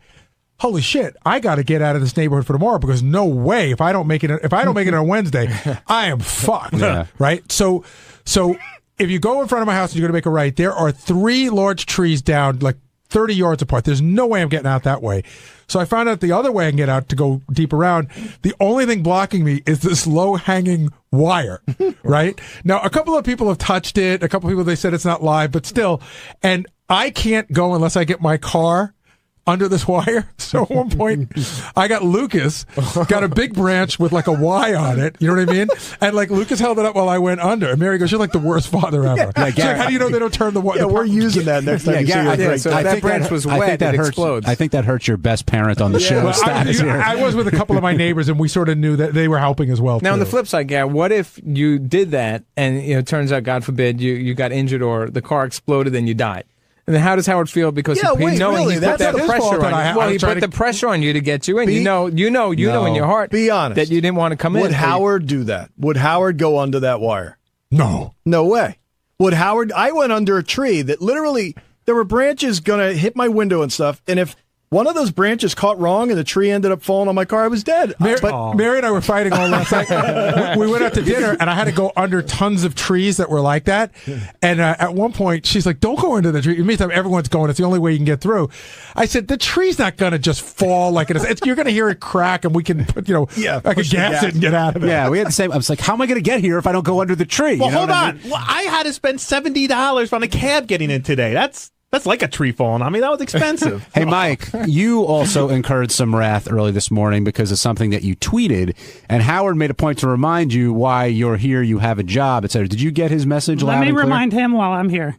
holy shit, I got to get out of this neighborhood for tomorrow, because no way, if I don't make it on Wednesday, I am fucked. Yeah. Right? So if you go in front of my house and you're going to make a right, there are 3 large trees down like 30 yards apart. There's no way I'm getting out that way. So I found out the other way I can get out to go deep around. The only thing blocking me is this low-hanging wire, right? Now, a couple of people have touched it. A couple of people, they said it's not live, but still. And I can't go unless I get my car under this wire. So at one point, I got Lucas, got a big branch with like a Y on it. You know what I mean? And like Lucas held it up while I went under. And Mary goes, "You're like the worst father ever." Yeah, She's like, "How do you know they don't turn the wire?" Yeah, we're using that next time you see it. So that branch was wet, it explodes. I think that hurts your best parent on the show. I was with a couple of my neighbors, and we sort of knew that they were helping as well. Now, on the flip side, Gary, what if you did that and it turns out, God forbid, you got injured or the car exploded and you died? And then how does Howard feel? Because he put that pressure on you. Well, he put the pressure on you to get you in. You know in your heart. Be honest. That you didn't want to come in. Would Howard do that? Would Howard go under that wire? No. No way. Would Howard? I went under a tree that literally there were branches going to hit my window and stuff. And if one of those branches caught wrong and the tree ended up falling on my car, I was dead. But Mary and I were fighting all last night. We went out to dinner, and I had to go under tons of trees that were like that. And at one point, she's like, "Don't go into the tree." Meantime, everyone's going. It's the only way you can get through. I said, "The tree's not going to just fall like it is. You're going to hear it crack, and we can put, I could gas it and get out of it." Yeah, we had the same. I was like, "How am I going to get here if I don't go under the tree?" Well, hold on. Well, I had to spend $70 on a cab getting in today. That's like a tree falling on me. That was expensive. Hey, Mike, you also incurred some wrath early this morning because of something that you tweeted, and Howard made a point to remind you why you're here, you have a job, etc. Did you get his message loud and clear? Let me remind him why I'm here.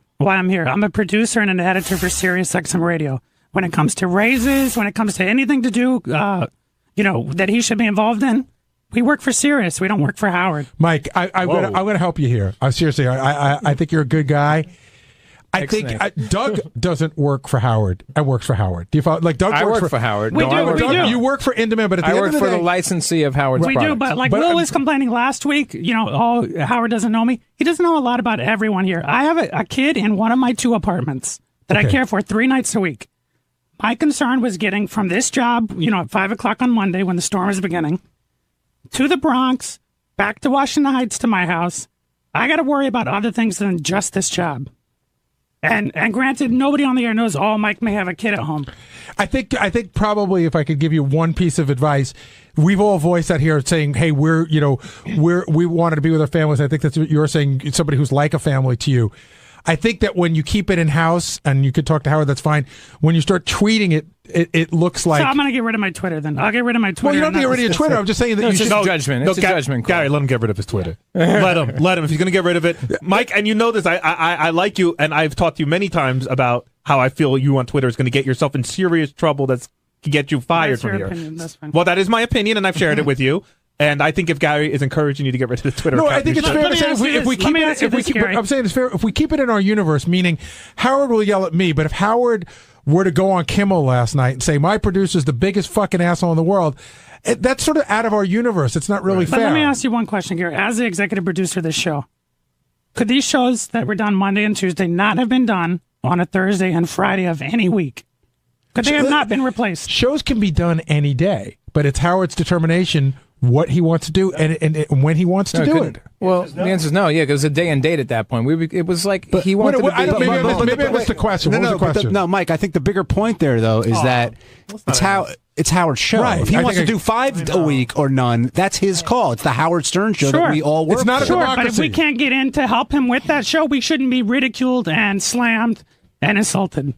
I'm a producer and an editor for Sirius XM Radio. When it comes to raises, when it comes to anything to do, that he should be involved in, we work for Sirius. We don't work for Howard. Mike, I'm going to help you here. Seriously, I think you're a good guy. I think Doug doesn't work for Howard and works for Howard. Do you follow? Like Doug I works work for Howard. We do. You work for Indomit, but at the end of the day, I work for the licensee of Howard's we products. do, but like Will was complaining last week, Howard doesn't know me. He doesn't know a lot about everyone here. I have a kid in one of my 2 apartments that I care for 3 nights a week. My concern was getting from this job, at 5 o'clock on Monday when the storm was beginning, to the Bronx, back to Washington Heights to my house. I got to worry about other things than just this job. And granted, nobody on the air knows, Mike may have a kid at home. I think probably if I could give you one piece of advice, we've all voiced that here saying, hey, we wanted to be with our families. I think that's what you're saying, somebody who's like a family to you. I think that when you keep it in house, and you could talk to Howard, that's fine. When you start tweeting it, it looks like. So I'm going to get rid of my Twitter then. I'll get rid of my Twitter. Well, you don't have to get rid of your Twitter. I'm just saying that you it's should. just a judgment. It's a judgment call. Gary, let him get rid of his Twitter. let him. If he's going to get rid of it, Mike. And you know this. I like you, and I've talked to you many times about how I feel you on Twitter is going to get yourself in serious trouble. That's to get you fired That's from your here. opinion. That's fine. Well, that is my opinion, and I've shared it with you. And I think if Gary is encouraging you to get rid of the Twitter account, I think it's fair to say if we keep it, I'm saying it's fair. If we keep it in our universe, meaning Howard will yell at me, but if Howard were to go on Kimmel last night and say my producer's the biggest fucking asshole in the world, that's sort of out of our universe. It's not really fair. But let me ask you one question, Gary. As the executive producer of this show, could these shows that were done Monday and Tuesday not have been done on a Thursday and Friday of any week? Could they have not been replaced? Shows can be done any day, but it's Howard's determination what he wants to do and when he wants to do it. Well, the answer is no. Yeah, because it was a day and date at that point. It was like he wanted to be. Maybe I missed the question. What was the question? No, Mike. I think the bigger point there, though, is that it's Howard's show. Right. If he wants to do 5 a week or none, that's his call. It's the Howard Stern show that we all work. It's not for. a democracy. But if we can't get in to help him with that show, we shouldn't be ridiculed and slammed and insulted.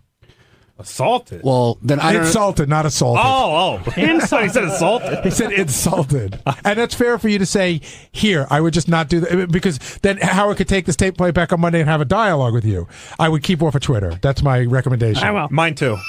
Assaulted? Well, then I don't insulted, not assaulted. Insulted. He said assaulted. He said insulted. And that's fair for you to say here. I would just not do that because then Howard could take this tape play back on Monday and have a dialogue with you. I would keep off of Twitter. That's my recommendation. I will. Mine too.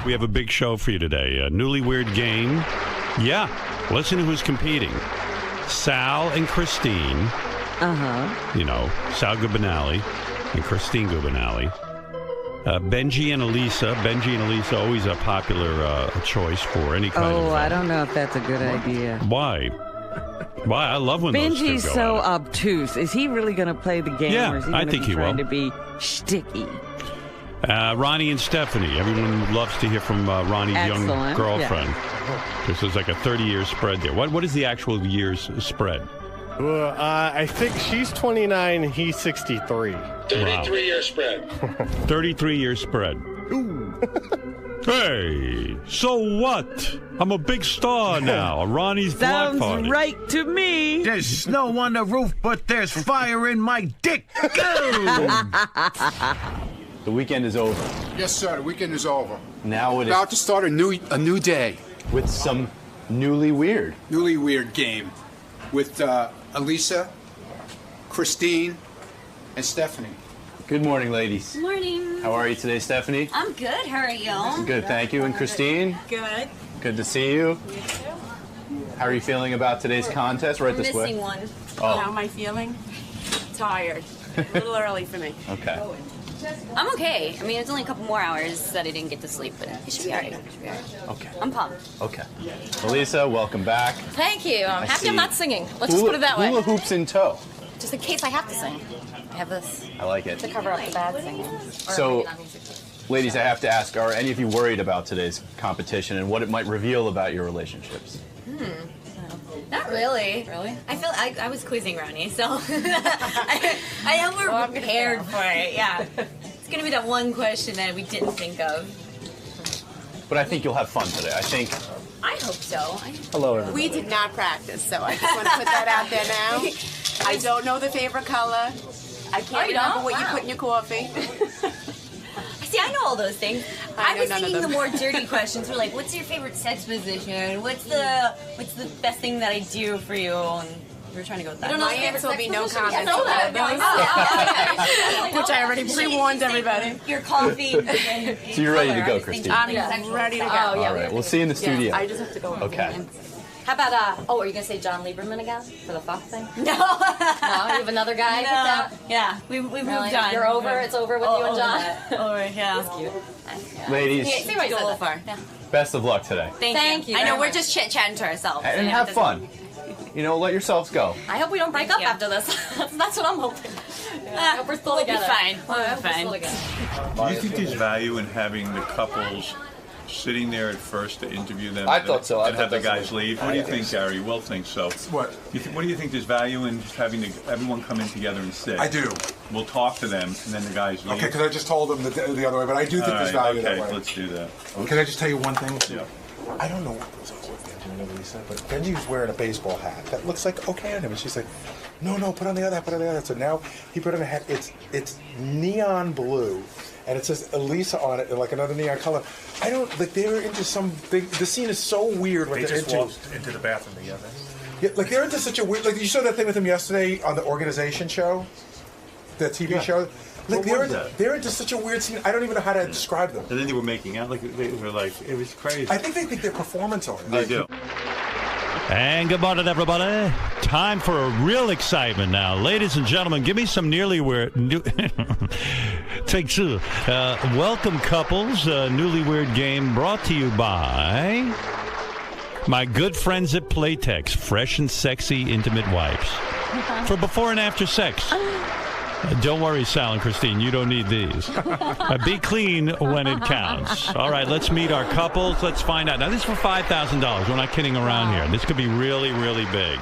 We have a big show for you today. A newly weird game. Yeah, listen to who's competing. Sal and Christine. Uh-huh. You know, Sal Gubinale and Christine Gubinale. Benji and Elisa. Benji and Elisa, always a popular choice for any kind of... Oh, I don't know if that's a good idea. Why? Why? I love when those two Benji's go so at it. obtuse. Is he really going to play the game? Yeah, or is he I gonna think be he trying will. to be sticky? Ronnie and Stephanie. Everyone loves to hear from Ronnie's young Excellent, girlfriend. This is like a 30-year spread there. What is the actual years spread? Well, I think she's 29, he's 63. 33-year spread. 33-year spread. Hey, so what? I'm a big star now. Ronnie's block Sounds party. right to me. There's snow on the roof, but there's fire in my dick. Go! The weekend is over. Yes, sir. The weekend is over. Now it is About to start a new day. with some newly weird. Newly weird game with Elisa, Christine, and Stephanie. Good morning, ladies. Morning. How are you today, Stephanie? I'm good. How are you? Good, thank you. And Christine? Good. Good to see you. You too. How are you feeling about today's contest? Right this way. Missing one. Oh. How am I feeling? Tired. A little early for me. Okay. I'm okay. I mean, it's only a couple more hours that I didn't get to sleep, but it should be all right. Okay. I'm pumped. Okay. Elisa, welcome back. Thank you. I'm I happy see. I'm not singing. Let's just put it that way. Hula hoops in tow. Just in case I have to sing. I have this I like it. to cover up the bad singing. Or, So, ladies, I have to ask, are any of you worried about today's competition and what it might reveal about your relationships? Not really. Really? I feel I was quizzing Ronnie, so I am more prepared for it. Yeah, it's gonna be that one question that we didn't think of. But I think you'll have fun today. I hope so. Hello, everybody. We did not practice, so I just want to put that out there now. I don't know the favorite color. I can't you remember don't? what you put in your coffee. See, I know all those things. I I know was none of thinking the them. more dirty questions were like, what's your favorite sex position? What's the best thing that I do for you? And We were trying to go with You that. don't know my answer will be no comment. I know that. Which I already pre-warned everybody. Your coffee. So you're ready to go, Christine? I'm ready to go. Oh, yeah. All right, we'll see you in the studio. Yeah, I just have to go. Okay. How about, are you going to say Jon Leiberman again for the Fox thing? No. No, you have another guy picked out? Yeah, we moved on. You're over? It's over with you and John? Over, yeah. That's cute. Ladies, See what you go far. Yeah. best of luck today. Thank you. I know, we're just chit-chatting to ourselves. And have fun. Let yourselves go. I hope we don't break up after this. That's what I'm hoping. I hope we're still together. We'll be fine. Do you think there's value in having the couples sitting there at first to interview them? I thought so. And have the guys leave? What do you think, Gary? Will thinks so. What? What do you think there's value in just having everyone come in together and sit? I do. We'll talk to them, and then the guys leave. Okay, because I just told them the other way, but I do think there's value that way. Okay, let's do that. Can I just tell you one thing? Yeah. I don't know what goes on with Benji and Lisa, but Benji's wearing a baseball hat that looks like okay on him, and she's like, no, put on the other hat, put on the other hat. So now he put on a hat. It's neon blue, and it says Elisa on it in like another neon color. I don't like they're into the scene is so weird what they they're just into. walked into the bathroom together. Yeah, like they're into such a weird. Like you saw that thing with him yesterday on the organization show, the TV show. Like they're into such a weird scene. I don't even know how to describe them. And then they were making out. They were like, it was crazy. I think they think they're performance artists. They do. And good morning, everybody. Time for a real excitement now. Ladies and gentlemen, give me some nearly weird... Take two. Welcome, couples. Newly Weird game brought to you by my good friends at Playtex. Fresh and sexy intimate wipes. For before and after sex. Don't worry, Sal and Christine. You don't need these. Be clean when it counts. All right, let's meet our couples. Let's find out. Now, this is for $5,000. We're not kidding around here. This could be really, really big.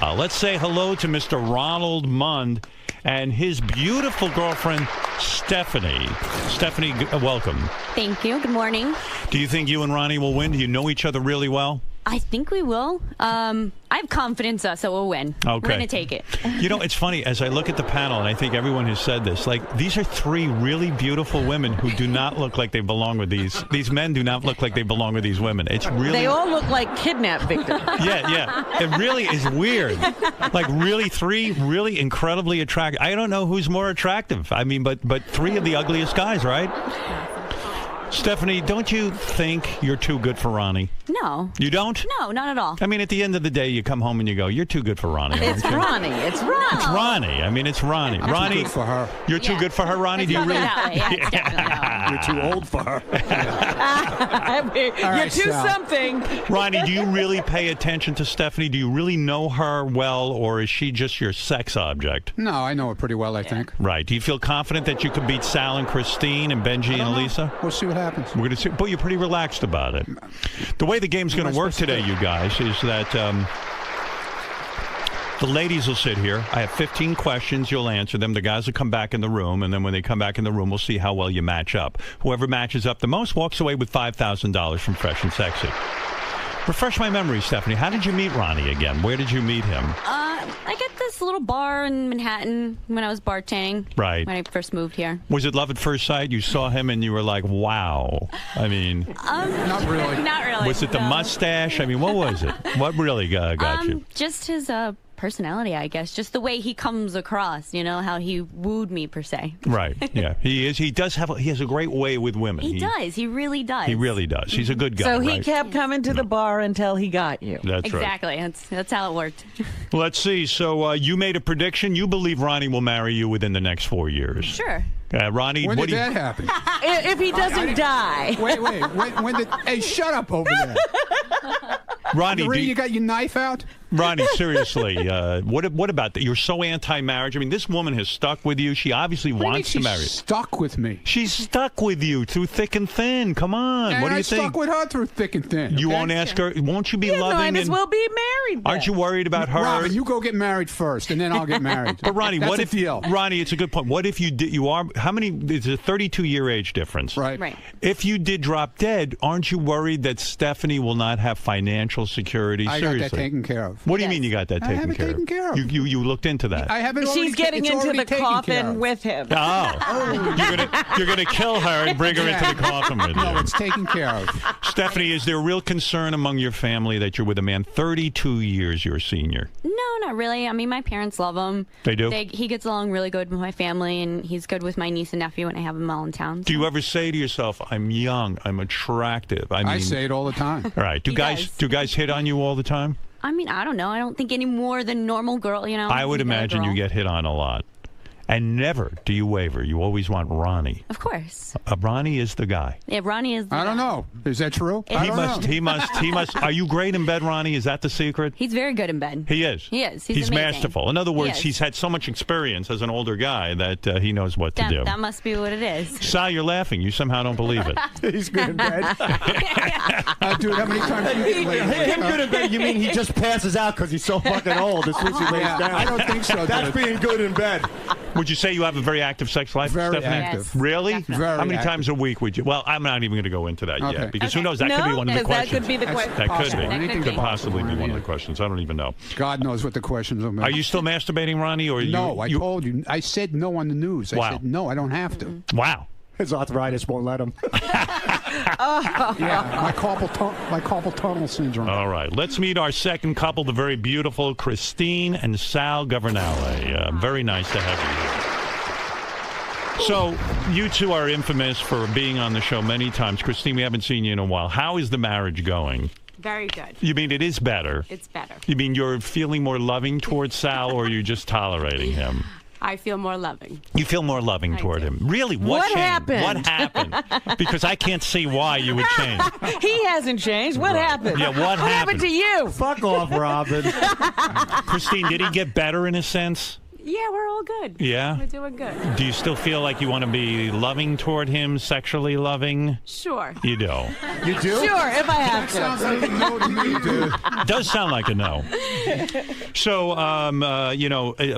Let's say hello to Mr. Ronald Mund and his beautiful girlfriend, Stephanie. Stephanie, welcome. Thank you. Good morning. Do you think you and Ronnie will win? Do you know each other really well? I think we will. I have confidence, so we'll win. Okay. We're going to take it. It's funny, as I look at the panel, and I think everyone has said this, like, these are three really beautiful women who do not look like they belong with these men do not look like they belong with these women. It's really... They all look like kidnapped victims. Yeah. It really is weird. Like, really, three really incredibly attractive. I don't know who's more attractive. I mean, but three of the ugliest guys, right? Stephanie, don't you think you're too good for Ronnie? No. You don't? No, not at all. I mean, at the end of the day, you come home and you go, you're too good for Ronnie. It's Ronnie. It's Ronnie. It's Ronnie. I mean, it's Ronnie. I'm Ronnie, too good for her. You're too good for her, Ronnie? Do you really? It's definitely You're too old for her. You're too something. Ronnie, do you really pay attention to Stephanie? Do you really know her well, or is she just your sex object? No, I know her pretty well, I think. Right. Do you feel confident that you could beat Sal and Christine and Benji and Elisa? We'll see what happens. We're going to see. But you're pretty relaxed about it. The way the game's going to work today, you guys, is that the ladies will sit here. I have 15 questions. You'll answer them. The guys will come back in the room, and then when they come back in the room, we'll see how well you match up. Whoever matches up the most walks away with $5,000 from Fresh and Sexy. Refresh my memory, Stephanie. How did you meet Ronnie again? Where did you meet him? I get this little bar in Manhattan when I was bartending. Right. When I first moved here. Was it love at first sight? You saw him and you were like, wow. I mean... not really. Not really. Was it the mustache? I mean, what was it? What really got you? Just his personality, I guess. Just the way he comes across, how he wooed me, per se. Right, yeah. He has a great way with women. He does. He really does. He really does. He's a good guy, So he right? kept coming to the bar until he got you. That's right. Exactly. That's how it worked. Let's see. So you made a prediction. You believe Ronnie will marry you within the next 4 years. Sure. Ronnie, When what did do you... that happen? If he doesn't die. Wait. When did? Hey, shut up over there. Ronnie, you got your knife out? Ronnie, seriously, what about that? You're so anti-marriage. I mean, this woman has stuck with you. She obviously wants to marry you. She's stuck with me. She's stuck with you through thick and thin. Come on. And what do you I think? stuck with her through thick and thin. You okay? won't ask her? Won't you be You loving? might as well be married. Then. Aren't you worried about her? Robin, you go get married first, and then I'll get married. But Ronnie, That's what a if deal? Ronnie? It's a good point. What if you did? You are how many? It's a 32-year age difference. Right. If you did drop dead, aren't you worried that Stephanie will not have financial security? I Seriously. got that taken care of. of. What do you mean you got that I have taken it care taken of? care of. You looked into that. I have it already. She's getting it's into already the taken care coffin of. with him. Oh, you're gonna kill her and bring her into the coffin with you. No, it's taken care of. Stephanie, is there real concern among your family that you're with a man 32 years your senior? No, not really. I mean, my parents love him. They do? He gets along really good with my family, and he's good with my niece and nephew when I have them all in town. Do you ever say to yourself, "I'm young, I'm attractive"? I say it all the time. All right. Do guys hit on you all the time? I mean, I don't know. I don't think any more than normal girl, you know. I would imagine you get hit on a lot. And never do you waver. You always want Ronnie. Of course. Ronnie is the guy. Yeah, Ronnie is the I don't guy. know. Is that true? He must. Are you great in bed, Ronnie? Is that the secret? He's very good in bed. He is. He is. He's amazing. masterful. In other words, He is. he's had so much experience as an older guy that he knows what to do. That must be what it is. Sal, you're laughing. You somehow don't believe it. He's good in bed. Dude, how many times have you been late? Him good in bed, you mean he just passes out because he's so fucking old as soon as he lays down? I don't think so. That's being good in bed. Would you say you have a very active sex life, Very Stephanie? active. Yes. Really? Definitely. Very How many active. times a week would you? Well, I'm not even going to go into that Okay. yet because who knows? That could be one of the because that questions. could be the question. That could Possible. be. Anything Could could possibly be possible. one of the questions. I don't even know. God knows what the questions are. Are you still masturbating, Ronnie? Or No, I you? told you. I said no on the news. I Wow. said no, I don't have to. Wow. His arthritis won't let him. Yeah, my carpal tunnel syndrome. All right. Let's meet our second couple, the very beautiful Christine and Sal Governale. Very nice to have you here. So, you two are infamous for being on the show many times. Christine, we haven't seen you in a while. How is the marriage going? Very good. You mean it is better? It's better. You mean you're feeling more loving towards Sal, or you're just tolerating him? I feel more loving. You feel more loving toward him. Really? What changed? happened? What happened? Because I can't see why you would change. He hasn't changed. What happened? Yeah, what happened? to you? Fuck off, Robin. Christine, did he get better in a sense? Yeah, we're all good. Yeah? We're doing good. Do you still feel like you want to be loving toward him, sexually loving? Sure. You do. You do? Sure, if I have to. Sounds like a no to me, dude. Does sound like a no. So,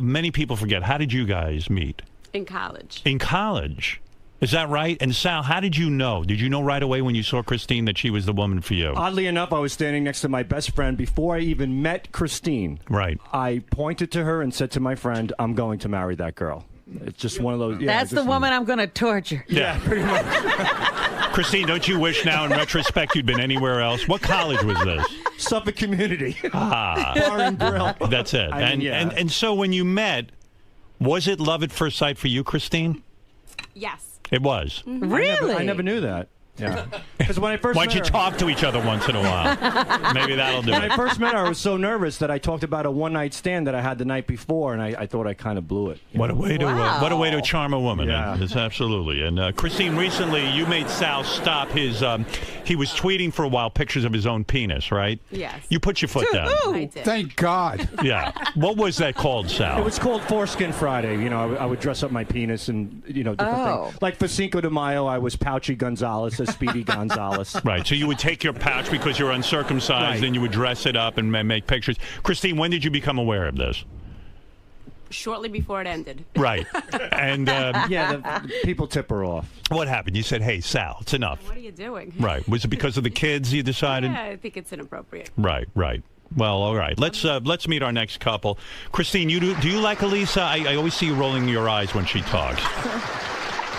many people forget. How did you guys meet? In college. In college. Is that right? And Sal, how did you know? Did you know right away when you saw Christine that she was the woman for you? Oddly enough, I was standing next to my best friend before I even met Christine. Right. I pointed to her and said to my friend, I'm going to marry that girl. It's just one of those. Yeah, That's the woman I'm going to torture. Yeah, pretty much. Christine, don't you wish now in retrospect you'd been anywhere else? What college was this? Suffolk Community. Ah. Bar and grill. That's it. I mean, yeah. And so when you met, was it love at first sight for you, Christine? Yes. It was. Really? I never knew that. Yeah. Because when I first Why met don't you her, talk to each other once in a while? Maybe that'll do when it. I first met her, I was so nervous that I talked about a one-night stand that I had the night before, and I thought I kind of blew it. What a way to charm a woman. Yeah. It's absolutely. And Christine, recently you made Sal stop his. He was tweeting for a while pictures of his own penis, right? Yes. You put your foot down. I did. Thank God. Yeah. What was that called, Sal? It was called Foreskin Friday. You know, I would dress up my penis and, different things. Like for Cinco de Mayo, I was Pouchy Gonzalez as Speedy Gonzalez. Right. So you would take your pouch because you're uncircumcised, Right. and you would dress it up and make pictures. Christine, when did you become aware of this? Shortly before it ended. Right. And the people tip her off. what happened? You said, "Hey, Sal, it's enough." What are you doing? Right. Was it because of the kids you decided? Yeah, I think it's inappropriate. Right. Well, all right. Let's meet our next couple. Christine, do you like Elisa? I always see you rolling your eyes when she talks.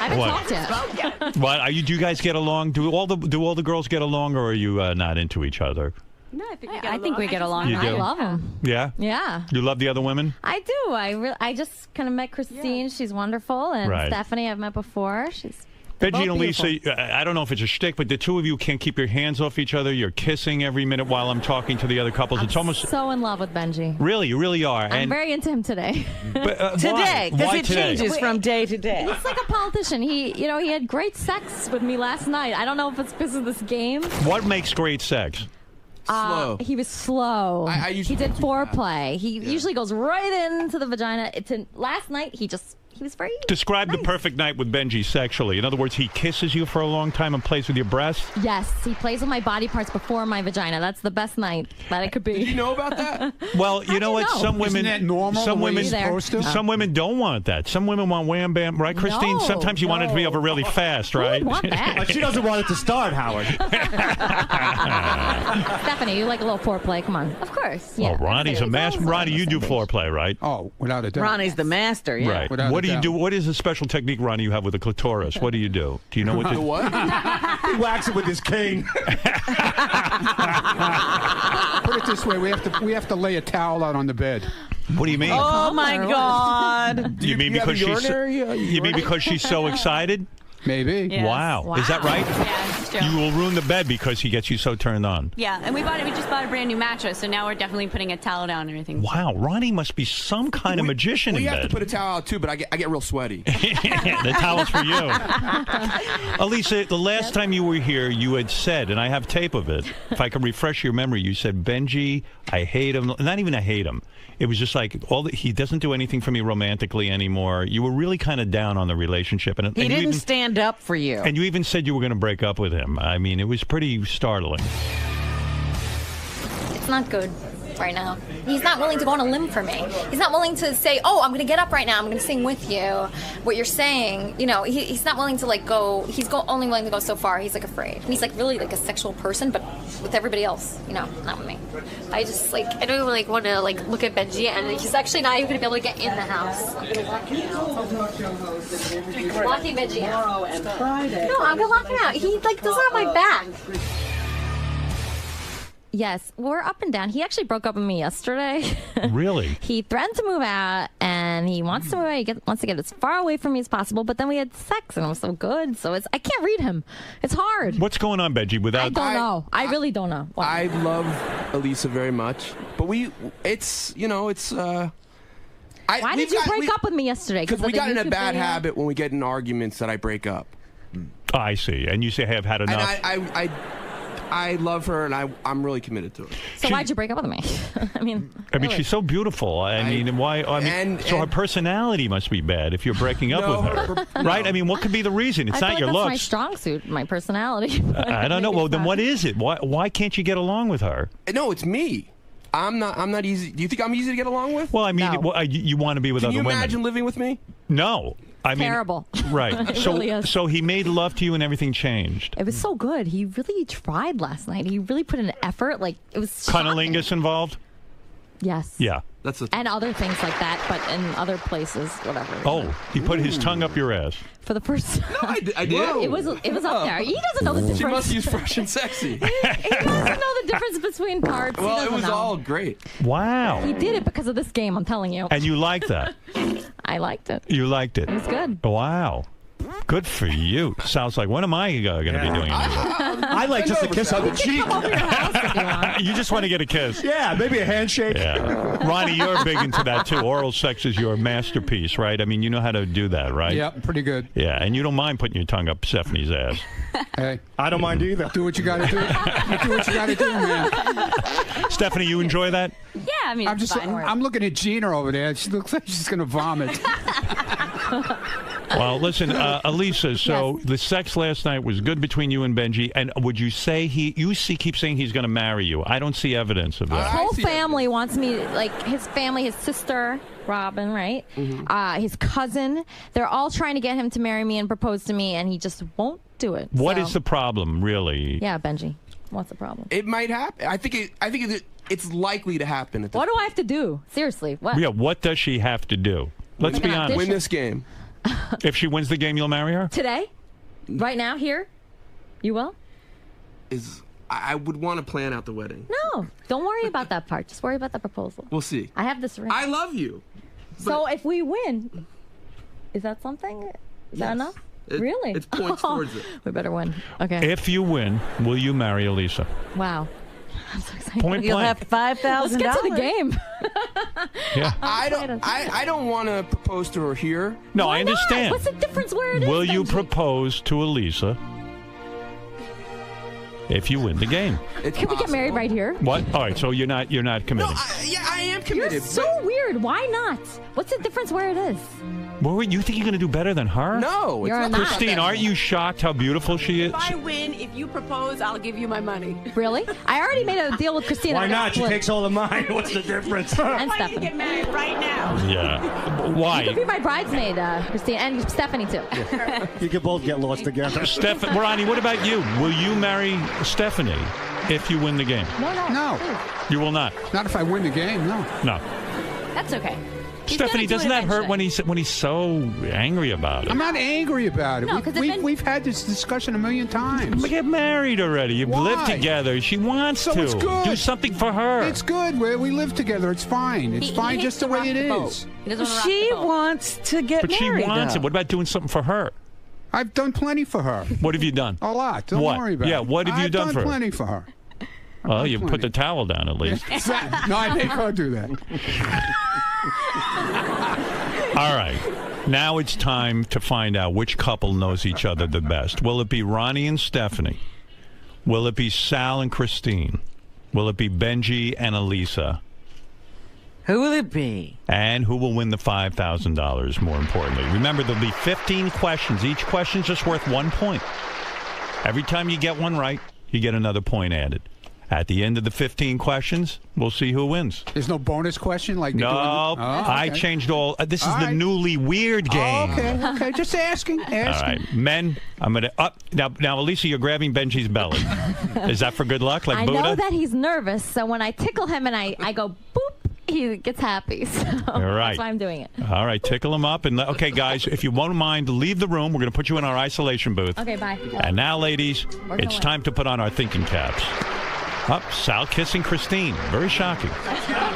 I haven't What? talked yet. What are you? Do you guys get along? Do all the girls get along, or are you not into each other? No, I think we get I along. think we get along. You do? I love him. Yeah. Yeah. You love the other women? I do. I just kind of met Christine. She's wonderful. And Right. Stephanie I've met before. She's Benji and both Lisa, beautiful. I don't know if it's a shtick, but the two of you can't keep your hands off each other. You're kissing every minute while I'm talking to the other couples. It's almost so in love with Benji. really, you really are. I'm very into him today. Today, because it today? changes from day to day. He's like a politician. He had great sex with me last night. I don't know if it's because of this game. What makes great sex? Slow. He was slow. I usually he did go too fast. foreplay. He usually goes right into the vagina. Last night he he was very Describe the perfect night with Benji sexually. In other words, he kisses you for a long time and plays with your breasts? Yes, he plays with my body parts before my vagina. That's the best night that it could be. Did you know about that? Well, you know what? Some women, Isn't that normal? some the way women, you're supposed to? some women don't want that. Some women want wham bam, right, Christine? No, Sometimes you want it to be over really fast, right? Who would want that? She doesn't want it to start, Howard. Stephanie, you like a little foreplay? Come on. Of course. Yeah. Oh, Ronnie's a master. Ronnie, you do foreplay, right? Oh, without a doubt. Ronnie's the master, yeah. Right. Without What a do you doubt. do? What is the special technique, Ronnie, you have with the clitoris? What do you do? Do you know what? The what? He whacks it with his cane. Put it this way: we have to lay a towel out on the bed. What do you mean? Oh, my God. You mean you have because a she's? urinary? You mean because she's so excited? Maybe. Yes. Wow. Is that right? Yeah, it's true. You will ruin the bed because he gets you so turned on. Yeah, and we just bought a brand new mattress, so now we're definitely putting a towel down and everything. Wow, Ronnie must be some kind of magician We in have bed. to put a towel out too, but I get real sweaty. The towel's for you. Elisa, the last time you were here, you had said, and I have tape of it, if I can refresh your memory, you said, Benji, I hate him. Not even I hate him. It was just like, he doesn't do anything for me romantically anymore. You were really kind of down on the relationship. And He you didn't even, stand up for you. And you even said you were going to break up with him. I mean, it was pretty startling. It's not good right now. He's not willing to go on a limb for me. He's not willing to say, oh, I'm going to get up right now. I'm going to sing with you. What you're saying, you know, he's not willing to like go. He's only willing to go so far. He's like afraid. He's like really like a sexual person, but with everybody else, you know, not with me. I just like, I don't even like want to like look at Benji, and he's actually not even going to be able to get in the house. I'm going to lock him out. Locking Benji out. No, I'm going to lock him out. He like doesn't have my back. Yes, we're up and down. He actually broke up with me yesterday. Really? He threatened to move out, and he wants to move out. He wants to get as far away from me as possible. But then we had sex, and it was so good. So I can't read him. It's hard. What's going on, Benji? I don't know. I really don't know. What? I love Elisa very much, but why did you break up with me yesterday? Because we of the got in a YouTube bad video? habit when we get in arguments that I break up. I see. And you say, hey, I've had enough. And I love her, and I'm really committed to her. So why'd you break up with me? I mean, really. She's so beautiful. So her personality must be bad if you're breaking up with her, right? I mean, what could be the reason? It's I not feel your like looks. that's my strong suit, my personality. I don't know. Well, then what is it? Why can't you get along with her? No, it's me. I'm not easy. Do you think I'm easy to get along with? Well, I mean, you want to be with Can other you women. imagine living with me? No. I mean, terrible. Right. It really is. So he made love to you and everything changed. It was so good. He really tried last night. He really put in an effort. Like, it was Cunnilingus involved? Yes. Yeah. And other things like that, but in other places, whatever. Oh, he put his tongue up your ass. For the first time. No, I did. It was up there. He doesn't know the difference. She must use fresh and sexy. He doesn't know the difference between parts. He Well, it doesn't was know. all great. Wow. He did it because of this game, I'm telling you. And you liked that? I liked it. You liked it? It was good. Wow. Good for you. Sounds like, when am I going to be doing anything? I like just a kiss on the cheek. You just want to get a kiss. Yeah, maybe a handshake. Yeah. Ronnie, you're big into that too. Oral sex is your masterpiece, right? I mean, you know how to do that, right? Yeah, pretty good. Yeah, and you don't mind putting your tongue up Stephanie's ass. Hey, I don't mind either. Do what you got to do. Do what you got to do, man. Stephanie, you enjoy that? Yeah, I mean, it's fine. I'm looking at Gina over there. She looks like she's going to vomit. Well, listen, Elisa, so the sex last night was good between you and Benji, and would you say keep saying he's going to marry you? I don't see evidence of His that. whole family wants me, like his family, his sister, Robin, right? His cousin. They're all trying to get him to marry me and propose to me, and he just won't do it. What is the problem, really? Yeah, Benji. What's the problem? It might happen. I think it's likely to happen. At this What do I have to do? Seriously, what? Yeah, what does she have to do? Let's be honest. Win this game. If she wins the game, you'll marry her? Today? Right now? Here? You will? I would want to plan out the wedding. No, don't worry about that part. Just worry about the proposal. We'll see. I have this ring. I love you. So if we win, is that something? Is that enough? Really? It's points towards it. We better win. Okay. If you win, will you marry Elisa? Wow. I'm so excited. Point You'll blank. have $5,000. Let's get to the game. Yeah. I don't want to propose to her here. No, Why I not? understand. What's the difference where it is? Will you Benji? propose to Elisa if you win the game? Can we get married right here? What? All right, so you're not committing. Yeah, I am committed. You're so weird. Why not? What's the difference where it is? What, you think you're going to do better than her? No, You're not. Christine, aren't you shocked how beautiful she is? If I win, if you propose, I'll give you my money. Really? I already made a deal with Christina. Why not? She takes all of mine. What's the difference? And I need to Stephanie. get married right now. Yeah. You Why? could be my bridesmaid, Christina, and Stephanie too. You could both get lost together. Ronnie, what about you? Will you marry Stephanie if you win the game? No. You will not. Not if I win the game, no. No. That's okay. Stephanie, doesn't that hurt when he's so angry about it? I'm not angry about it. No, 'cause We've had this discussion a million times. Get married already. You've lived together. She wants So to. it's good. Do something for her. It's good. We live together. It's fine. It's fine just the way it is. She wants to get But she married. wants it. What about doing something for her? I've done plenty for her. What have you done? A lot. Don't What? worry about it. Yeah, what have you done for her? I've done plenty for her. Well, you put the towel down at least. No, I make her do that. All right. Now it's time to find out which couple knows each other the best. Will it be Ronnie and Stephanie? Will it be Sal and Christine? Will it be Benji and Elisa? Who will it be? And who will win the $5,000, more importantly? Remember, there'll be 15 questions. Each question's just worth 1 point. Every time you get one right, you get another point added. At the end of the 15 questions, we'll see who wins. There's no bonus question like they do No, in I changed all. This is All the right. newly weird game. Okay. Just asking. All right, men. I'm gonna up now. Elisa, you're grabbing Benji's belly. Is that for good luck, like I Buddha? know that he's nervous, so when I tickle him and I go boop, he gets happy. So All right. that's why I'm doing it. All right, tickle him up, and okay, guys, if you won't mind, leave the room. We're gonna put you in our isolation booth. Okay, bye. And now, ladies, it's time to put on our thinking caps. Up, Sal kissing Christine. Very shocking.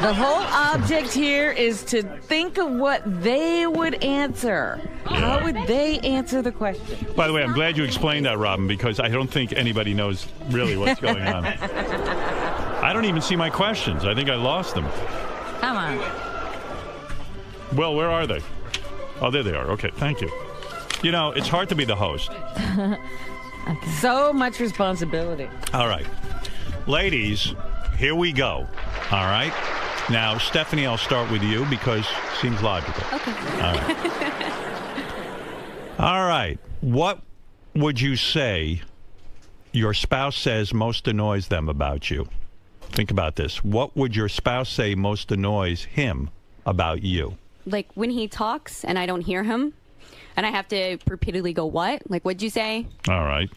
The whole object here is to think of what they would answer. How would they answer the question? By the way, I'm glad you explained that, Robin, because I don't think anybody knows really what's going on. I don't even see my questions. I think I lost them. Come on. Well, where are they? Oh, there they are. Okay, thank you. You know, it's hard to be the host. So much responsibility. All right. Ladies, here we go. All right. Now, Stephanie, I'll start with you because seems logical. Okay. All right. All right. What would you say your spouse says most annoys them about you? Think about this. What would your spouse say most annoys him about you? Like when he talks and I don't hear him, and I have to repeatedly go, what? Like, what'd you say? All right.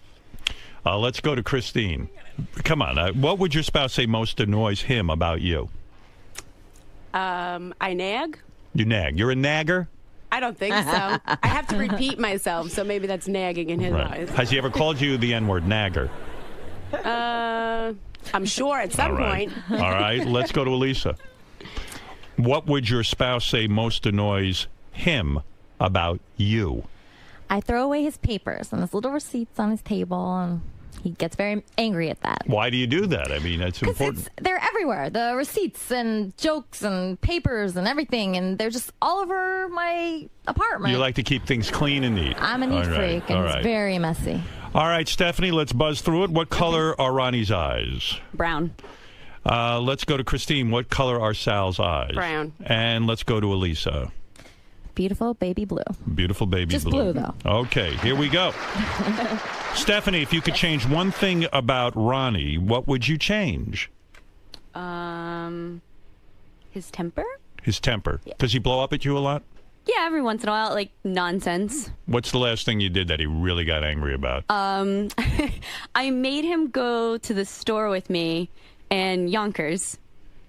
Let's go to Christine. Come on. What would your spouse say most annoys him about you? I nag. You nag. You're a nagger? I don't think so. I have to repeat myself, so maybe that's nagging in his eyes. Has he ever called you the N-word, nagger? I'm sure at some point. All right. Let's go to Elisa. What would your spouse say most annoys him about you? I throw away his papers and his little receipts on his table, and he gets very angry at that. Why do you do that? I mean, that's important. They're everywhere. The receipts and jokes and papers and everything, and they're just all over my apartment. You like to keep things clean and neat. I'm a neat freak, and it's very messy. All right, Stephanie, let's buzz through it. What color are Ronnie's eyes? Brown. Let's go to Christine. What color are Sal's eyes? Brown. And let's go to Elisa. Beautiful baby blue. Beautiful baby Just blue, though. Okay, here we go. Stephanie, if you could change one thing about Ronnie, what would you change? His temper? His temper. Does he blow up at you a lot? Yeah, every once in a while, like nonsense. What's the last thing you did that he really got angry about? I made him go to the store with me in Yonkers.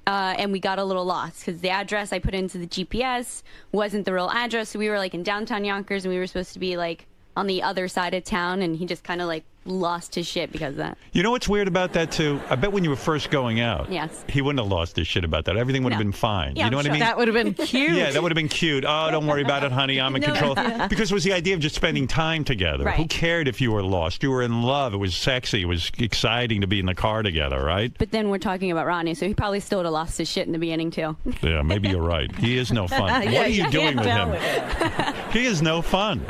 And we got a little lost because the address I put into the GPS wasn't the real address. So we were like in downtown Yonkers, and we were supposed to be like on the other side of town, and he just kind of like lost his shit because of that. You know what's weird about that too? I bet when you were first going out, Yes. he wouldn't have lost his shit about that. Everything would have been fine. Yeah, you know I'm what I sure. mean? That would have been cute. Yeah, that would have been cute. Oh, don't worry about it, honey. I'm in control. Because it was the idea of just spending time together. Right. Who cared if you were lost? You were in love. It was sexy. It was exciting to be in the car together, right? But then we're talking about Ronnie, so he probably still would have lost his shit in the beginning too. Yeah, maybe you're right. He is no fun. Yeah, What are you you doing can't with tell him? He is no fun.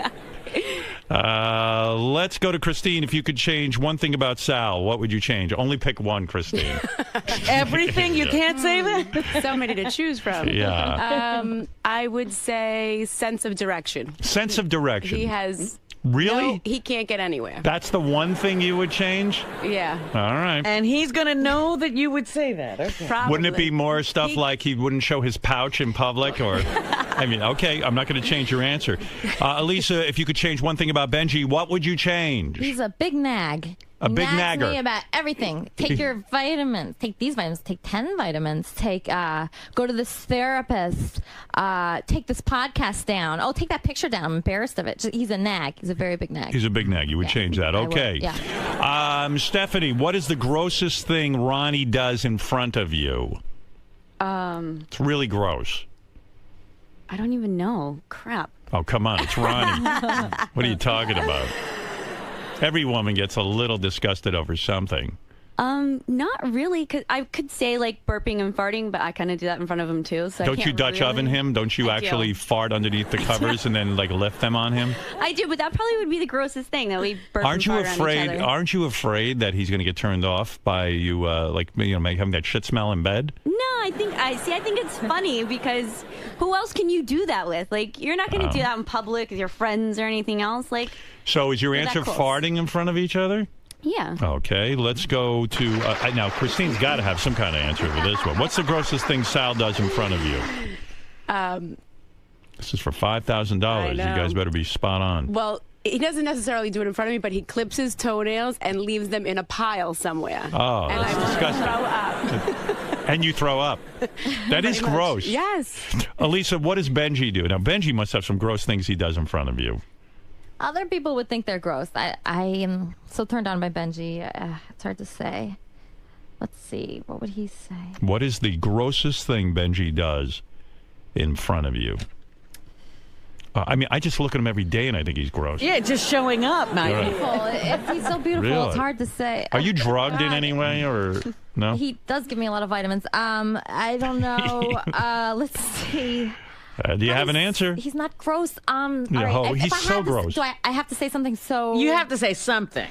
let's go to Christine. If you could change one thing about Sal, what would you change? Only pick one, Christine. Everything? You can't say that? So many to choose from. Yeah. I would say sense of direction. Sense of direction. He has... Really? No, he can't get anywhere. That's the one thing you would change? Yeah. All right. And he's going to know that you would say that. Okay. Probably. Wouldn't it be more stuff like he wouldn't show his pouch in public? Or, I mean, okay, I'm not going to change your answer. Elisa, if you could change one thing about Benji, what would you change? He's a big nag. A big Nags nagger. me about everything. Take your vitamins. Take these vitamins. Take 10 vitamins. Go to this therapist. Take this podcast down. Oh, take that picture down. I'm embarrassed of it. He's a nag. He's a very big nag. He's a big nag. You would change that. Okay. Yeah. Stephanie, what is the grossest thing Ronnie does in front of you? It's really gross. I don't even know. Crap. Oh, come on. It's Ronnie. What are you talking about? Every woman gets a little disgusted over something. Not really, because I could say like burping and farting, but I kind of do that in front of him too. So Don't you Dutch oven him? Don't you actually fart underneath the covers and then like lift them on him? I do, but that probably would be the grossest thing that we burp Aren't and you fart afraid? around each other. Aren't you afraid that he's going to get turned off by you? Having that shit smell in bed. No, I think it's funny because who else can you do that with? Like, you're not going to do that in public with your friends or anything else. Like, so is your we're that answer close. farting in front of each other? Yeah. Okay, let's go to now. Christine's got to have some kind of answer for this one. What's the grossest thing Sal does in front of you? This is for $5,000. You guys better be spot on. Well, he doesn't necessarily do it in front of me, but he clips his toenails and leaves them in a pile somewhere. Oh, and that's disgusting. Throw up. And you throw up. That is gross. Yes. Elisa, what does Benji do? Now, Benji must have some gross things he does in front of you. Other people would think they're gross. I am so turned on by Benji. It's hard to say. Let's see. What would he say? What is the grossest thing Benji does in front of you? I mean, I just look at him every day and I think he's gross. Yeah, just showing up, man. He's so beautiful. Really? It's hard to say. Are you drugged in any way or no? He does give me a lot of vitamins. I don't know. Let's see. Do you have an answer? He's not gross. All Yeah, right. he's so gross. Do I have to say something so... You have to say something.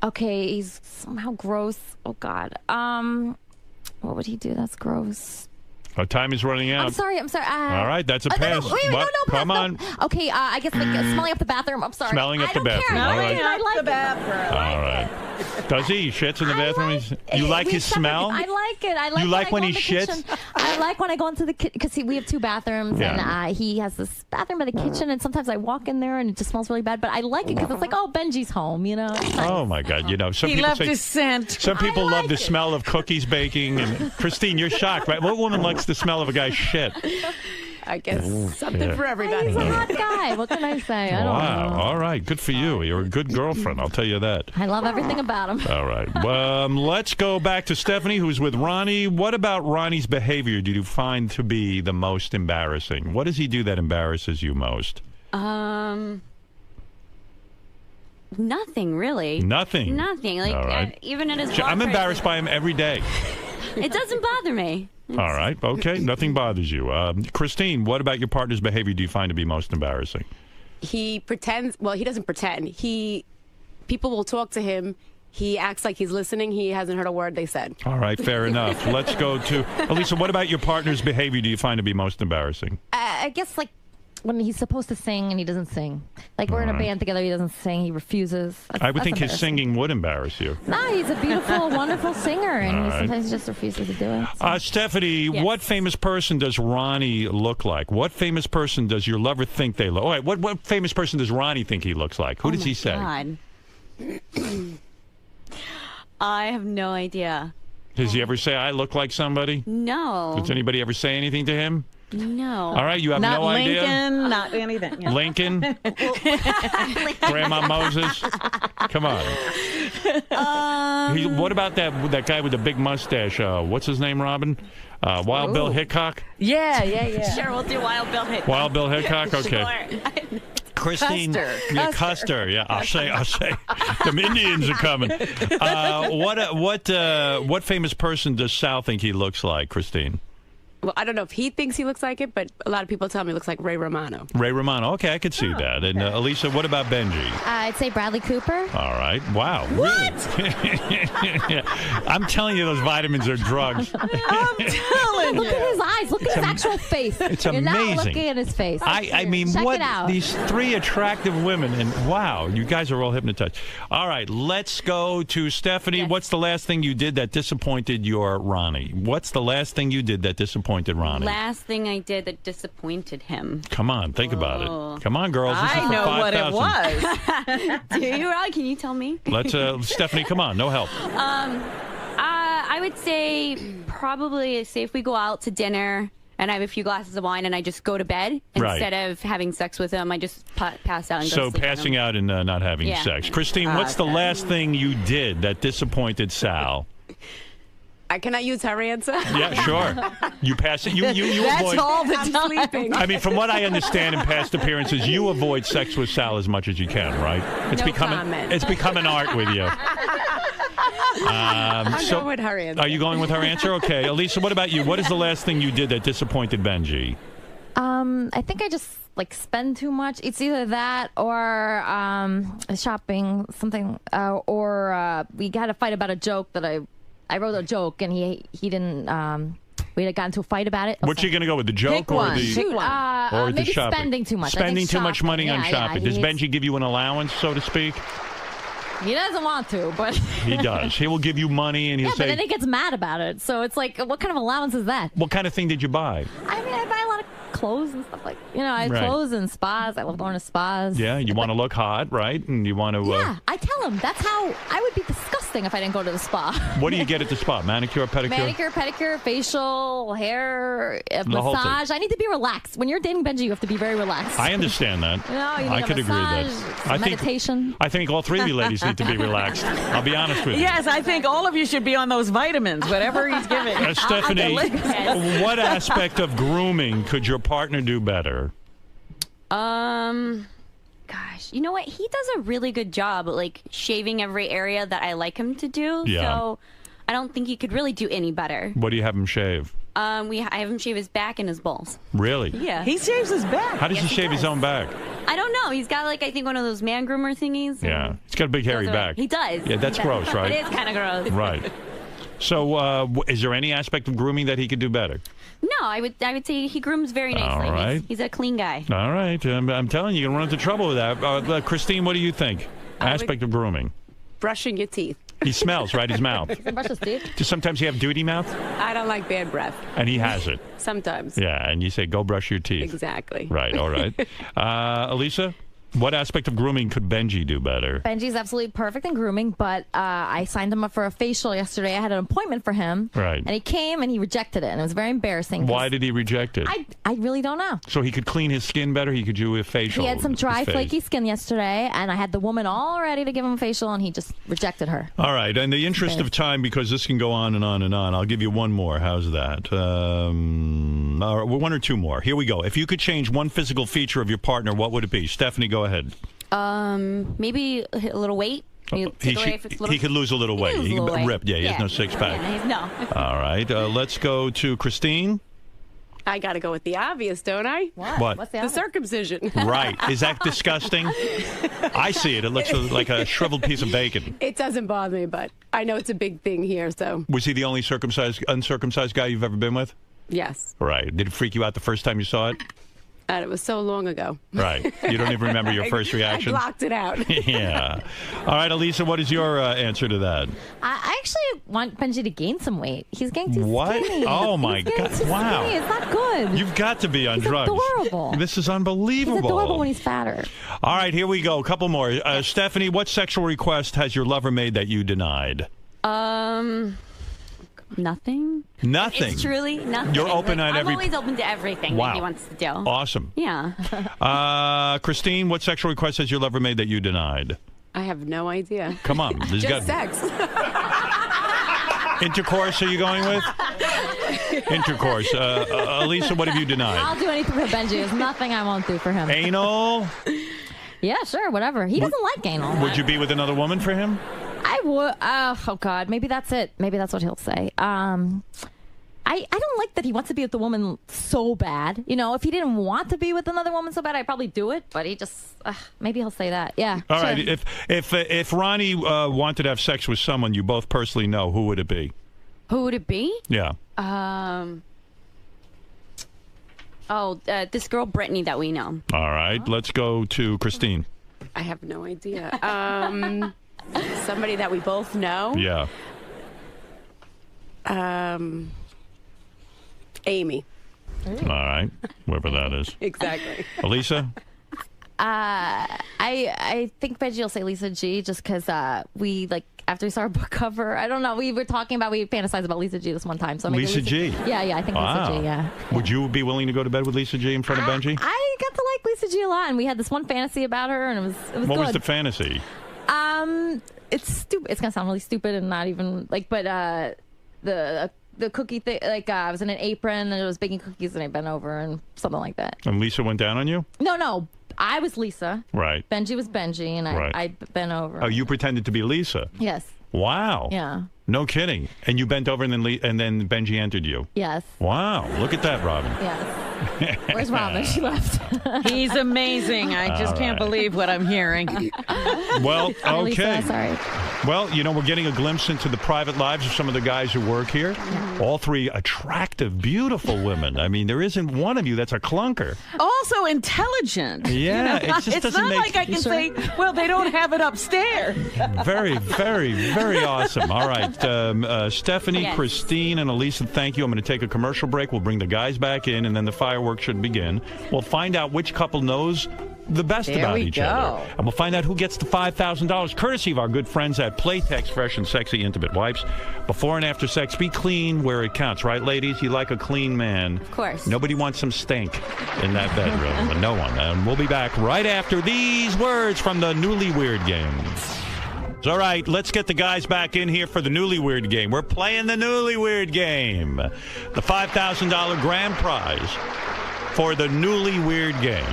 Okay, he's somehow gross. Oh, God. What would he do that's gross? Our time is running out. I'm sorry. All right, that's a pass. No, wait, What? Come on. Okay, I guess like smelling up the bathroom. I'm sorry. Smelling up I the don't bathroom. Care. All right. I like the bathroom. All right. Does he? He shits in the bathroom? You like his smell? I like it. I like You like when he I go in the shits? kitchen. I like when I go into the kitchen because we have two bathrooms and he has this bathroom by the kitchen and sometimes I walk in there and it just smells really bad. But I like it because it's like, oh, Benji's home, you know? It's nice. Oh, my God. You know, some He people left say, his scent. Some people love the smell of cookies baking. And Christine, you're shocked, right? What woman likes the smell of a guy's shit? I guess something for everybody. He's a hot guy. What can I say? I don't Wow. know. All right. Good for you. You're a good girlfriend. I'll tell you that. I love everything about him. All right. Let's go back to Stephanie, who's with Ronnie. What about Ronnie's behavior do you find to be the most embarrassing? What does he do that embarrasses you most? Nothing really. Nothing. Nothing. Like All right. even at his. I'm walk embarrassed by him every day. rate, it doesn't bother me. All right. Okay. Nothing bothers you. Christine, what about your partner's behavior do you find to be most embarrassing? He pretends. Well, he doesn't pretend. People will talk to him. He acts like he's listening. He hasn't heard a word they said. All right. Fair enough. Let's go to Elisa. What about your partner's behavior do you find to be most embarrassing? I guess like when he's supposed to sing and he doesn't sing. Like we're in a band together, he doesn't sing, he refuses. I would think his embarrassing. singing would embarrass you. No, he's a beautiful, wonderful singer, and All he right. sometimes just refuses to do it. Stephanie, what famous person does Ronnie look like? What famous person does your lover think they look? All right, what famous person does Ronnie think he looks like? Who does he say? God. I have no idea. Does he ever say, I look like somebody? No. Does anybody ever say anything to him? No. All right, you have not no Lincoln, idea? Not anything. Yeah. Lincoln? Grandma Moses? Come on. What about that guy with the big mustache? What's his name, Robin? Wild Bill Hickok? Yeah. Sure, we'll do Wild Bill Hickok. Wild Bill Hickok? Okay. Sure. Christine, Custer. Custer. Yeah, I'll say. Them Indians are coming. What famous person does Sal think he looks like, Christine? Well, I don't know if he thinks he looks like it, but a lot of people tell me he looks like Ray Romano. Ray Romano. Okay, I could see that. And Elisa, what about Benji? I'd say Bradley Cooper. All right. Wow. What? Really? I'm telling you, those vitamins are drugs. I'm telling you. Look at his eyes. Look at his actual face. It's You're amazing. not looking at his face. I mean, Check what? it out. These 3 attractive women, and wow, you guys are all hypnotized. All right, let's go to Stephanie. Yes. What's the last thing you did that disappointed your Ronnie? What's the last thing you did that disappointed Ronnie? Last thing I did that disappointed him. Come on, think about it. Come on, girls. This is I for know what it 5,000. was. Do you, Ron? Can you tell me? Let's, Stephanie, come on, no help. I would say probably say if we go out to dinner and I have a few glasses of wine and I just go to bed Right. instead of having sex with him, I just pass out and go So to sleep with passing him. out and not having Yeah. sex. Christine, what's the last thing you did that disappointed Sal? Can I use her answer? Yeah, sure. You pass it. You That's avoid. all the time. I'm sleeping. I mean, from what I understand in past appearances, you avoid sex with Sal as much as you can, right? No comment. It's become an art with you. I'm going with her answer. Are you going with her answer? Okay, Elisa, what about you? What is the last thing you did that disappointed Benji? I think I just spend too much. It's either that or shopping, something, or we had a fight about a joke that I wrote a joke and he didn't. We had gotten into a fight about it. What you going to go with, the joke or the Shoot, or the maybe shopping? spending too much. I Spending think too much money on Yeah, shopping. Does Benji give you an allowance, so to speak? He doesn't want to, but He does. He will give you money and he'll yeah, but say, then he gets mad about it. So it's like, what kind of allowance is that? "What kind of thing did you buy?" I mean, I buy a lot of clothes and stuff like, I have Right. clothes and spas. I love going to spas. Yeah, you want to look hot, right? And you want to. Yeah, I tell him that's how I would be disgusting if I didn't go to the spa. What do you get at the spa? Manicure, pedicure? Manicure, pedicure, facial, hair, The whole thing. massage. I need to be relaxed. When you're dating Benji, you have to be very relaxed. I understand that. You need I a could agree with massage, that. meditation. I think all 3 of you ladies need to be relaxed. I'll be honest with you. Yes, I think all of you should be on those vitamins, whatever he's giving. Stephanie, what aspect of grooming could your partner do better? Gosh, you know what? He does a really good job at like shaving every area that I like him to do. Yeah. So I don't think he could really do any better. What do you have him shave? I have him shave his back and his balls. Really? Yeah. He shaves his back. How does Yes, he shave his own back? I don't know. He's got like I think one of those man groomer thingies. Yeah. He's got a big hairy Those are- back. He does. Yeah, that's He does. gross, right? It is kind of gross. Right. So, is there any aspect of grooming that he could do better? No, I would say he grooms very nicely. All right. He's a clean guy. All right. I'm telling you, you're going to run into trouble with that. Christine, what do you think? Aspect of grooming. Brushing your teeth. He smells, right? His mouth. Brush his teeth. Does sometimes he have duty mouth? I don't like bad breath. And he has it. Sometimes. Yeah, and you say, go brush your teeth. Exactly. Right, all right. Elisa, what aspect of grooming could Benji do better? Benji's absolutely perfect in grooming, but I signed him up for a facial yesterday. I had an appointment for him. Right. And he came and he rejected it, and it was very embarrassing. Why did he reject it? I really don't know. So he could clean his skin better? He could do a facial? He had some dry, his face. flaky skin yesterday, and I had the woman all ready to give him a facial, and he just rejected her. All right. In the interest of time, because this can go on and on and on, I'll give you one more. How's that? Or one or two more. Here we go. If you could change one physical feature of your partner, what would it be? Stephanie, go ahead. Maybe a little weight. He could lose a little weight. He could rip. Yeah, he has no six pack. Yeah, no. All right. Let's go to Christine. I got to go with the obvious, don't I? What? What's the circumcision. Right. Is that disgusting? I see it. It looks like a shriveled piece of bacon. It doesn't bother me, but I know it's a big thing here, so Was he the only uncircumcised guy you've ever been with? yes. Right. Did it freak you out the first time you saw it? And it was so long ago. Right. You don't even remember your first reaction? I blocked it out. Yeah. All right, Elisa, what is your answer to that? I actually want Benji to gain some weight. He's getting too What? skinny. Oh, my He's getting God. too Wow. skinny. It's not good. You've got to be on He's drugs. adorable. This is unbelievable. He's adorable when he's fatter. All right, here we go. A couple more. Stephanie, what sexual request has your lover made that you denied? Nothing. Nothing. It's truly nothing. You're open on I'm every... always open to everything Wow. that he wants to do. Awesome. Yeah. Christine, what sexual request has your lover made that you denied? I have no idea. Come on. There's Just got- sex. Intercourse, are you going with? Intercourse. Elisa, what have you denied? I'll do anything for Benji. There's nothing I won't do for him. Anal? Yeah, sure, whatever. He doesn't like anal. Would you be with another woman for him? I would. Oh God, maybe that's it. Maybe that's what he'll say. I I don't like that he wants to be with the woman so bad. You know, if he didn't want to be with another woman so bad, I'd probably do it. But he just, maybe he'll say that. Yeah. All right. If Ronnie wanted to have sex with someone you both personally know, who would it be? Who would it be? Yeah. This girl Brittany that we know. All right. Let's go to Christine. I have no idea. Somebody that we both know. Yeah. Amy. All right. Whoever that is. Exactly. Elisa? I think Benji will say Lisa G just because we, like, after we saw our book cover, I don't know, we were talking about, we fantasized about Lisa G this one time. So maybe Lisa G? Yeah, I think Lisa G, yeah. Would you be willing to go to bed with Lisa G in front of Benji? I got to like Lisa G a lot, and we had this one fantasy about her, and it was What good. was the fantasy? It's stupid. It's gonna sound really stupid and not even like, but the cookie thing, like I was in an apron and I was baking cookies and I bent over and something like that. And Lisa went down on you? No, I was Lisa. Right. Benji was Benji, and I bent over. Oh, you pretended to be Lisa? Yes. Wow. Yeah. No kidding. And you bent over and then Benji entered you? Yes. Wow. Look at that, Robin. Yes. Where's Robin? She left. He's amazing. I just can't believe what I'm hearing. Well, okay. Lisa, sorry. Well, you know, we're getting a glimpse into the private lives of some of the guys who work here. All three attractive, beautiful women. I mean, there isn't one of you that's a clunker. Also intelligent. Yeah, You know? it just it's doesn't not make- like I can say, well, they don't have it upstairs. Very, very, very awesome. All right. Stephanie, Yes. Christine, and Elisa, thank you. I'm going to take a commercial break. We'll bring the guys back in, and then the fireworks should begin. We'll find out which couple knows the best There about we each go. other. And we'll find out who gets the $5,000, courtesy of our good friends at Playtex Fresh and Sexy Intimate Wipes. Before and after sex, be clean where it counts, right, ladies? You like a clean man. Of course. Nobody wants some stink in that bedroom. No one. And we'll be back right after these words from the Newly Weird game. All right, let's get the guys back in here for the Newly Weird game. We're playing the Newly Weird game. The $5,000 grand prize for the Newly Weird game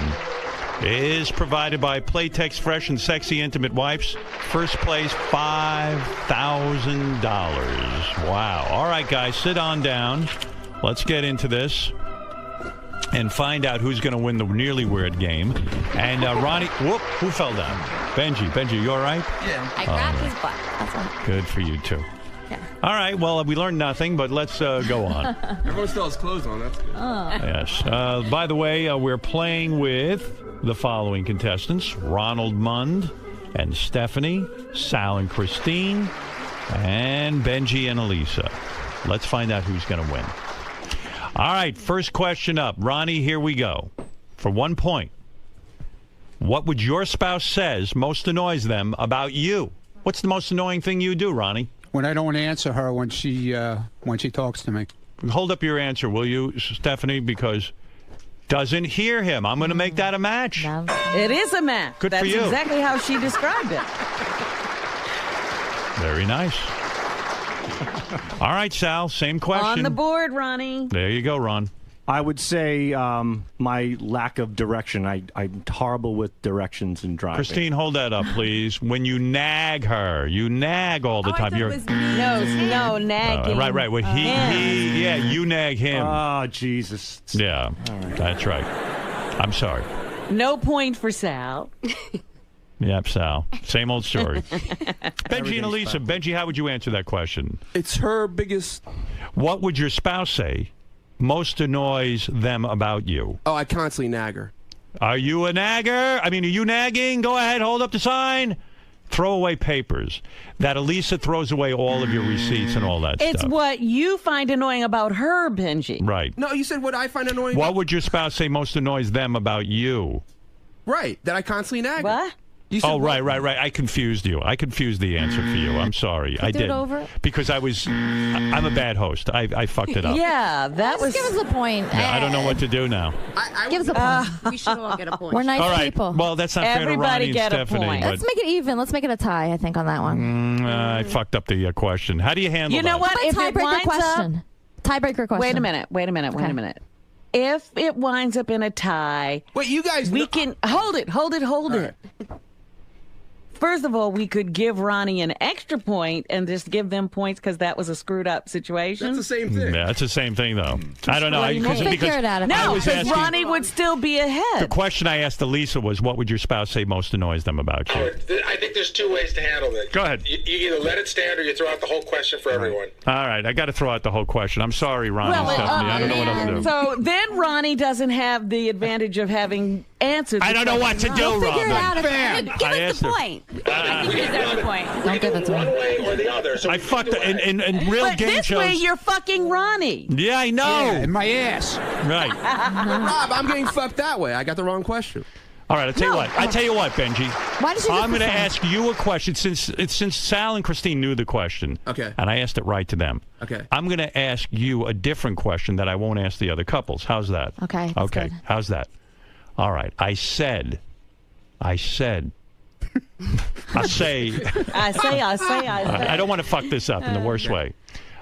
is provided by Playtex Fresh and Sexy Intimate Wipes. First place, $5,000. Wow. All right, guys, sit on down. Let's get into this and find out who's going to win the Nearly Weird game. And Ronnie, who fell down? Benji, you all right? Yeah. I grabbed his butt. That's all. Good for you, too. Yeah. All right, well, we learned nothing, but let's go on. Everyone still has clothes on. That's good. Yes. By the way, we're playing with the following contestants: Ronald Mund and Stephanie, Sal and Christine, and Benji and Elisa. Let's find out who's going to win. All right, first question up. Ronnie, here we go. For 1 point. What would your spouse says most annoys them about you? What's the most annoying thing you do, Ronnie? When I don't answer her when she talks to me. Hold up your answer, will you, Stephanie? Because doesn't hear him. I'm going to make that a match. It is a match. Good That's for you. exactly how she described it. Very nice. All right, Sal, same question. On the board, Ronnie. There you go, Ron. I would say my lack of direction. I'm horrible with directions and driving. Christine, hold that up, please. When you nag her, you nag all the time. You're No, nagging. right. Well, you nag him. Oh, Jesus. Yeah, that's right. I'm sorry. No point for Sal. Yep, Sal. Same old story. Benji and Elisa. Benji, how would you answer that question? It's her biggest. What would your spouse say most annoys them about you? Oh, I constantly nag her. Are you a nagger? I mean, are you nagging? Go ahead, hold up the sign. Throw away papers. That Elisa throws away all of your receipts and all that It's stuff. what you find annoying about her, Benji. Right. No, you said what I find annoying. What would your spouse say most annoys them about you? Right, that I constantly nag her. What? Oh, right. I confused you. I confused the answer for you. I'm sorry. I do did. it over? Because I'm a bad host. I fucked it up. Yeah, that was. Give us a point. Yeah, I don't know what to do now. Give us a point. We should all get a point. We're nice All right. people. Well, that's not fair to Everybody Ronnie and get a Stephanie. point. But Let's make it even. Let's make it a tie, I think, on that one. I fucked up the question. How do you handle You know that? what? If it Tiebreaker winds question. up, Tiebreaker question. wait a minute. Wait a minute. If it winds up in a tie, Wait, you guys. we can hold it. First of all, we could give Ronnie an extra point and just give them points because that was a screwed up situation. That's the same thing. Yeah, it's the same thing, though. I don't know. We'll figure it out. No, because Ronnie would still be ahead. The question I asked Elisa was, what would your spouse say most annoys them about you? I think there's two ways to handle it. Go ahead. You either let it stand or you throw out the whole question for everyone. All right, I got to throw out the whole question. I'm sorry, Ronnie and Stephanie. I don't know what else to do. So then Ronnie doesn't have the advantage of having answered. I don't know what to do, We'll Robin. figure it out. Give us the point. I think he deserves a point. Don't give it to me. One way or the other. So I fucked in real But game this shows. way, you're fucking Ronnie. Yeah, I know. Yeah, in my ass. Right. But Rob, I'm getting fucked that way. I got the wrong question. All right, I'll tell you what. I tell you what, Benji. Why did you I'm going to listen? ask you a question since Sal and Christine knew the question. Okay. And I asked it right to them. Okay. I'm going to ask you a different question that I won't ask the other couples. How's that? Okay. that's Okay. good. How's that? All right. I said. I say. I don't want to fuck this up in the worst way.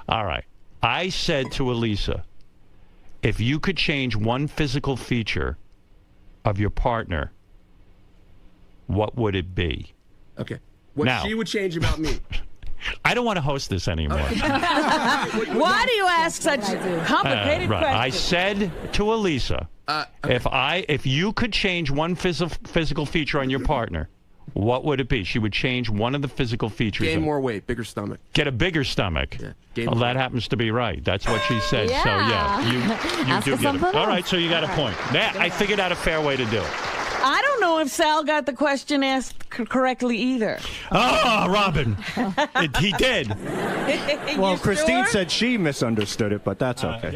All right. I said to Elisa, if you could change one physical feature of your partner, what would it be? Okay. What Now- she would change about me. I don't want to host this anymore. Why do you ask such complicated Right. I questions? said to Elisa, okay. if you could change one physical feature on your partner, what would it be? She would change one of the physical features. Gain more weight, bigger stomach. Get a bigger stomach. Yeah. Well, that happens to be right. That's what she said. Yeah. So yeah, you Ask do her get it. something All right, else. so you got a point. Yeah, I figured out a fair way to do it. I don't know if Sal got the question asked correctly either. Oh, Robin, he did. Well, You Christine sure? said she misunderstood it, but that's okay.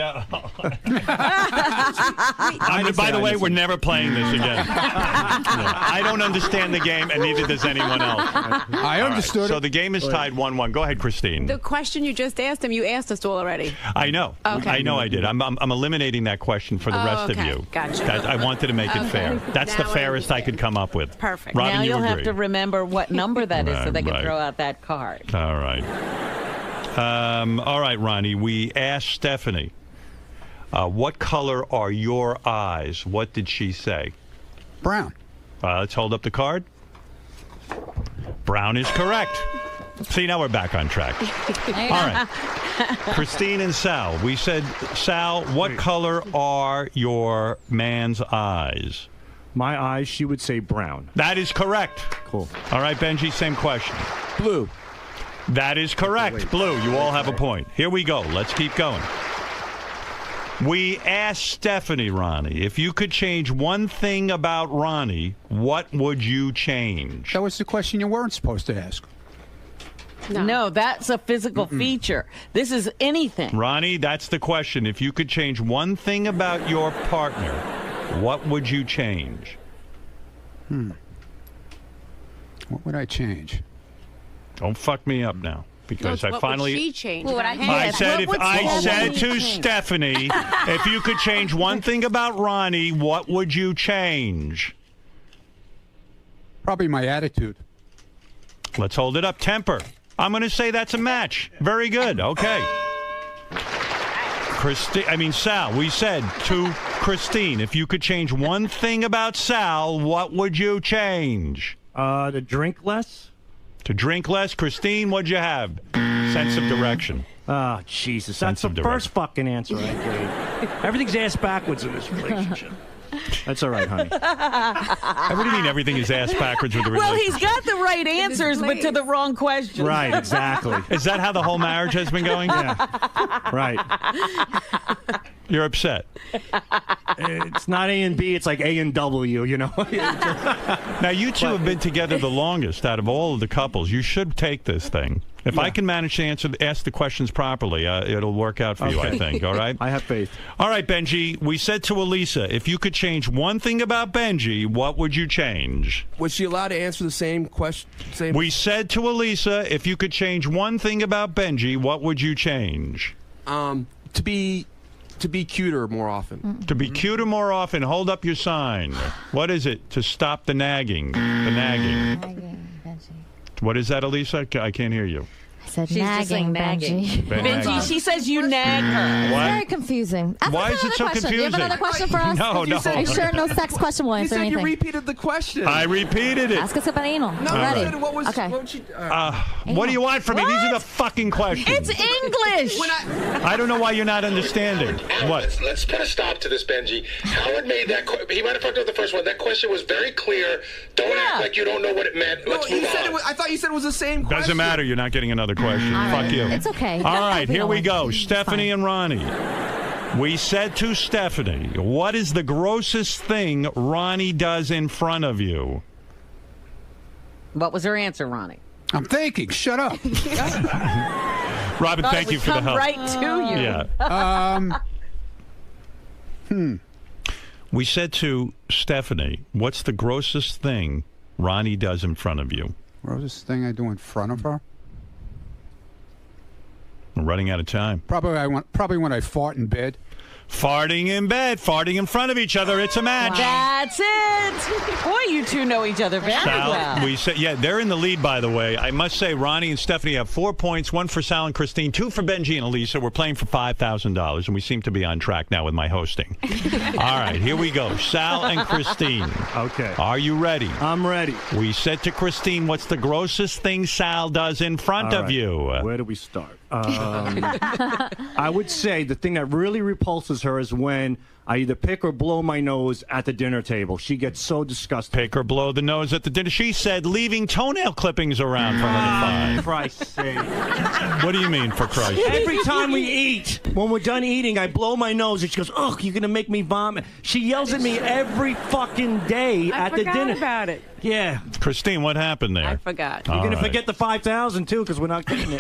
By the way, we're never playing this again. I don't understand the game, and neither does anyone else. I understood So it. the game is tied 1-1. Go ahead, Christine. The question you just asked him, you asked us all already. I know. Okay. I know I did. I'm eliminating that question for the rest of okay. you. Gotcha. I wanted to make it Okay. fair. That's the Now I fairest I could come up with. Perfect. Robin, Now you you'll agree. have to remember what number that is so Right, they can right. throw out that card. All right. All right, Ronnie. We asked Stephanie, what color are your eyes? What did she say? Brown. Let's hold up the card. Brown is correct. See, now we're back on track. All right. Christine and Sal. We said, Sal, what color are your man's eyes? My eyes, she would say brown. That is correct. Cool. All right, Benji, same question. Blue. That is correct. Blue, you all have a point. Here we go. Let's keep going. We asked Stephanie, Ronnie, if you could change one thing about Ronnie, what would you change? That was the question you weren't supposed to ask. No, that's a physical feature. This is anything. Ronnie, that's the question. If you could change one thing about your partner, what would you change? What would I change? Don't fuck me up now, because I what finally. would she change? What would I about him? I said to Stephanie, if you could change one thing about Ronnie, what would you change? Probably my attitude. Let's hold it up. Temper. I'm going to say that's a match. Very good. Okay. Sal, we said to Christine, if you could change one thing about Sal, what would you change? To drink less. To drink less. Christine, what'd you have? Sense of direction. Oh, Jesus. That's Sense of the first fucking answer I gave. Everything's ass backwards in this relationship. That's all right, honey. What do you mean everything is ass backwards with the Well, relationship? he's got the right answers, but to the wrong question. Right, exactly. Is that how the whole marriage has been going? Yeah. Right. You're upset. It's not A and B, it's like A and W, you know? Now, you two have been together the longest out of all of the couples. You should take this thing. If I can manage to ask the questions properly, it'll work out for you, I think. All right? I have faith. All right, Benji. We said to Elisa, if you could change one thing about Benji, what would you change? Was she allowed to answer the same question? We said to Elisa, if you could change one thing about Benji, what would you change? To be cuter more often. To be cuter more often. Hold up your sign. What is it? To stop the nagging. The nagging. What is that, Elisa? I can't hear you. I said She's just saying nagging, nagging. Benji. Benji, she says you nag her. It's Why? very confusing. Ask Why us is it another so question. Do you have confusing? another question for us? No, no. Are you sure no sex question will You answer said anything? you repeated the question. I repeated it. Ask us about anal. No, Ready? you said what was Okay. what she, What do you want from me? These are the fucking questions. It's English. I don't know why you're not understanding. What? Let's put a stop to this, Benji. Howard made that. He might have fucked up the first one. That question was very clear. Don't act like you don't know what it meant. Let's move on. I thought you said it was the same question. Doesn't matter. You're not getting another question. Fuck you. It's okay. All right, here we go. Stephanie and Ronnie. We said to Stephanie, what is the grossest thing Ronnie does in front of you? What was her answer, Ronnie? I'm thinking. Shut up. Robin, Thought thank it you would for the come help. right to you. Yeah. We said to Stephanie, what's the grossest thing Ronnie does in front of you? Grossest thing I do in front of her? We're running out of time. Probably when I fart in bed. Farting in bed, farting in front of each other. It's a match. That's it. Boy, you two know each other very Sal, well. we said, yeah, they're in the lead, by the way. I must say, Ronnie and Stephanie have 4 points, 1 for Sal and Christine, 2 for Benji and Elisa. We're playing for $5,000, and we seem to be on track now with my hosting. All right, here we go. Sal and Christine. Okay. Are you ready? I'm ready. We said to Christine, what's the grossest thing Sal does in front All of right. you? Where do we start? I would say the thing that really repulses her is when I either pick or blow my nose at the dinner table. She gets so disgusted. Pick or blow the nose at the dinner. She said leaving toenail clippings around for her to find. For Christ's sake. What do you mean, for Christ's sake? Every time we eat, when we're done eating, I blow my nose and she goes, "Ugh, you're going to make me vomit." She yells at me every fucking day at the dinner. about it. Yeah. Christine, what happened there? I forgot. You're All going to right. forget the 5,000 too, because we're not getting it.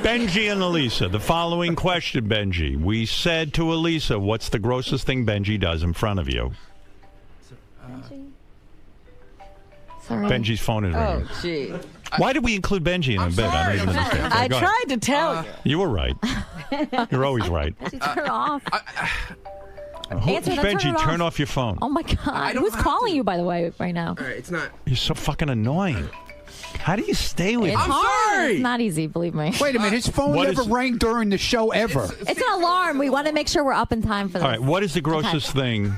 Benji and Elisa, the following question, Benji. We said to Elisa, what's the grossest thing Benji does in front of you? Sorry. Benji's phone is ringing. Oh, gee. Why did we include Benji in the bed? I don't even understand. I Go ahead. tried to tell you. You were right. You're always right. She turned it off. Answer, then Benji, turn off your phone. Oh my God! Who's calling you, by the way, right now? All right, it's not. You're so fucking annoying. How do you stay with It's me? hard. It's not easy, believe me. Wait a minute. His phone What never is- rang during the show ever. It's an alarm. We want to make sure we're up in time for this. All right, what is the grossest thing?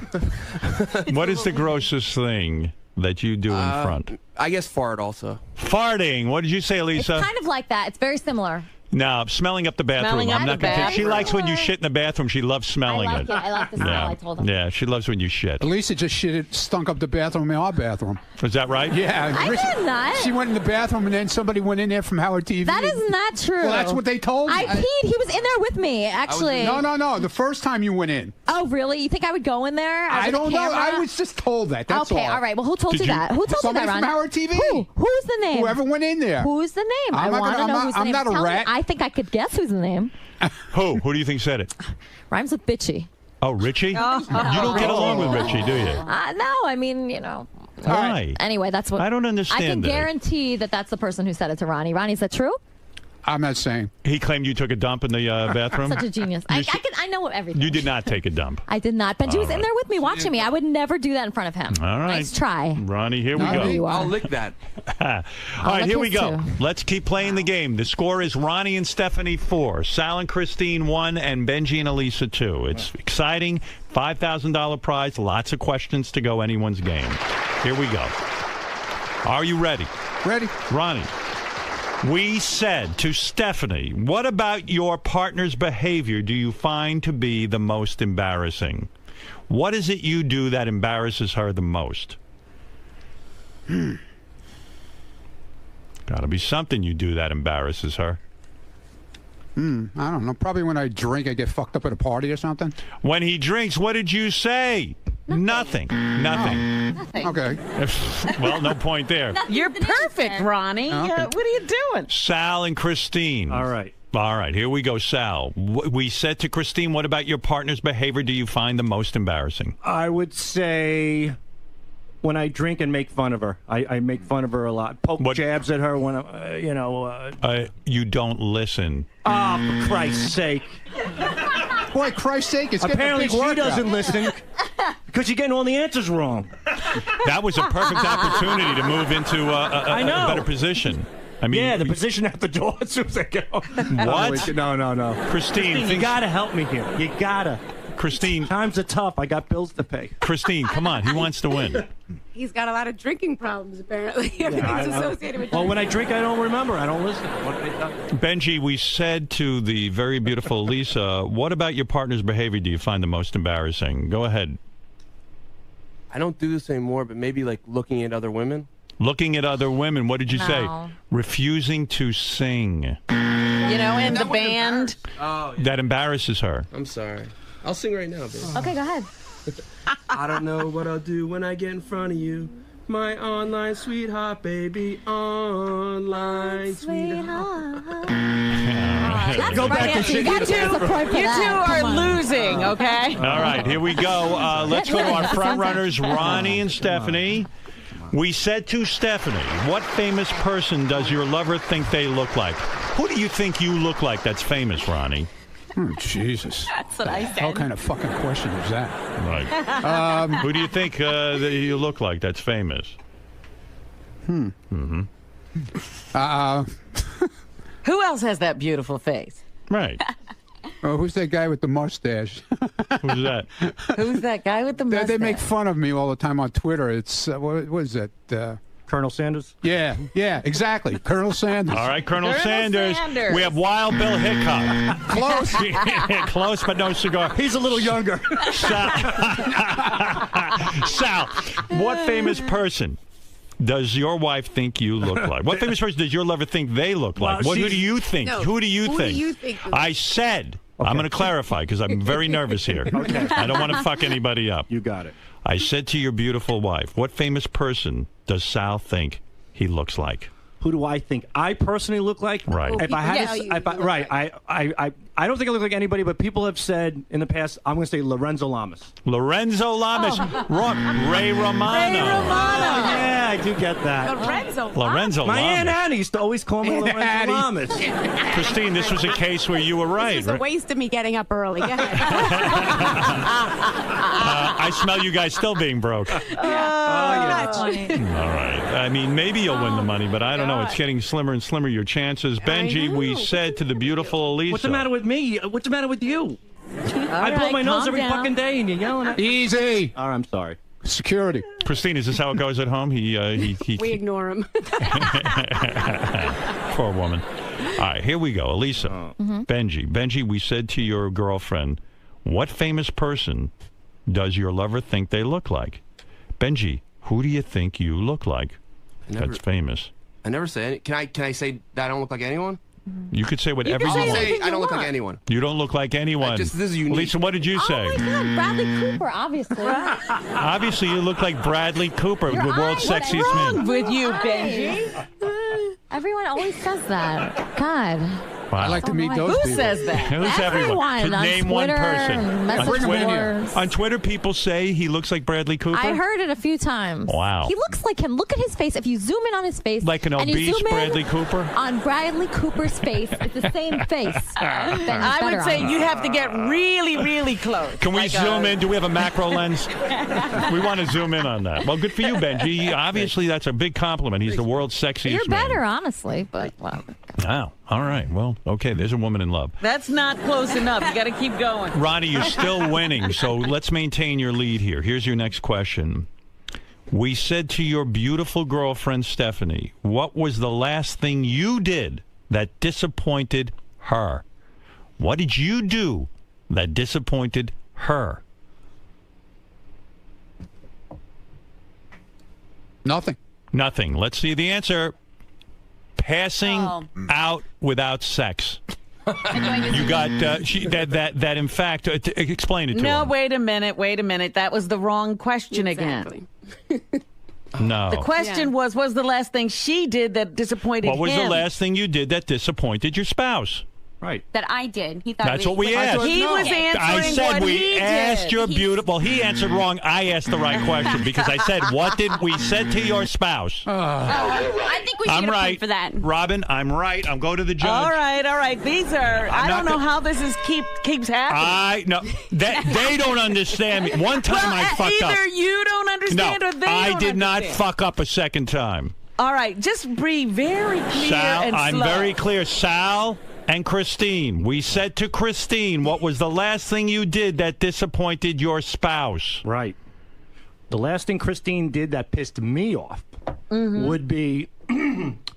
What is the grossest thing that you do in front? I guess fart also. Farting. What did you say, It's Elisa? kind of like that. It's very similar. No, smelling up the bathroom. Smelling up I'm not the gonna. She bathroom. likes when you shit in the bathroom. She loves smelling I like it. I like the smell. Yeah. I told him. Yeah, she loves when you shit. Elisa just stunk up the bathroom in our bathroom. Is that right? Yeah. I did not. She went in the bathroom and then somebody went in there from Howard TV. That is not true. Well, that's what they told me. I peed. He was in there with me, actually. No. The first time you went in. Oh, really? You think I would go in there? I with a don't know. camera? I was just told that. That's okay, all right. Well, who told Did you you- that? Who told you Somebody that, from Ron? Howard TV. Who's the name? Whoever went in there. Who's the name? I'm I not want to gonna- know I'm who's the not- name. I'm not a Tell me. rat. I think I could guess who's the name. Who? Who do you think said it? Rhymes with bitchy. Oh, Richie? Oh. You don't get along with Richie, do you? No, I mean, you know. Why? Anyway, that's what I don't understand I can that. guarantee that that's the person who said it to Ronnie. Ronnie, is that true? I'm not saying. He claimed you took a dump in the bathroom? Such a genius. I know everything. You did not take a dump. I did not. Benji All was in right. there with me watching me. I would never do that in front of him. All right. Nice try. Ronnie, here we Not go. me. You are. I'll lick that. All right, lick here we his go. too. Let's keep playing the game. The score is Ronnie and Stephanie 4, Sal and Christine 1, and Benji and Elisa 2. It's exciting. $5,000 prize. Lots of questions to go anyone's game. Here we go. Are you ready? Ready. Ronnie. We said to Stephanie, what about your partner's behavior do you find to be the most embarrassing? What is it you do that embarrasses her the most? Got to be something you do that embarrasses her. I don't know. Probably when I drink, I get fucked up at a party or something. When he drinks, what did you say? Nothing. Okay. Well, no point there. You're perfect, Ronnie. Okay. What are you doing? Sal and Christine. All right. All right, here we go, Sal. We said to Christine, what about your partner's behavior do you find the most embarrassing? I would say when I drink and make fun of her. I make fun of her a lot. Poke jabs at her when, you know. You don't listen. Oh, for Christ's sake. Boy, Christ's sake, it's apparently getting a big she doesn't workout. listen because you're getting all the answers wrong. That was a perfect opportunity to move into a better position. I mean, yeah, the position at the door as soon as I go. What? No. Christine, you gotta help me here. You gotta. Christine. Times are tough. I got bills to pay. Christine, come on. He wants to win. He's got a lot of drinking problems, apparently. Everything's associated with Well, drinking. when I drink, I don't remember. I don't listen. Benji, we said to the very beautiful Lisa, what about your partner's behavior do you find the most embarrassing? Go ahead. I don't do this anymore, but maybe like looking at other women. Looking at other women. What did you say? Refusing to sing. You know, in the band. Oh, That embarrasses her. I'm sorry. I'll sing right now, baby. Okay, go ahead. I don't know what I'll do when I get in front of you. My online sweetheart, baby. Online sweetheart. Go back to shit. You two are losing, okay? All right, here we go. Let's go to our front runners, Ronnie and Stephanie. We said to Stephanie, what famous person does your lover think they look like? Who do you think you look like that's famous, Ronnie? Jesus. That's what I said. What kind of fucking question is that? Right. Who do you think that you look like that's famous? Who else has that beautiful face? Right. Oh, who's that guy with the mustache? Who's that? Who's that guy with the mustache? They make fun of me all the time on Twitter. It's what is that? Colonel Sanders? Yeah, exactly. Colonel Sanders. All right, Colonel Sanders. We have Wild Bill Hickok. Close. Close, but no cigar. He's a little younger. Sal, what famous person does your wife think you look like? What famous person does your lover think they look like? Well, Who do you think? No, who do you who think? do you think? I said. I'm going to clarify because I'm very nervous here. Okay. I don't want to fuck anybody up. You got it. I said to your beautiful wife, what famous person does Sal think he looks like? Who do I think I personally look like? Right. If I had, I don't think I look like anybody, but people have said in the past, I'm going to say Lorenzo Lamas. Lorenzo Lamas. Ray Romano. Yeah, I do get that. Lorenzo My Lamas. Aunt Annie used to always call me Lorenzo Lamas. Christine, this was a case where you were right. It's a waste of me getting up early. Go ahead. I smell you guys still being broke. All right. I mean, maybe you'll win the money, but I don't know. It's getting slimmer and slimmer, your chances. Benji, we said to the beautiful Elisa. What's the matter with me? What's the matter with you? I blow my nose every fucking day, and you're yelling at me. Easy. All right, I'm sorry. Security. Christine, is this how it goes at home? He We ignore him. Poor woman. All right, here we go. Elisa, Benji, we said to your girlfriend, what famous person does your lover think they look like? Benji, who do you think you look like? That's famous. I never say any. Can I say that I don't look like anyone? You could say whatever you I'll want. say I don't look like anyone. You don't look like anyone. This is unique. Lisa, what did you say? Oh my God, Bradley Cooper, obviously. Obviously, you look like Bradley Cooper, the world's sexiest What's man. wrong with you, Benji? Everyone always says that. God. Wow. I like to meet those Who people. says that? Who's everyone? On Name one Twitter person. and message boards. On Twitter, people say he looks like Bradley Cooper. I heard it a few times. Wow. He looks like him. Look at his face. If you zoom in on his face, Like an and you obese zoom in Bradley Cooper? on Bradley Cooper's face, it's the same face. I would say you have to get really, really close. Can we Like zoom in? Do we have a macro lens? We want to zoom in on that. Well, good for you, Benji. Obviously, that's a big compliment. He's the world's sexiest You're man. better, honestly, but well. Wow. All right. Well, okay. There's a woman in love. That's not close enough. You got to keep going. Ronnie, you're still winning, so let's maintain your lead here. Here's your next question. We said to your beautiful girlfriend, Stephanie, what was the last thing you did that disappointed her? What did you do that disappointed her? Nothing. Nothing. Let's see the answer. Passing out without sex. You got that. In fact, explain it to No, him. wait a minute. That was the wrong question again. No. The question was the last thing she did that disappointed What was him? the last thing you did that disappointed your spouse? Right. That I did. He thought That's what we asked. He was answering I said what we he asked did. your beautiful. Well, he answered wrong. I asked the right question because I said, "What did we said to your spouse?" I think we should I'm get a right. point for that. Robin, I'm right. I'll go to the judge. All right. These are. I don't know how this keeps happening. They don't understand me. One time I fucked up. Either you don't understand or they don't I did not understand. fuck up a second time. All right, just be very clear Sal, and I'm slow. very clear. Sal and Christine, we said to Christine, what was the last thing you did that disappointed your spouse? Right. The last thing Christine did that pissed me off would be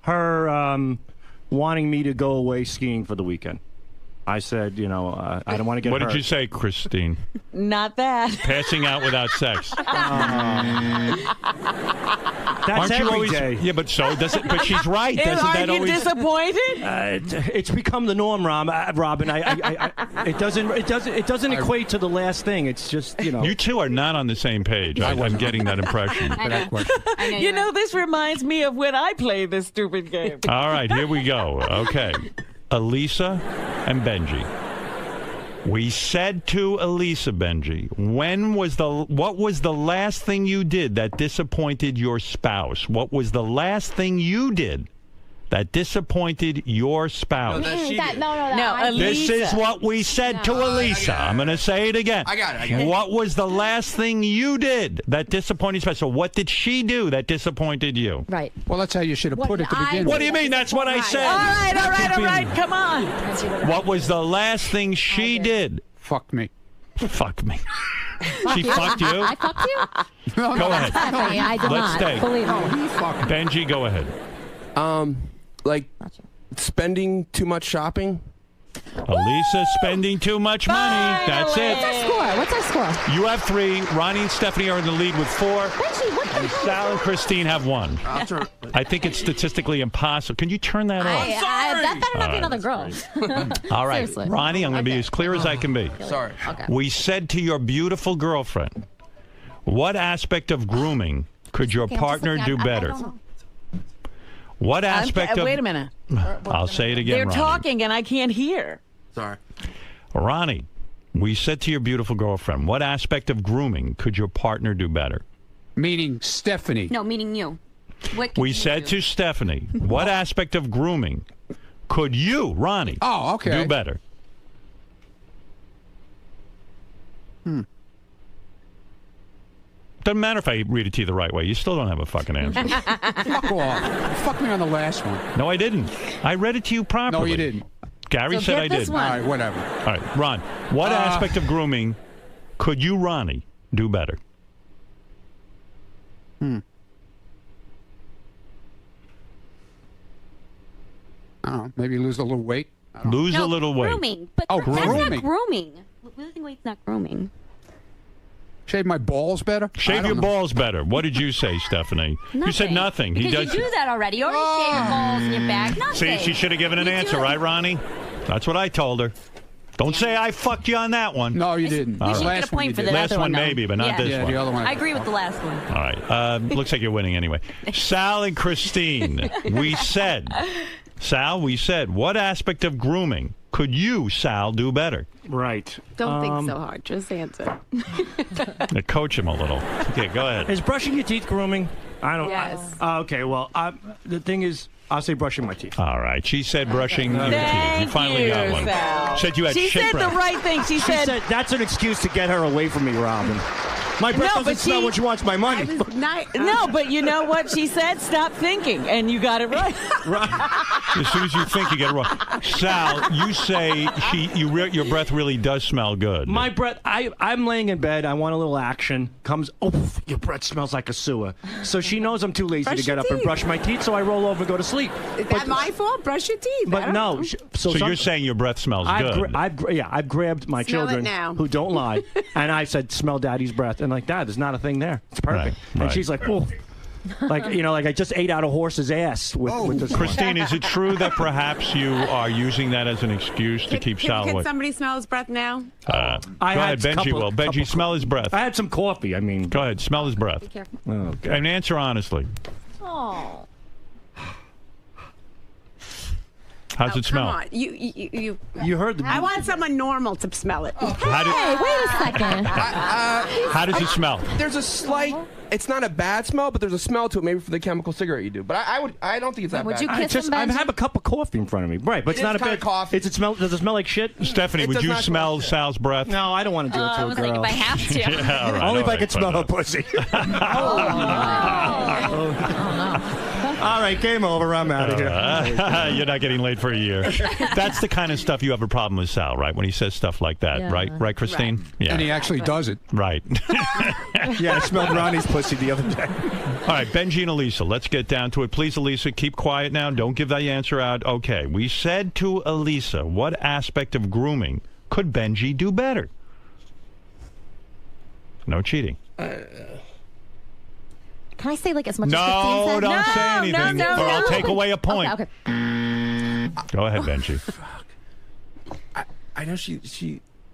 her wanting me to go away skiing for the weekend. I said, I don't want to get What hurt. did you say, Christine? Not that. Passing out without sex. That's Aren't you every always, day. Yeah, but so does it. But she's right. Doesn't Are that you always? disappointed? It's become the norm, Robin. It doesn't equate to the last thing. It's just You two are not on the same page. I'm getting that impression. You know, this reminds me of when I played this stupid game. All right, here we go. Okay, Elisa and Benji. We said to Elisa, Benji, what was the last thing you did that disappointed your spouse? What was the last thing you did that disappointed your spouse? No, This is what we said to Elisa. I'm going to say it again. I got it. What was the last thing you did that disappointed your spouse? So what did she do that disappointed you? Right. Well, that's how you should have put it to begin What with. do you mean? That's what I said. All right. Come on. What was the last thing she did? Fuck me. Fuck me. She fucked you? I fucked you? Go ahead. Stephanie, I did Let's not. stay. Believe me. Benji, go ahead. Like spending too much shopping. Elisa spending too much money. That's it. What's our score? You have 3. Ronnie and Stephanie are in the lead with 4. Benji, what the And hell? Sal and Christine have 1. I think it's statistically impossible. Can you turn that off? That better not be All another girl. All right, Seriously. Ronnie, I'm going to be as clear as I can be. Sorry. Okay. We said to your beautiful girlfriend, what aspect of grooming could your Okay, I'm just partner looking. do I better? don't know. What aspect of... Wait a minute. I'll say it again, They're Ronnie. talking and I can't hear. Sorry. Ronnie, we said to your beautiful girlfriend, what aspect of grooming could your partner do better? Meaning Stephanie. No, meaning you. What can We you said do? to Stephanie, what aspect of grooming could you, Ronnie, do better? Doesn't matter if I read it to you the right way. You still don't have a fucking answer. Fuck off. Fuck me on the last one. No, I didn't. I read it to you properly. No, you didn't. Gary So said get I this did. one. All right, whatever. All right, Ron, what aspect of grooming could you, Ronnie, do better? I don't know. Maybe lose a little weight. Lose No, a little weight. Grooming. But Oh, that's grooming. not grooming. Losing weight's not grooming. Shave my balls better. Shave your balls better. What did you say, Stephanie? You said nothing. Because He does. you do that already. You already shave your balls and your back. Nothing. See, she should have given an answer, right, Ronnie? That's what I told her. Don't say I fucked you on that one. No, you didn't. All You should right. get a point for the Last other one, though. maybe, but not this Yeah, one. the other one. I agree with the last one. All right. Looks like you're winning anyway. Sal and Christine, we said, what aspect of grooming could you, Sal, do better? Right. Don't think so hard. Just answer. Coach him a little. Okay, go ahead. Is brushing your teeth grooming? I don't. Yes. Okay. Well, the thing is, I'll say brushing my teeth. All right. She said brushing your teeth. You Thank finally you, got one. Sal. Said you had She shit said breath. the right thing. She She said, said that's an excuse to get her away from me, Robin. My breath No, doesn't but smell she- when she wants my money. no, but you know what she said? Stop thinking, and you got it right. As soon as you think, you get it wrong. Sal, you say your breath really does smell good. My breath. I'm laying in bed. I want a little action. Comes. Oh, your breath smells like a sewer. So she knows I'm too lazy Brush to get your up and teeth. brush my teeth. So I roll over and go to sleep. Is that my fault? Brush your teeth. I But don't no. know. So you're saying your breath smells good. I've grabbed my Smell it children now. who don't lie, and I said, "Smell Daddy's breath," and like, Dad, there's not a thing there. It's perfect. Right, And right. she's like, "Oh." Like I just ate out a horse's ass with this. Christine, is it true that perhaps you are using that as an excuse to keep Sal Can away? somebody smell his breath now? Go I ahead, had Benji will. Benji, smell his breath. I had some coffee. I mean, go ahead, smell his breath. Be careful. Oh, And answer honestly. Oh. How's it smell? Come on. You heard the. I want someone normal to smell it. Hey, wait a second. How does it smell? There's a slight. It's not a bad smell, but there's a smell to it, maybe for the chemical cigarette you do. But I don't think it's that bad. I have a cup of coffee in front of me, right? But it's not a bad coffee. Does it smell like shit? Stephanie, would you smell Sal's breath? No, I don't want to do it to I a was girl. like, if I have to. Yeah, all right, Only if all I could right, smell her pussy. All right, game over. I'm out of here. You're not getting laid for a year. That's the kind of stuff you have a problem with Sal, right? When he says stuff like that, Yeah. right, Christine? Right. Yeah. And he actually does it. Right. Yeah, I smelled Ronnie's pussy the other day. All right, Benji and Elisa, let's get down to it. Please, Elisa, keep quiet now. Don't give that answer out. Okay, we said to Elisa, what aspect of grooming could Benji do better? No cheating. Can I say like as much as No, 15 said? don't say anything, or I'll take away a point. Okay. Go ahead, Benji. I know she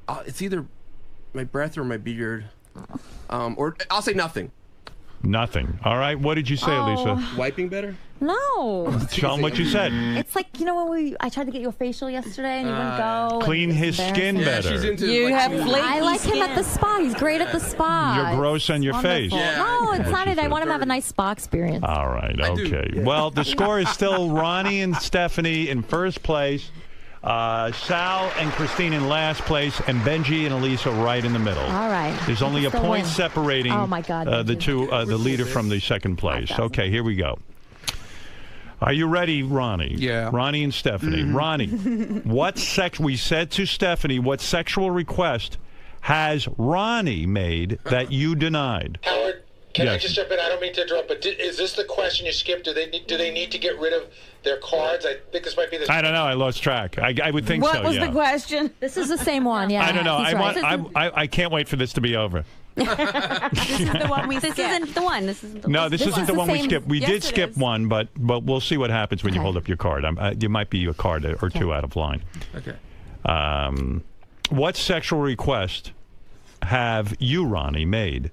it's either my breath or my beard. Or I'll say nothing. Nothing. All right, what did you say, Elisa? Wiping better? No. Tell him what you said. It's like, you know, when I tried to get you a facial yesterday and you wouldn't go. Clean and his it's skin embarrassing. better. She's into, You have I flaky like him at the skin. spa. He's great at the spa. You're gross on your face. Wonderful. No, it's not it. I want him to have a nice spa experience. All right, okay. Well, the score is still Ronnie and Stephanie in first place, Sal and Christine in last place, and Benji and Elisa right in the middle. All right. There's only a Still point win. separating Oh, my God, the two, the leader from the second place. Okay, here we go. Are you ready, Ronnie? Yeah. Ronnie and Stephanie. Ronnie, we said to Stephanie, what sexual request has Ronnie made that you denied? Howard, can I Yes. just jump in? I don't mean to interrupt, but is this the question you skipped? Do they need to get rid of their cards? I think this might be the. I don't know. I lost track. I would think What so. was yeah. the question? This is the same one, yeah. I don't know. He's right. I can't wait for this to be over. This is the one we skipped. This isn't the one. This isn't the No, one. this isn't the one we same- skipped. We Yes, did it skip is. one, but we'll see what happens when you hold up your card. You might be a card or two out of line. Okay. What sexual request have you, Ronnie, made?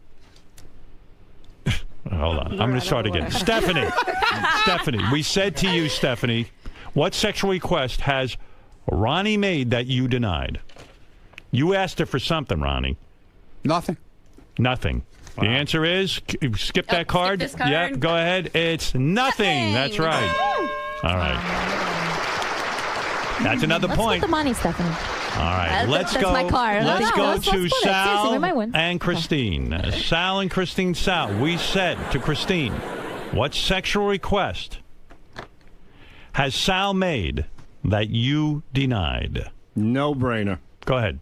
Hold on. I'm going to start again. Stephanie. Stephanie, we said to you, Stephanie, what sexual request has Ronnie made that you denied? You asked her for something, Ronnie. Nothing. Nothing. The answer is skip that card. this card. Yeah, go ahead. It's nothing. That's right. All right. That's another Let's point. put the money, Stephanie. All right, let's that's go. my card. Let's No, go let's to split it. Seriously, Sal we might win. and Christine. Sal and Christine. Sal, we said to Christine, what sexual request has Sal made that you denied? No brainer. Go ahead.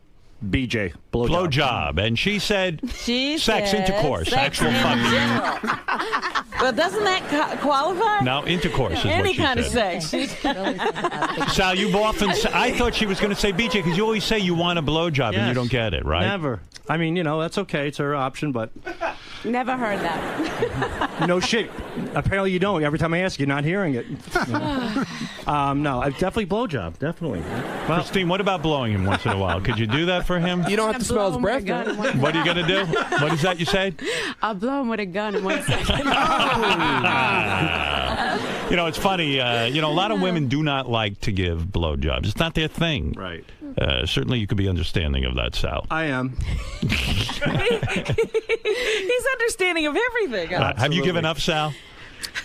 BJ. Blowjob. And she said She sex said intercourse, sex actual in fucking. general. Well, doesn't that qualify? No, intercourse is Any what she kind of said. sex. Sal, you've often. I thought she was going to say BJ because you always say you want a blowjob and you Yes. don't get it, right? Never. I mean, that's okay. It's her option, but Never heard that. no shit. Apparently you don't. Every time I ask, you're not hearing it. No, definitely blowjob. Definitely. Well, Christine, what about blowing him once in a while? Could you do that for him? You don't have to smell his breath. though. What are you going to do? What is that you said? I'll blow him with a gun in 1 second. It's funny. A lot of women do not like to give blowjobs. It's not their thing. right. Certainly, you could be understanding of that, Sal. I am. He's understanding of everything. Have you given up, Sal?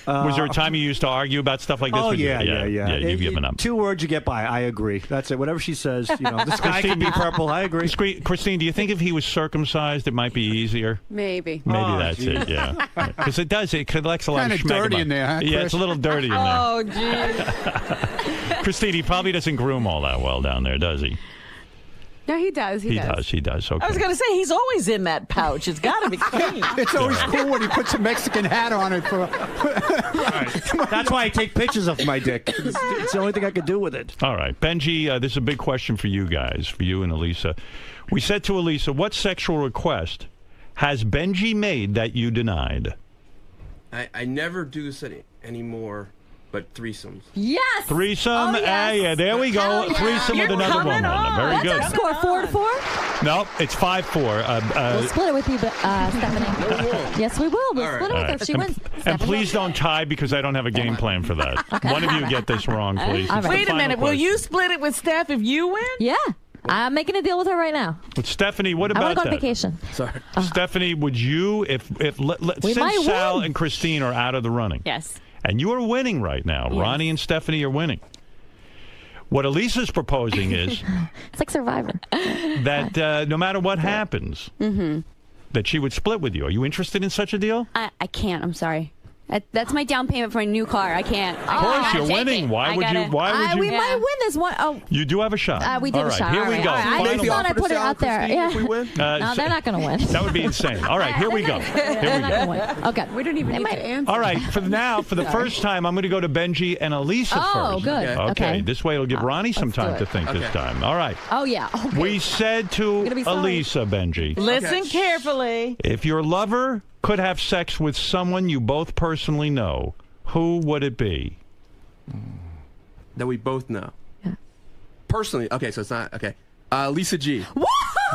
Was there a time you used to argue about stuff like this? Oh, with you? yeah. You've given up. 2 words you get by. I agree. That's it. Whatever she says, the sky can be purple. I agree. Christine, do you think if he was circumcised, it might be easier? Maybe. Maybe that's it, yeah. Because it collects a lot of Kinda dirty schmegma. in there, huh, Yeah, Chris? it's a little dirty in there. Oh, geez. Christine, he probably doesn't groom all that well down there, does he? No, he does. He does. He does. Okay. I was going to say, he's always in that pouch. It's got to be clean. It's always cool when he puts a Mexican hat on it. That's why I take pictures of my dick. It's the only thing I could do with it. All right. Benji, this is a big question for you guys, for you and Elisa. We said to Elisa, what sexual request has Benji made that you denied? I never do this anymore, but threesomes. Yes. Threesome. Oh, yes. Yeah, there we go. Hell yeah. Threesome with another woman. Very That's good. our score, 4-4. No, it's 5-4. We'll split it with you, Stephanie. Yes, we will. We'll split it with her if she wins. And please don't tie because I don't have a game plan for that. One of you get this wrong, please. It's the Wait a final minute. Will question. you split it with Steph if you win? Yeah. I'm making a deal with her right now. But Stephanie, what I about want to go that? on vacation. Sorry. Stephanie, would you, if We since might Sal win. and Christine are out of the running, Yes. and you are winning right now, Yes. Ronnie and Stephanie are winning. What Elisa's proposing is It's like Survivor. that no matter what happens, that she would split with you. Are you interested in such a deal? I can't. I'm sorry. That's my down payment for a new car. I can't. Of course, you're winning. Why would you? We might win this one. Oh, You do have a shot. we do All have right, a shot. Here All we right, go. all right. I Final- just thought I'd put it out there. Yeah. If we win? No, they're not going to win. That would be insane. All right, here we go. They're Here we not go. going to win. Okay. We don't even need to answer. All right, for the first time, I'm going to go to Benji and Elisa Oh, first. good. Okay. This way it'll give Ronnie some let's do time it. to think this time. All right. Oh, yeah. Okay. We said to Gonna be sorry. Elisa, Benji, Listen carefully. if your lover could have sex with someone you both personally know, who would it be? That we both know. Personally, okay, so it's not okay. Lisa G.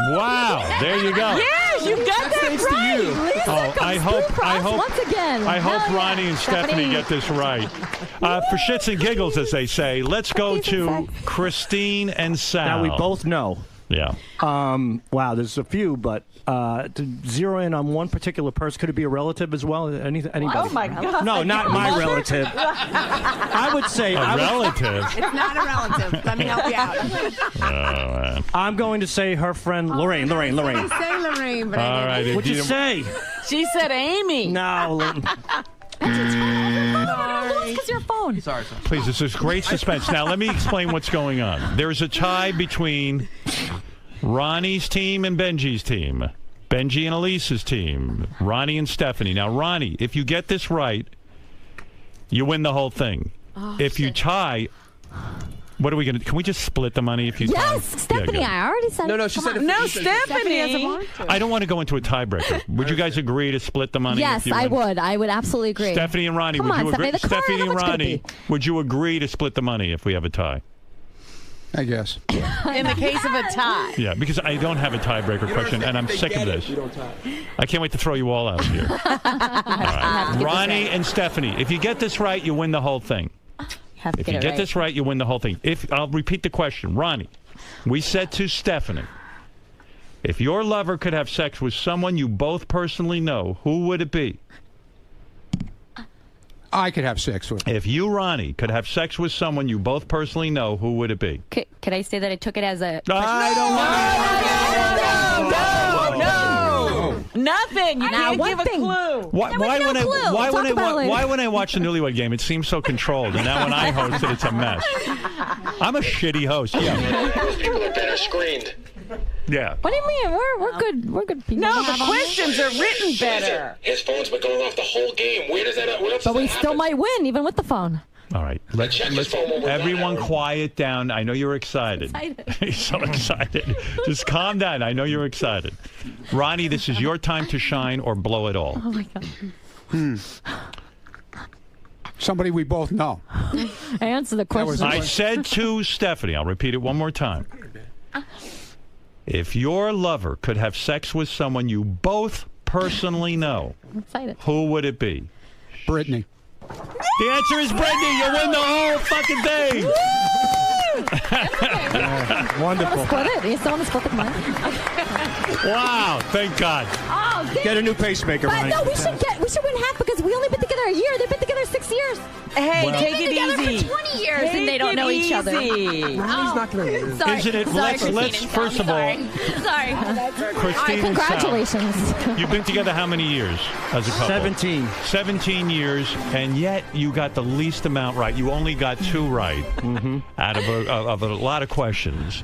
Wow, there you go. Yes, you got that thanks to right. you. Lisa Oh, I hope once again. I hope Hell Ronnie yeah. and Stephanie get this right. For shits and giggles, as they say, let's go to Christine and Sal. Now we both know. Yeah. Wow, there's a few, but to zero in on one particular person, could it be a relative as well? Anybody? Oh, my God. No, not my relative. I would say A relative. It's not a relative. Let me help you out. Oh, man. I'm going to say her friend Lorraine. I didn't say Lorraine, but All right. What'd you say? She said Amy. No. Because your phone. Sorry. Please, this is great suspense. Now, let me explain what's going on. There's a tie between Ronnie's team and Benji's team. Benji and Elisa's team. Ronnie and Stephanie. Now, Ronnie, if you get this right, you win the whole thing. If you tie, what are we going to do? Can we just split the money if you tie? Yes, Stephanie, good. I already said No, she said if No, Stephanie has a Stephanie. want to. I don't want to go into a tiebreaker. Would you guys agree to split the money? Yes, if you I win? would. I would absolutely agree. Stephanie and Ronnie, Come would on, you agree? Stephanie, the car, Stephanie how and much could it Ronnie, would you agree to split the money if we have a tie? I guess. In the case of a tie. Yeah, because I don't have a tiebreaker question, and I'm sick of this. I can't wait to throw you all out here. All right. Ronnie and Stephanie, if you get this right, you win the whole thing. If you get this right, you win the whole thing. I'll repeat the question. Ronnie, we said to Stephanie, if your lover could have sex with someone you both personally know, who would it be? I could have sex with. If you, Ronnie, could have sex with someone you both personally know, who would it be? Could I say that I took it as a... I don't want No. Nothing. You Now, can't one give a thing. clue. Why when I watch the Newlywed Game, it seems so controlled, and now when I host it, it's a mess. I'm a shitty host. Yeah. Those people are better screened. Yeah. What do you mean? We're good. We're good people. No, the questions are written better. His phone's been going off the whole game. Where does that? What else But does we that still happen? might win, even with the phone. All right. Let's everyone quiet down. I know you're excited. He's so excited. Just calm down. I know you're excited. Ronnie, this is your time to shine or blow it all. Oh my God. Somebody we both know. Answer the question. I said to Stephanie, I'll repeat it one more time. If your lover could have sex with someone you both personally know, I'm excited. who would it be? Brittany. The answer is Brittany. You win the whole fucking thing. Wonderful. Split it. You still want to split the money? Wow. Thank God. Oh, Get a new pacemaker, but Ronnie. no, we should win half because we only been together a year. They've been together 6 years. Hey, They've take been it together easy. for 20 years and they don't know each other. Easy. not going to win. Sorry. Isn't it? Sorry, Let's first of all, Sorry. Christine and Sal, Congratulations. you've been together how many years as a couple? 17. 17 years, and yet you got the least amount right. You only got 2 right out of a lot of questions.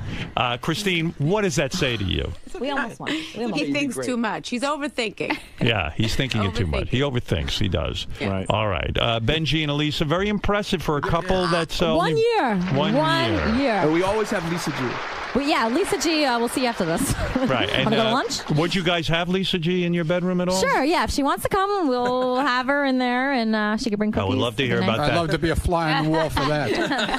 Christine, what does that say to you? We almost won. He thinks too much. He's overthinking. Yeah, he's thinking it too much. He overthinks. He does. Yeah. Right. All right. Benji and Elisa, very impressive for a couple that's 1 year. 1 year. year. And we always have Lisa G. But yeah, Lisa G, we'll see you after this. Right. Want to go to lunch? Would you guys have Lisa G in your bedroom at all? Sure, yeah. If she wants to come, we'll have her in there, and she can bring I cookies. would love to hear about I'd that. love to be a fly on the wall for that.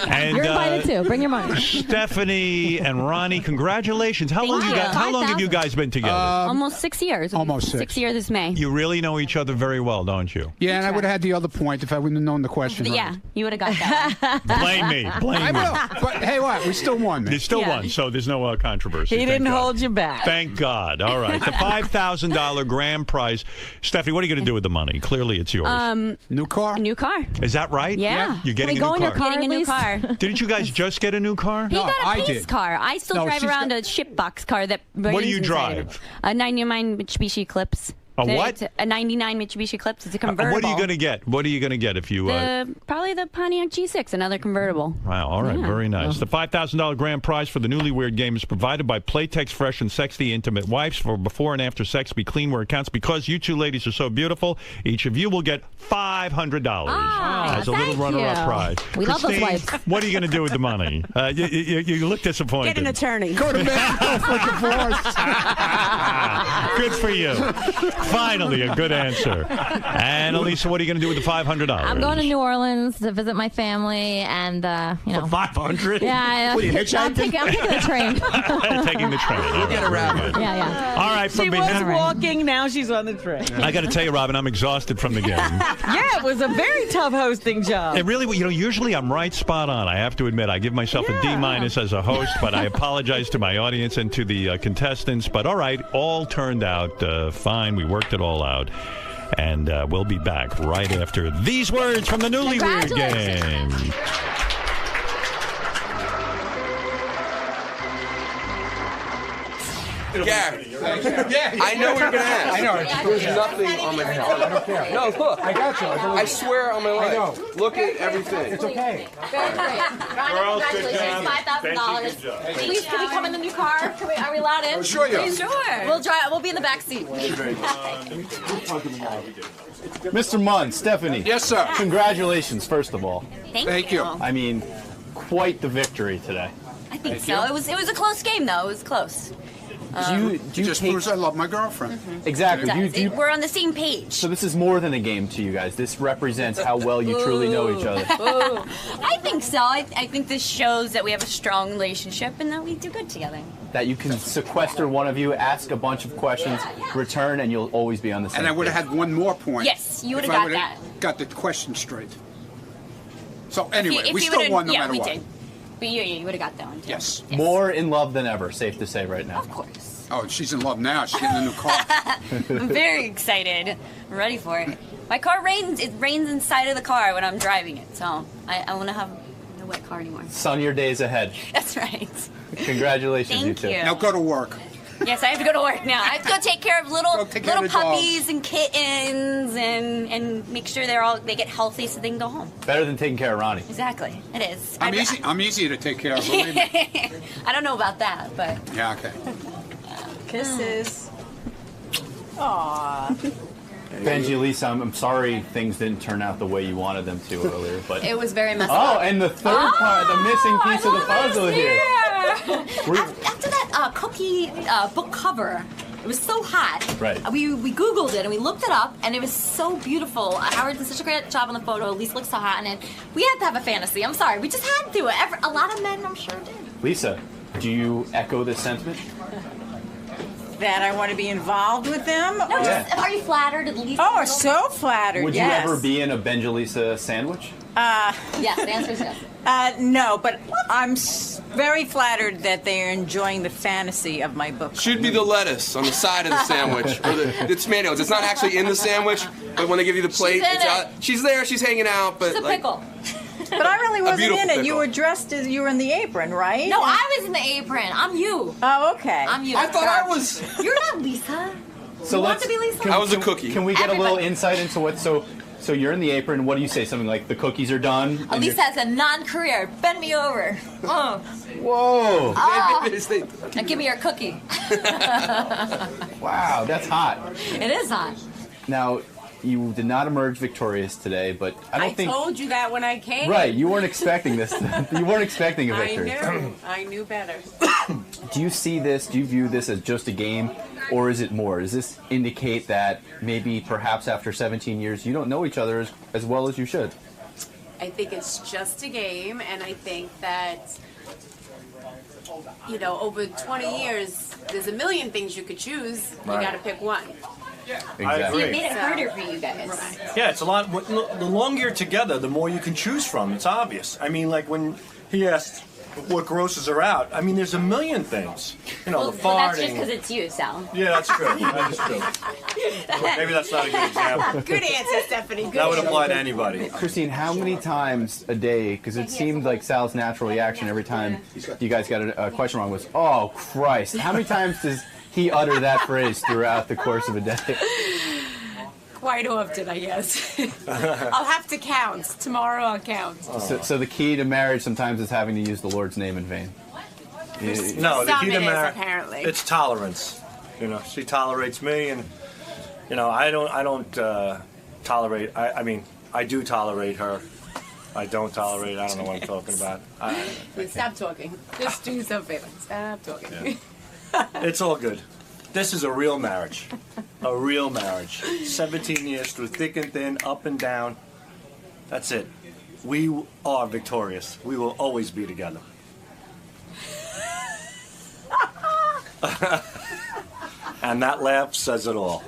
And, You're invited too. Bring your money. Stephanie and Ronnie, congratulations. How long have you guys been together? Almost 6 years. Almost 6. 6 years this May. You really know each other very well, don't you? Yeah, and I would have had the other point if I wouldn't have known the question. But right. yeah, you would have got that. Blame me. Blame I me. will. But hey, what? We still won, man. You still won, so there's no controversy. He didn't hold you back. Thank God. All right. The $5,000 grand prize. Stephanie, what are you going to do with the money? Clearly, it's yours. New car? A new car. Is that right? Yeah. You're getting Can we go a in new your car. car? Getting a new car. Didn't you guys just get a new car? He got a I Pace did. car. I still No, drive she's around got- a shipbox car that. What do you inside of it. drive? A 99 Mitsubishi Eclipse. A what? A 99 Mitsubishi Eclipse. It's a convertible. What are you going to get? What are you going to get if you... Probably the Pontiac G6, another convertible. Wow, all right, Yeah. very nice. The $5,000 grand prize for the Newlywed Game is provided by Playtex Fresh and Sexy Intimate Wipes for before and after sex. Be clean where it counts. Because you two ladies are so beautiful, each of you will get $500 as a little thank runner-up you. prize. We love those Christine, wipes. what are you going to do with the money? You look disappointed. Get an attorney. Go to Mexico for divorce. Good for you. Finally, a good answer. And Elisa, what are you going to do with the $500? I'm going to New Orleans to visit my family, and you know. For 500? Yeah, What are you, I'm hitchhiking? taking the train. Taking the train. All Get right, around very it. good. Yeah. All right, from She was behind. walking, now she's on the train. I got to tell you, Robin, I'm exhausted from the game. Yeah, it was a very tough hosting job. It really, usually I'm right spot on. I have to admit, I give myself a D- as a host, but I apologize to my audience and to the contestants. But all right, all turned out fine. We worked it all out. And we'll be back right after these words from the Newlywed Game. Gary, I know what you're gonna ask. I know. There's nothing on my head. I don't care. No, look. I got you. I swear on my life. Look at everything. It's okay. Very great. Ronnie, congratulations, $5,000. Please, can we come in the new car? Are we allowed in? Sure you are. Sure. We'll drive. We'll be in the back seat. Mr. Munn, Stephanie. Yes, sir. Congratulations, first of all. Thank you. I mean, quite the victory today. I think so. It was a close game, though. It was close. Do you Just take... proves I love my girlfriend. Exactly. We're on the same page. So this is more than a game to you guys. This represents how well you truly know each other. Ooh. I think so. I think this shows that we have a strong relationship and that we do good together. That you can sequester one of you, ask a bunch of questions, return, and you'll always be on the same And I would have page. had one more point. Yes, you would have if I got would've that. Got the question straight. So anyway, If we you still would've- won no yeah, matter we what. did. But you would have got that one too. Yes. More in love than ever, safe to say right now. Of course. Oh, she's in love now. She's getting a new car. I'm very excited. I'm ready for it. My car rains. It rains inside of the car when I'm driving it. So I want to have no wet car anymore. Sunnier days ahead. That's right. Congratulations, Thank you two. you. Now go to work. Yes, I have to go to work now. I have to go take care of little take care of the puppies dogs. and kittens and make sure they get healthy so they can go home. Better than taking care of Ronnie. Exactly. It is. I'm easy to take care of. Believe me. I don't know about that, but Yeah, okay. Kisses. Aww. Benji, Lisa, I'm sorry things didn't turn out the way you wanted them to earlier, but It was very messy. oh, and the third part, the missing piece of the puzzle here. After that cookie book cover, it was so hot. Right. We Googled it and we looked it up, and it was so beautiful. Howard did such a great job on the photo. Lisa looks so hot in it. We had to have a fantasy. I'm sorry. We just had to. A lot of men, I'm sure, did. Lisa, do you echo this sentiment? That I want to be involved with them? No, just, are you flattered at least? Oh, so flattered, Would yes. you ever be in a Benjalisa sandwich? Yes, the answer is yes. No, but I'm very flattered that they are enjoying the fantasy of my book. Should be the lettuce on the side of the sandwich. Or the tomatoes. It's not actually in the sandwich, but when they give you the plate, She's in it's it. out. She's there, she's hanging out, but It's a like, pickle. But I really wasn't beautiful in it. You pickle. were dressed as you were in the apron, right? No, I was in the apron. I'm you. Oh, okay. I'm you. I thought I was. You're not Lisa. So you want let's. to be Lisa? I was a cookie. Can we get a little Everybody. insight into what? So you're in the apron. What do you say? Something like the cookies are done. and Lisa has a non-career. Bend me over. Oh. Whoa! Oh. Now give me your cookie. Wow, that's hot. It is hot. Now, you did not emerge victorious today, but I don't think. told you that when I came. Right, you weren't expecting this. You weren't expecting a victory. I knew better. do you see this? Do you view this as just a game, or is it more? Does this indicate that maybe perhaps after 17 years you don't know each other as well as you should? I think it's just a game, and I think that, you know, over 20 years, there's a million things you could choose. You Right. got to pick one. Exactly. So it made it harder for you guys. Yeah, it's a lot. The longer you're together, the more you can choose from. It's obvious. I mean, like when he asked what grosses her out, I mean, there's a million things. You know, the farting. Well, that's just because it's you, Sal. Yeah, that's true. That is true. Maybe that's not a good example. Good answer, Stephanie. Good That would answer. apply to anybody. Christine, how many times a day, because it seemed like Sal's natural reaction every time you guys got a question wrong was, oh, Christ. How many times does he utter that phrase throughout the course of a day? Quite often, I guess. I'll have to count. Tomorrow I'll count. So the key to marriage sometimes is having to use the Lord's name in vain. No, the Some key it to is, marriage, apparently. it's tolerance. You know, she tolerates me, and you know, I don't tolerate. I mean, I do tolerate her. I don't tolerate. I don't know what I'm talking about. Stop talking. Just do yourself a favor. Stop talking. It's all good. This is a real marriage. A real marriage. 17 years through thick and thin, up and down. That's it. We are victorious. We will always be together. And that laugh says it all.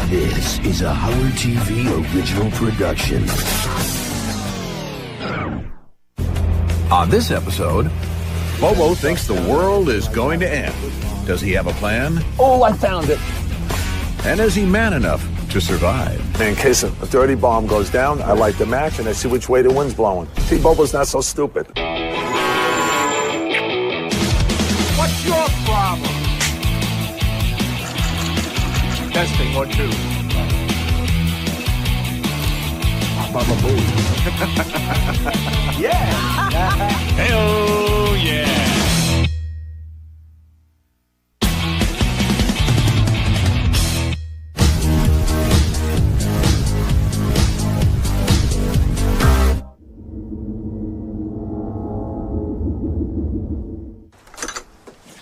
This is a Howard TV original production. On this episode, Bobo thinks the world is going to end. Does he have a plan? Oh, I found it. And is he man enough to survive? In case a dirty bomb goes down, I light the match and I see which way the wind's blowing. See, Bobo's not so stupid. What's your problem? Testing 1, 2. Baba Boo. Yeah. Hey-oh, yeah.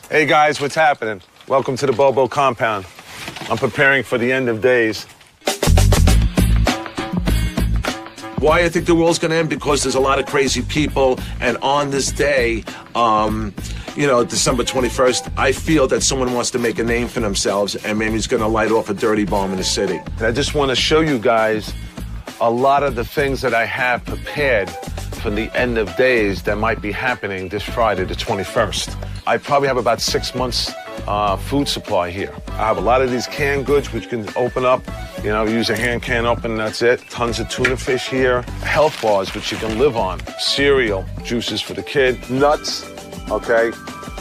Hey guys, what's happening? Welcome to the Bobo compound. I'm preparing for the end of days. Why I think the world's going to end? Because there's a lot of crazy people, and on this day, December 21st, I feel that someone wants to make a name for themselves, and maybe he's going to light off a dirty bomb in the city. And I just want to show you guys a lot of the things that I have prepared for the end of days that might be happening this Friday, the 21st. I probably have about 6 months food supply here. I have a lot of these canned goods which you can open up, use a hand can open and that's it. Tons of tuna fish here. Health bars which you can live on. Cereal, juices for the kid. Nuts, okay?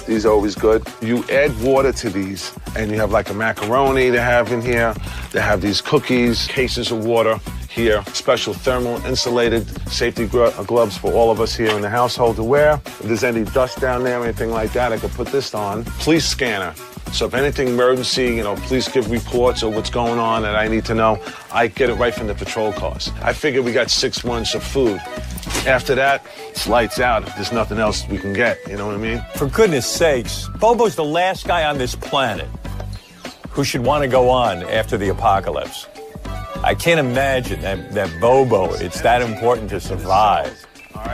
These are always good. You add water to these and you have like a macaroni they have in here. They have these cookies, cases of water here. Special thermal insulated safety gloves for all of us here in the household to wear. If there's any dust down there or anything like that, I could put this on. Police scanner. So if anything emergency, police give reports or what's going on that I need to know, I get it right from the patrol cars. I figure we got 6 months of food. After that, it's lights out if there's nothing else we can get, you know what I mean? For goodness sakes, Bobo's the last guy on this planet who should want to go on after the apocalypse. I can't imagine that Bobo, it's that important to survive.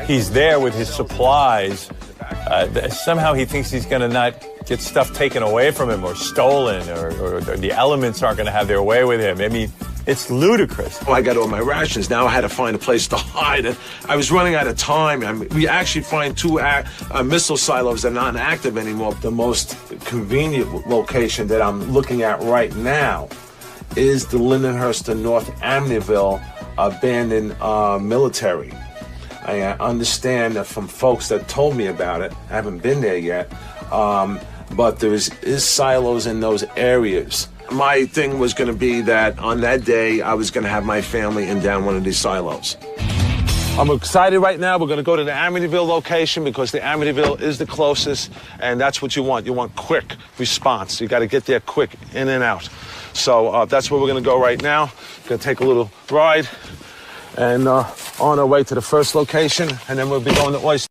He's there with his supplies. Somehow he thinks he's going to not get stuff taken away from him or stolen or the elements aren't going to have their way with him. I mean, it's ludicrous. I got all my rations. Now I had to find a place to hide. And I was running out of time. I mean, we actually find 2 missile silos that are not active anymore. The most convenient location that I'm looking at right now is the Lindenhurst and North Amityville abandoned military. I understand that from folks that told me about it. I haven't been there yet, but there is silos in those areas. My thing was going to be that on that day, I was going to have my family in down one of these silos. I'm excited right now. We're going to go to the Amityville location because the Amityville is the closest, and that's what you want. You want quick response. You got to get there quick, in and out. So that's where we're going to go right now. Going to take a little ride, and on our way to the first location, and then we'll be going to Oyster.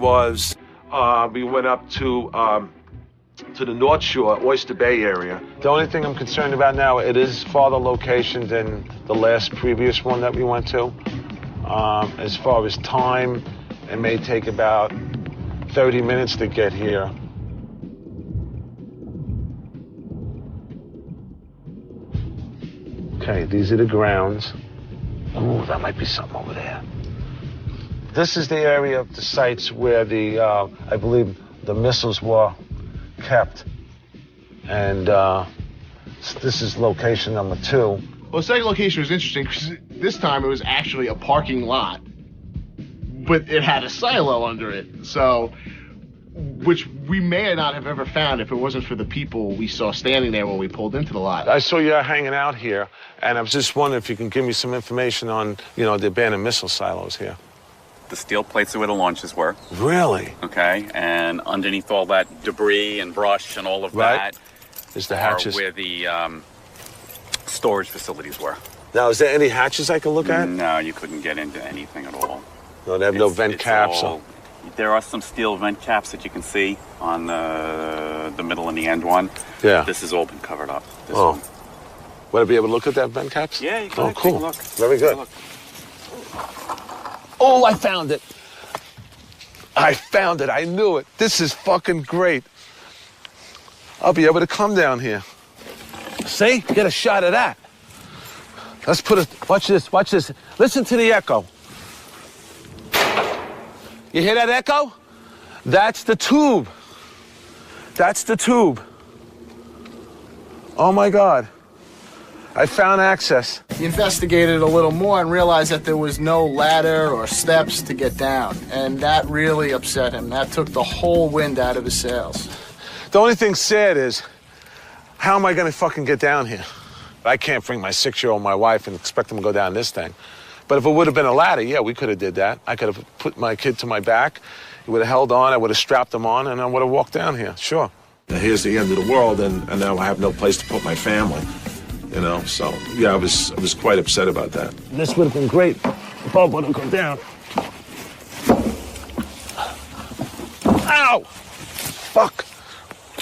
Was we went up to the North Shore, Oyster Bay area. The only thing I'm concerned about now, it is farther location than the last previous one that we went to. As far as time, it may take about 30 minutes to get here. Okay, these are the grounds. Ooh, that might be something over there. This is the area of the sites where the, I believe, the missiles were kept. And this is location number 2. Well, the second location was interesting because this time it was actually a parking lot, but it had a silo under it. So, which we may not have ever found if it wasn't for the people we saw standing there when we pulled into the lot. I saw you hanging out here, and I was just wondering if you can give me some information on, the abandoned missile silos here. The steel plates are where the launches were. Really? Okay, and underneath all that debris and brush and all of that is the hatches. Are where the storage facilities were. Now, is there any hatches I can look at? No, you couldn't get into anything at all. No, they have no vent caps. There are some steel vent caps that you can see on the middle and the end one. Yeah. This has all been covered up. This Oh. one. Would I be able to look at that vent caps? Yeah, you can. Oh, cool. Take a look. Very good. Oh, I found it. I found it. I knew it. This is fucking great. I'll be able to come down here. See? Get a shot of that. Let's put it. Watch this. Watch this. Listen to the echo. You hear that echo? That's the tube. That's the tube. Oh, my God. I found access. He investigated a little more and realized that there was no ladder or steps to get down, and that really upset him. That took the whole wind out of his sails. The only thing sad is, how am I going to fucking get down here? I can't bring my 6-year-old, my wife, and expect them to go down this thing. But if it would have been a ladder, yeah, we could have did that. I could have put my kid to my back. He would have held on. I would have strapped him on, and I would have walked down here. Sure. Here's the end of the world, and now I have no place to put my family. So yeah, I was quite upset about that. This would have been great if Bob would have come down. Ow! Fuck!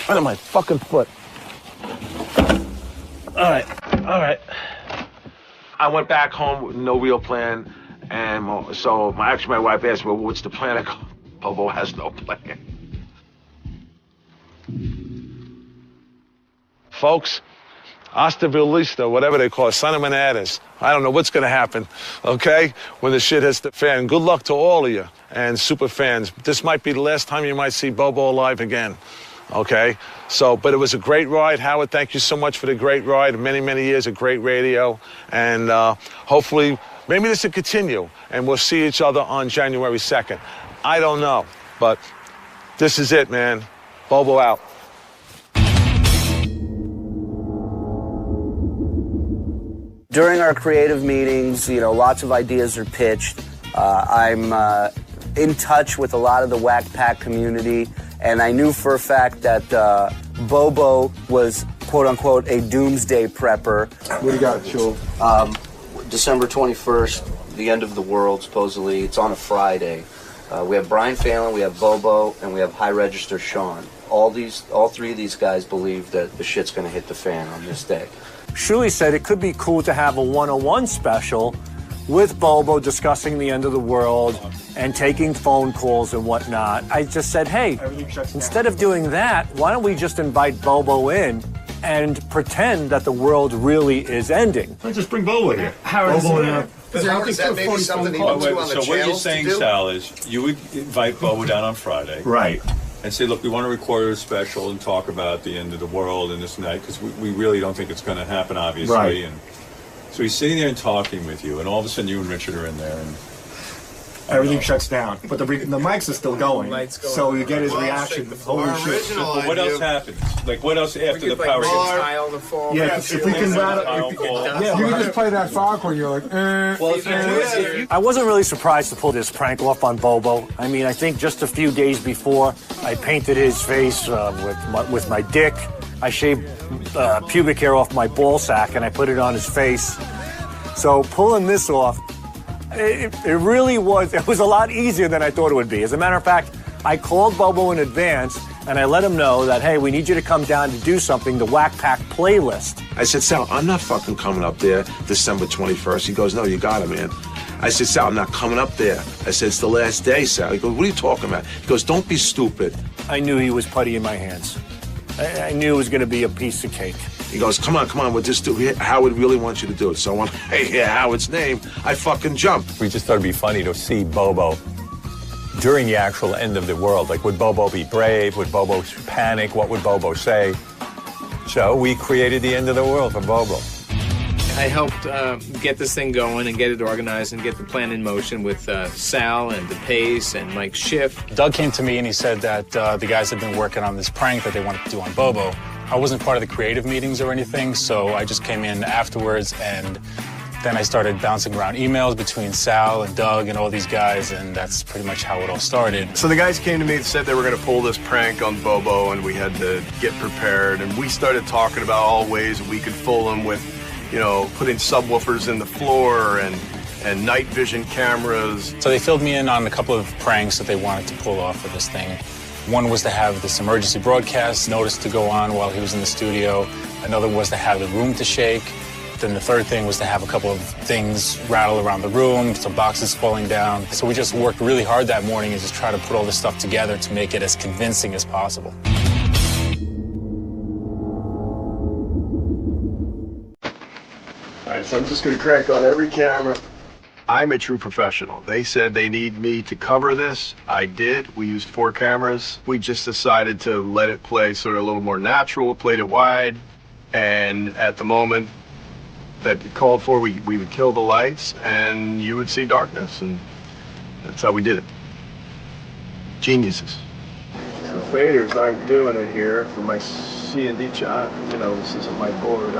Right on my fucking foot. All right. I went back home with no real plan, and so my wife asked me, well, what's the plan? I go, Bobo has no plan. Folks, hasta vista, whatever they call it, son of bananas. I don't know what's going to happen, okay, when the shit hits the fan. Good luck to all of you and super fans. This might be the last time you might see Bobo alive again, okay? So, but it was a great ride. Howard, thank you so much for the great ride. Many, many years of great radio. And hopefully, maybe this will continue, and we'll see each other on January 2nd. I don't know, but this is it, man. Bobo out. During our creative meetings, you know, lots of ideas are pitched. I'm in touch with a lot of the Whack Pack community, and I knew for a fact that Bobo was, quote-unquote, a doomsday prepper. What do you got, Joel? December 21st, the end of the world, supposedly. It's on a Friday. We have Brian Phelan, we have Bobo, and we have High Register Sean. All three of these guys believe that the shit's going to hit the fan on this day. Shuli said it could be cool to have a 101 special with Bobo discussing the end of the world and taking phone calls and whatnot. I just said, hey, instead of doing that, why don't we just invite Bobo in and pretend that the world really is ending? Let's just bring Bobo here. Is that maybe something so what you're saying, Sal, is you would invite Bobo down on Friday. Right. And say, look, we want to record a special and talk about the end of the world and this and that, because we really don't think it's going to happen, obviously. Right. And so he's sitting there and talking with you, and all of a sudden you and Richard are in there, and Everything shuts down, but the mics are still going, so you get his reaction. Holy shit! But what else happens? Like what else after the power gets? Yeah, if we can you can just play that Foghorn. You're like, I wasn't really surprised to pull this prank off on Bobo. I mean, I think just a few days before, I painted his face with my dick. I shaved pubic hair off my ball sack and I put it on his face. So pulling this off, it really was, it was a lot easier than I thought it would be. As a matter of fact, I called Bobo in advance and I let him know that, hey, we need you to come down to do something, the Whack Pack playlist. I said, Sal, I'm not fucking coming up there December 21st. He goes, no, you got it, man. I said, Sal, I'm not coming up there. I said, it's the last day, Sal. He goes, what are you talking about? He goes, don't be stupid. I knew he was putty in my hands. I knew it was going to be a piece of cake. He goes, come on, we'll just do it. Howard really wants you to do it. So when I hear Howard's name, I fucking jump. We just thought it'd be funny to see Bobo during the actual end of the world. Like, would Bobo be brave? Would Bobo panic? What would Bobo say? So we created the end of the world for Bobo. I helped get this thing going and get it organized and get the plan in motion with Sal and DePace and Mike Schiff. Doug came to me and he said that the guys had been working on this prank that they wanted to do on Bobo. I wasn't part of the creative meetings or anything, so I just came in afterwards, and then I started bouncing around emails between Sal and Doug and all these guys, and that's pretty much how it all started. So the guys came to me and said they were going to pull this prank on Bobo, and we had to get prepared, and we started talking about all ways that we could fool him with, you know, putting subwoofers in the floor and night vision cameras. So they filled me in on a couple of pranks that they wanted to pull off for this thing. One was to have this emergency broadcast notice to go on while he was in the studio. Another was to have the room to shake. Then the third thing was to have a couple of things rattle around the room, some boxes falling down. So we just worked really hard that morning and just tried to put all this stuff together to make it as convincing as possible. All right, so I'm just going to crank on every camera. I'm a true professional. They said they need me to cover this. I did. We used 4 cameras. We just decided to let it play sort of a little more natural, played it wide, and at the moment that it called for, we would kill the lights and you would see darkness, and that's how we did it. Geniuses. The faders aren't doing it here for my C&D shot. You know, this isn't my board.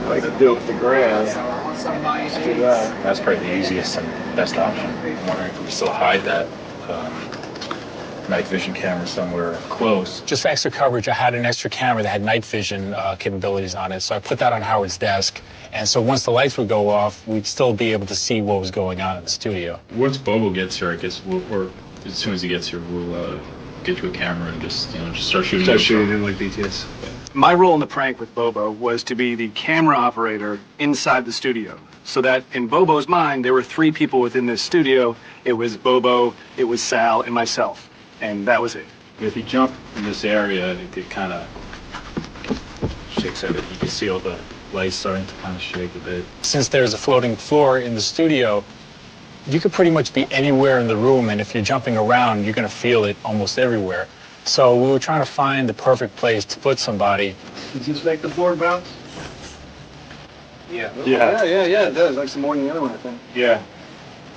I could do it with the grass. Let's do that. That's probably the easiest and best option. I'm wondering if we can still hide that night vision camera somewhere close. Just for extra coverage, I had an extra camera that had night vision capabilities on it, so I put that on Howard's desk. And so once the lights would go off, we'd still be able to see what was going on in the studio. Once Bobo gets here, I guess or as soon as he gets here, we'll get you a camera and just start shooting. Start shooting in like BTS. My role in the prank with Bobo was to be the camera operator inside the studio. So that in Bobo's mind, there were 3 people within this studio. It was Bobo, it was Sal, and myself. And that was it. If you jump in this area, it kind of antics of it. You can see all the lights starting to kind of shake a bit. Since there's a floating floor in the studio, you could pretty much be anywhere in the room, and if you're jumping around, you're going to feel it almost everywhere. So we were trying to find the perfect place to put somebody. Does this make the floor bounce? Yeah. Yeah, it does. Like some more than the other one, I think. Yeah.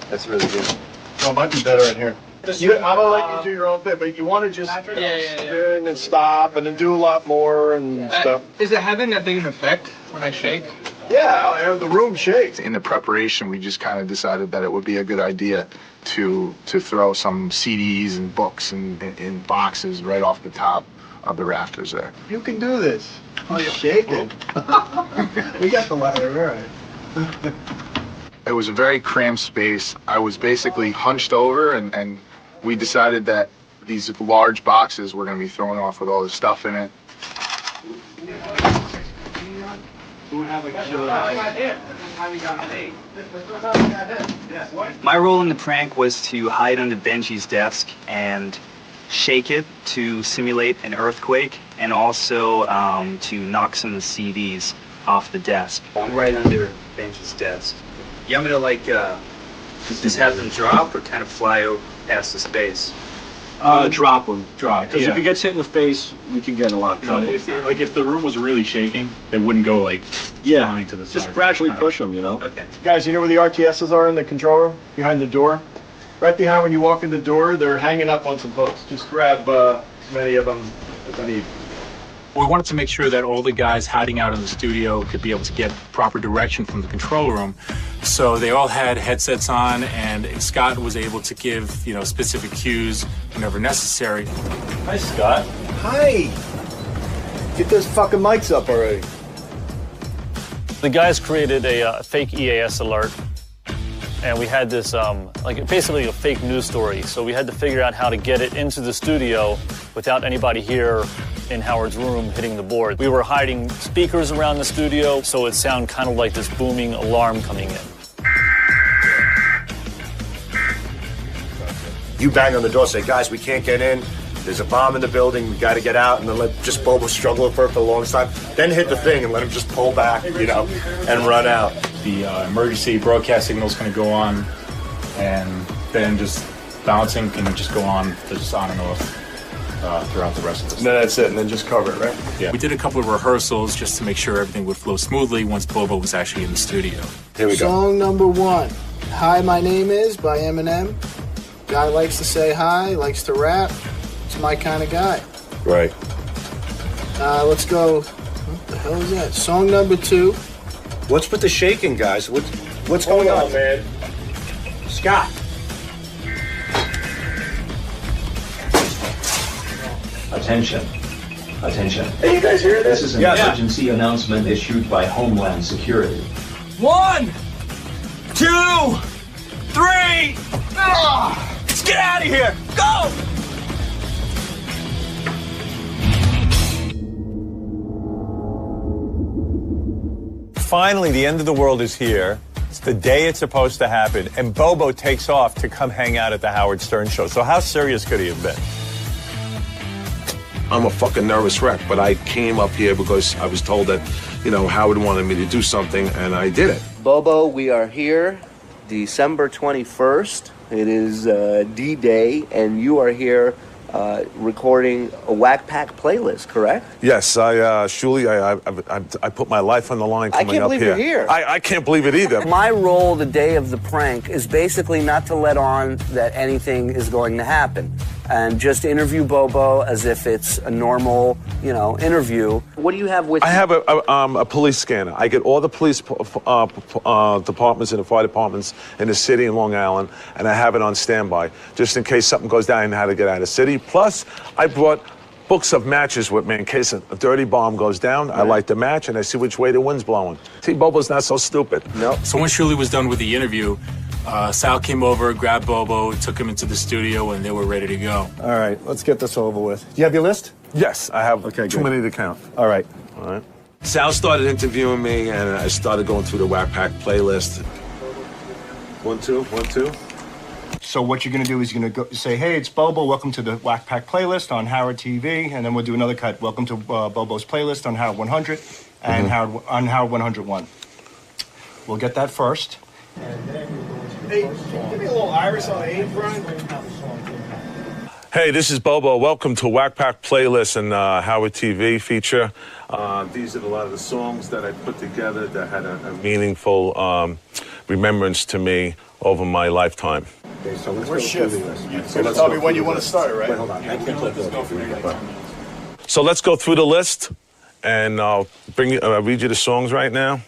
That's really good. Oh, it might be better in here. I'm gonna let you do your own thing, but you want to just spin and stop and then do a lot more and stuff. Is it having that big an effect when I shake? Yeah, the room shakes. In the preparation, we just kind of decided that it would be a good idea to throw some CDs and books in boxes right off the top of the rafters there. You can do this. Oh, you're shaking. We got the ladder, all right. It was a very cramped space. I was basically hunched over, and we decided that these large boxes were going to be thrown off with all this stuff in it. My role in the prank was to hide under Benji's desk and shake it to simulate an earthquake, and also to knock some of the CDs off the desk. I'm right under Benji's desk. You want me to like just have them drop or kind of fly over past the space? Drop them. Drop. Because Yeah. if it gets hit in the face, we can get in a lot of trouble. If the room was really shaking, it wouldn't go like flying to the side. Just gradually push them, you know? Okay. Guys, you know where the RTSs are in the control room? Behind the door? Right behind when you walk in the door, they're hanging up on some hooks. Just grab as many of them as I need. We wanted to make sure that all the guys hiding out in the studio could be able to get proper direction from the control room. So they all had headsets on, and Scott was able to give, specific cues whenever necessary. Hi, Scott. Hi! Get those fucking mics up already. The guys created a fake EAS alert, and we had this, basically a fake news story. So we had to figure out how to get it into the studio without anybody here in Howard's room hitting the board. We were hiding speakers around the studio, so it sounded kind of like this booming alarm coming in. You bang on the door, say, guys, we can't get in. There's a bomb in the building. We got to get out, and then let just Bobo struggle for it for the longest time. Then hit the thing and let him just pull back, and run out. The emergency broadcast signal is going to go on, and then just bouncing can just go on, just on and off throughout the rest of this. No, that's it, and then just cover it, right? Yeah. We did a couple of rehearsals just to make sure everything would flow smoothly once Bobo was actually in the studio. Here we go. Song number 1, Hi, My Name Is by Eminem. Guy likes to say hi, likes to rap. It's my kind of guy. Right. Let's go. What the hell is that? Song number 2. What's with the shaking, guys? What's going on, man? Scott. Attention. Attention. Hey, you guys hear this? This is an emergency announcement issued by Homeland Security. 1, 2, 3. Let's get out of here. Go! Finally, the end of the world is here. It's the day it's supposed to happen, and Bobo takes off to come hang out at the Howard Stern show. So how serious could he have been? I'm a fucking nervous wreck, but I came up here because I was told that, Howard wanted me to do something, and I did it. Bobo, we are here December 21st. It is D-Day, and you are here recording a Whack Pack playlist, correct? Yes, Shuli, I put my life on the line coming up here. I can't believe you're here. I can't believe it either. My role the day of the prank is basically not to let on that anything is going to happen, and just interview Bobo as if it's a normal, interview. What do you have with you? I have a police scanner. I get all the police departments and the fire departments in the city in Long Island, and I have it on standby, just in case something goes down and how to get out of the city. Plus, I brought books of matches with me in case a dirty bomb goes down. I light the match, and I see which way the wind's blowing. See, Bobo's not so stupid. No. So when Shuli was done with the interview, Sal came over, grabbed Bobo, took him into the studio, and they were ready to go. All right, let's get this over with. Do you have your list? Yes, I have too many to count. All right. All right. Sal started interviewing me, and I started going through the Whack Pack playlist. 1, 2, 1, 2. So what you're going to do is you're going to go say, hey, it's Bobo. Welcome to the Whack Pack playlist on Howard TV. And then we'll do another cut. Welcome to Bobo's playlist on Howard 100 and Howard 101. We'll get that first. Hey, give me a little iris on the Brian. Hey, this is Bobo. Welcome to Whack Pack Playlist and Howard TV feature. These are a lot of the songs that I put together that had a meaningful remembrance to me over my lifetime. Okay, so let's We're go shift. through the list. You're going to tell me when you want to start, right? Wait, hold on. I can't let So let's go through the list, and I'll read you the songs right now.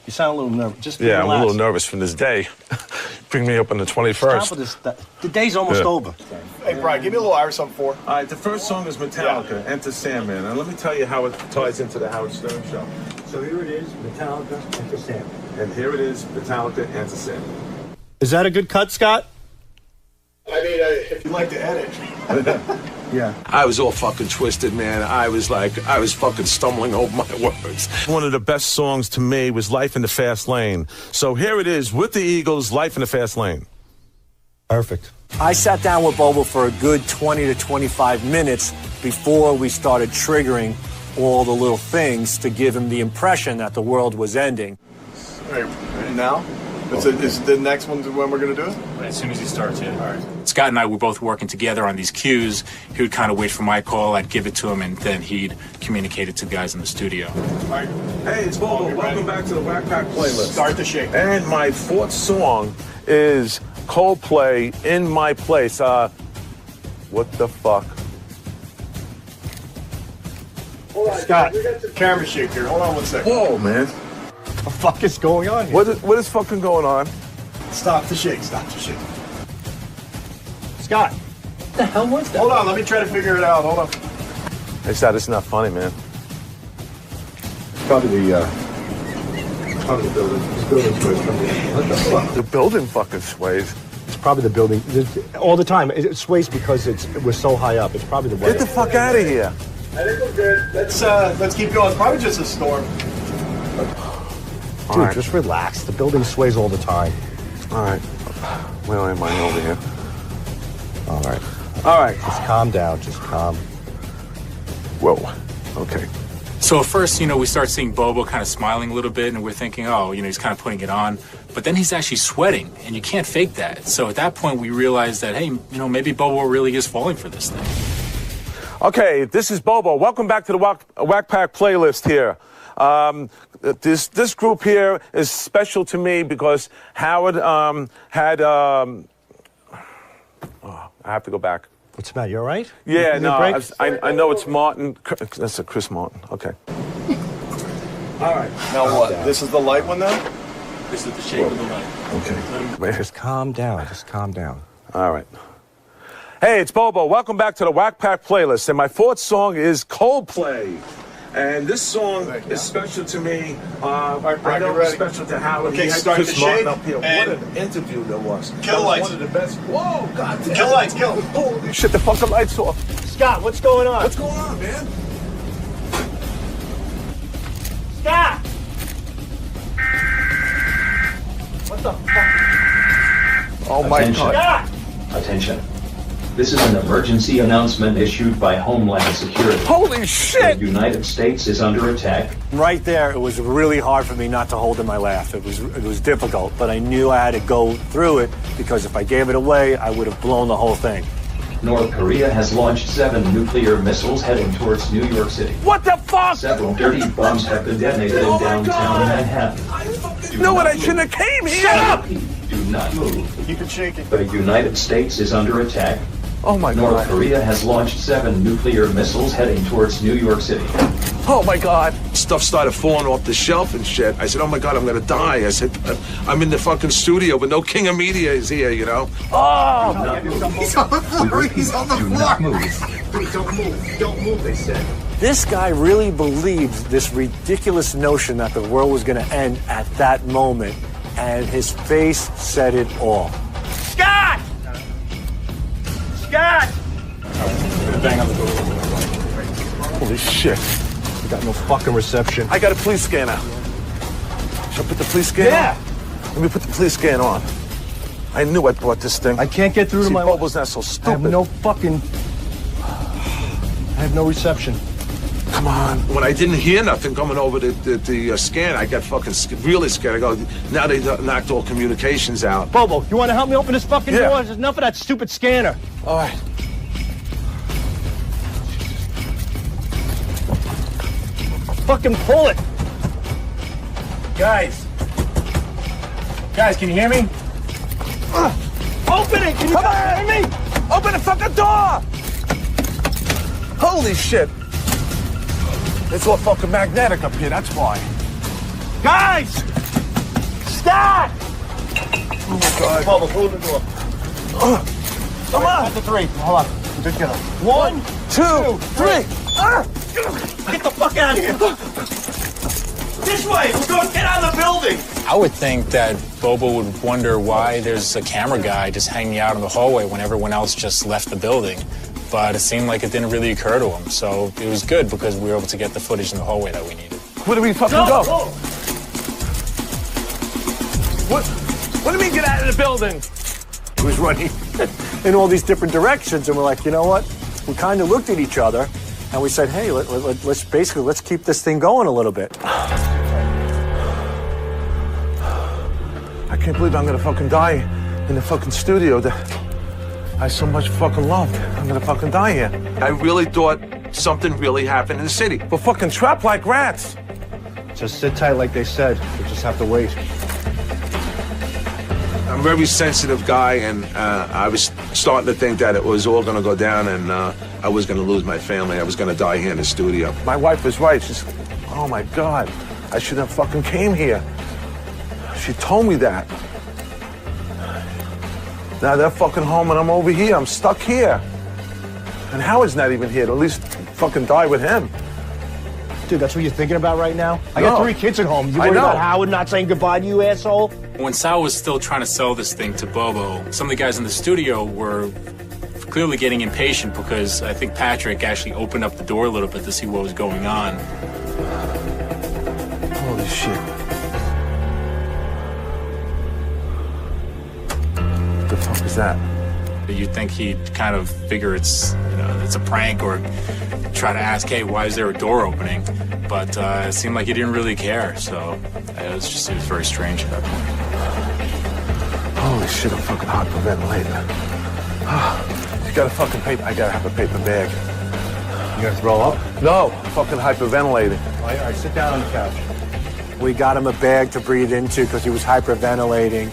You sound a little nervous. Just Yeah, relax. I'm a little nervous from this day. Bring me up on the 21st. Stop with this. The day's almost over. Hey, Brian, give me a little iris on 4. All right, the first song is Metallica, Enter Sandman. And let me tell you how it ties into the Howard Stern show. So here it is, Metallica, Enter Sandman. And here it is, Metallica, Enter Sandman. Is that a good cut, Scott? I mean, if you like to edit. Yeah. I was all fucking twisted, man. I was fucking stumbling over my words. One of the best songs to me was Life in the Fast Lane. So here it is with the Eagles, Life in the Fast Lane. Perfect. I sat down with Bobo for a good 20 to 25 minutes before we started triggering all the little things to give him the impression that the world was ending. All right, now? Is the next one when we're going to do it? As soon as he starts, yeah. All right. Scott and I were both working together on these cues. He would kind of wait for my call, I'd give it to him, and then he'd communicate it to the guys in the studio. All right. Hey, it's Bobo. Welcome back to the Whack Pack Playlist. Start the shake. And my fourth song is Coldplay, In My Place. What the fuck? Hold on, Scott, camera shake here. Hold on 1 second. Whoa, man. What the fuck is going on here? What is fucking going on? Stop the shake. Stop the shake. Scott, what the hell was that? Hold on, let me try to figure it out. Hold on. Hey, Scott, it's not funny, man. Probably the building. This building sways. What the fuck? The building fucking sways. It's probably the building. All the time. It sways because we're so high up. It's probably the weather. Get the fuck out of here. I think we're good. Let's keep going. It's probably just a storm. Dude, right. just relax. The building sways all the time. All right. Where am I over here? All right. All right. Just calm down. Just calm. Whoa. Okay. So at first, we start seeing Bobo kind of smiling a little bit, and we're thinking, oh, he's kind of putting it on. But then he's actually sweating, and you can't fake that. So at that point, we realized that, hey, maybe Bobo really is falling for this thing. Okay, this is Bobo. Welcome back to the Whack Pack Playlist here. This group here is special to me because Howard had... I have to go back. What's the matter? You all right? Yeah, You no, break? I know it's Martin. That's a Chris Martin. Okay. All right. Now what? This is the light one now? This is the shake of the light. Okay. Just calm down. Just calm down. All right. Hey, it's Bobo. Welcome back to the Whack Pack Playlist. And my fourth song is Coldplay. And this song is special to me. I know it's special to Howard. Okay, He had start Chris the Martin shake. up here. What an interview there was. Kill That was lights. One of the best. Whoa, God damn. Kill lights, kill. Holy shit, the fucking lights off. Scott, what's going on? What's going on, man? Scott! What the fuck? Oh, my Attention. God. Attention. This is an emergency announcement issued by Homeland Security. Holy shit! The United States is under attack. Right there, it was really hard for me not to hold in my laugh. It was difficult, but I knew I had to go through it because if I gave it away, I would have blown the whole thing. North Korea has launched 7 nuclear missiles heading towards New York City. What the fuck? Several dirty bombs have been detonated in downtown Manhattan. You know what? I shouldn't have came here. Shut up! Do not move. Keep it shaking. The United States is under attack. Oh my North God. Korea has launched 7 nuclear missiles heading towards New York City. Oh my God. Stuff started falling off the shelf and shit. I said, oh my God, I'm gonna die. I said, I'm in the fucking studio, but no king of media is here, Oh! He's on the floor. He's on the Do floor. not move. Please don't move. Don't move, they said. This guy really believed this ridiculous notion that the world was going to end at that moment, and his face said it all. Scott! Scott! Bang on the door. Holy shit. We got no fucking reception. I got a police scanner. Should I put the police scanner on? Let me put the police scanner on. I knew I bought this thing. I can't get through to my... Bobo's not so stupid. I have no fucking... I have no reception. Come on. When I didn't hear nothing coming over the scan, I got fucking really scared. I go, now they knocked all communications out. Bobo, you want to help me open this fucking Yeah. door? There's enough of that stupid scanner. All right. Fucking pull it. Guys, can you hear me? Open it! Can you hear me? Open the fucking door! Holy shit! It's all fucking magnetic up here, that's why. Guys! Stop! Oh my God. Bobo, hold the door. Come on! Count to 3. Hold on. Just get up. 1, 2, 3. Get the fuck out of here! This way! We're going to get out of the building! I would think that Bobo would wonder why there's a camera guy just hanging out in the hallway when everyone else just left the building. But it seemed like it didn't really occur to him. So it was good because we were able to get the footage in the hallway that we needed. Where do we fucking go? What do you mean get out of the building? It was running in all these different directions, and we're like, you know what? We kind of looked at each other, and we said, hey, let's keep this thing going a little bit. I can't believe I'm gonna fucking die in the fucking studio that I so much fucking loved. I'm gonna fucking die here. I really thought something really happened in the city. We're fucking trapped like rats. Just sit tight like they said. We just have to wait. I'm a very sensitive guy, and I was starting to think that it was all gonna go down, and I was gonna lose my family. I was gonna die here in the studio. My wife was right. She's, oh my God, I should have fucking came here. She told me that. Now they're fucking home and I'm over here. I'm stuck here. And Howard's not even here. To at least fucking die with him. Dude, that's what you're thinking about right now? I got 3 kids at home. You worried about Howard not saying goodbye to you, asshole? When Sal was still trying to sell this thing to Bobo, some of the guys in the studio were clearly getting impatient because I think Patrick actually opened up the door a little bit to see what was going on. Holy shit. What the fuck is that? You'd think he'd kind of figure it's a prank or try to ask, hey, why is there a door opening? But it seemed like he didn't really care, so it was very strange at that point. Holy shit, I'm fucking hyperventilating. You got a fucking paper? I gotta have a paper bag. You gonna throw up? No, I'm fucking hyperventilating. All right, sit down on the couch. We got him a bag to breathe into because he was hyperventilating.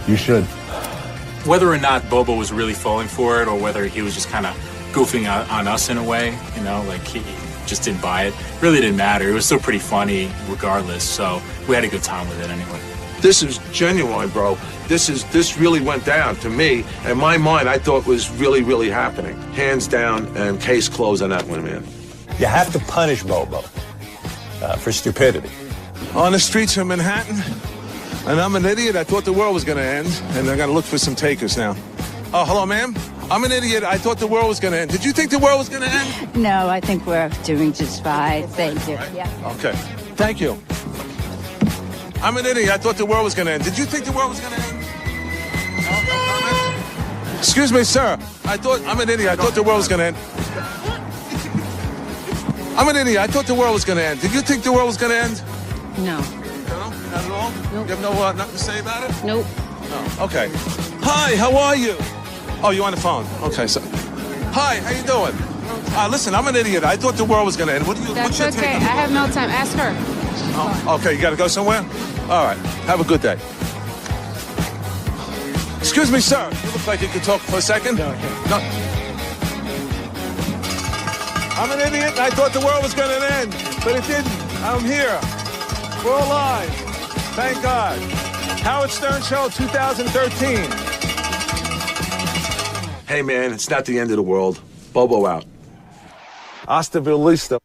You should. Whether or not Bobo was really falling for it or whether he was just kind of goofing on us in a way, like he just didn't buy it. Really didn't matter. It was still pretty funny regardless, so we had a good time with it anyway. This is genuine, bro. This really went down to me. In my mind, I thought was really, really happening. Hands down and case closed on that one, man. You have to punish Bobo for stupidity. On the streets of Manhattan, and I'm an idiot. I thought the world was going to end, and I got to look for some takers now. Oh, hello, ma'am. I'm an idiot. I thought the world was going to end. Did you think the world was going to end? No, I think we're doing just fine. Thank you. Right? Yeah. Okay. Thank you. I'm an idiot. I thought the world was going to end. Did you think the world was going to end? No? Excuse me, sir. I'm an idiot. I thought the world was going to end. I'm an idiot. I thought the world was going to end. Did you think the world was going to end? No. No? Not at all? Nope. You have no nothing to say about it? Nope. No. Okay. Hi, how are you? Oh, you on the phone? Okay, so. Hi, how you doing? Listen, I'm an idiot. I thought the world was going to end. What's your take? I have no time. Ask her. Oh, okay, you got to go somewhere? All right. Have a good day. Excuse me, sir. You look like you could talk for a second. No. I'm an idiot. I thought the world was going to end, but it didn't. I'm here. We're alive. Thank God. Howard Stern Show 2013. Hey, man, it's not the end of the world. Bobo out. Hasta la vista.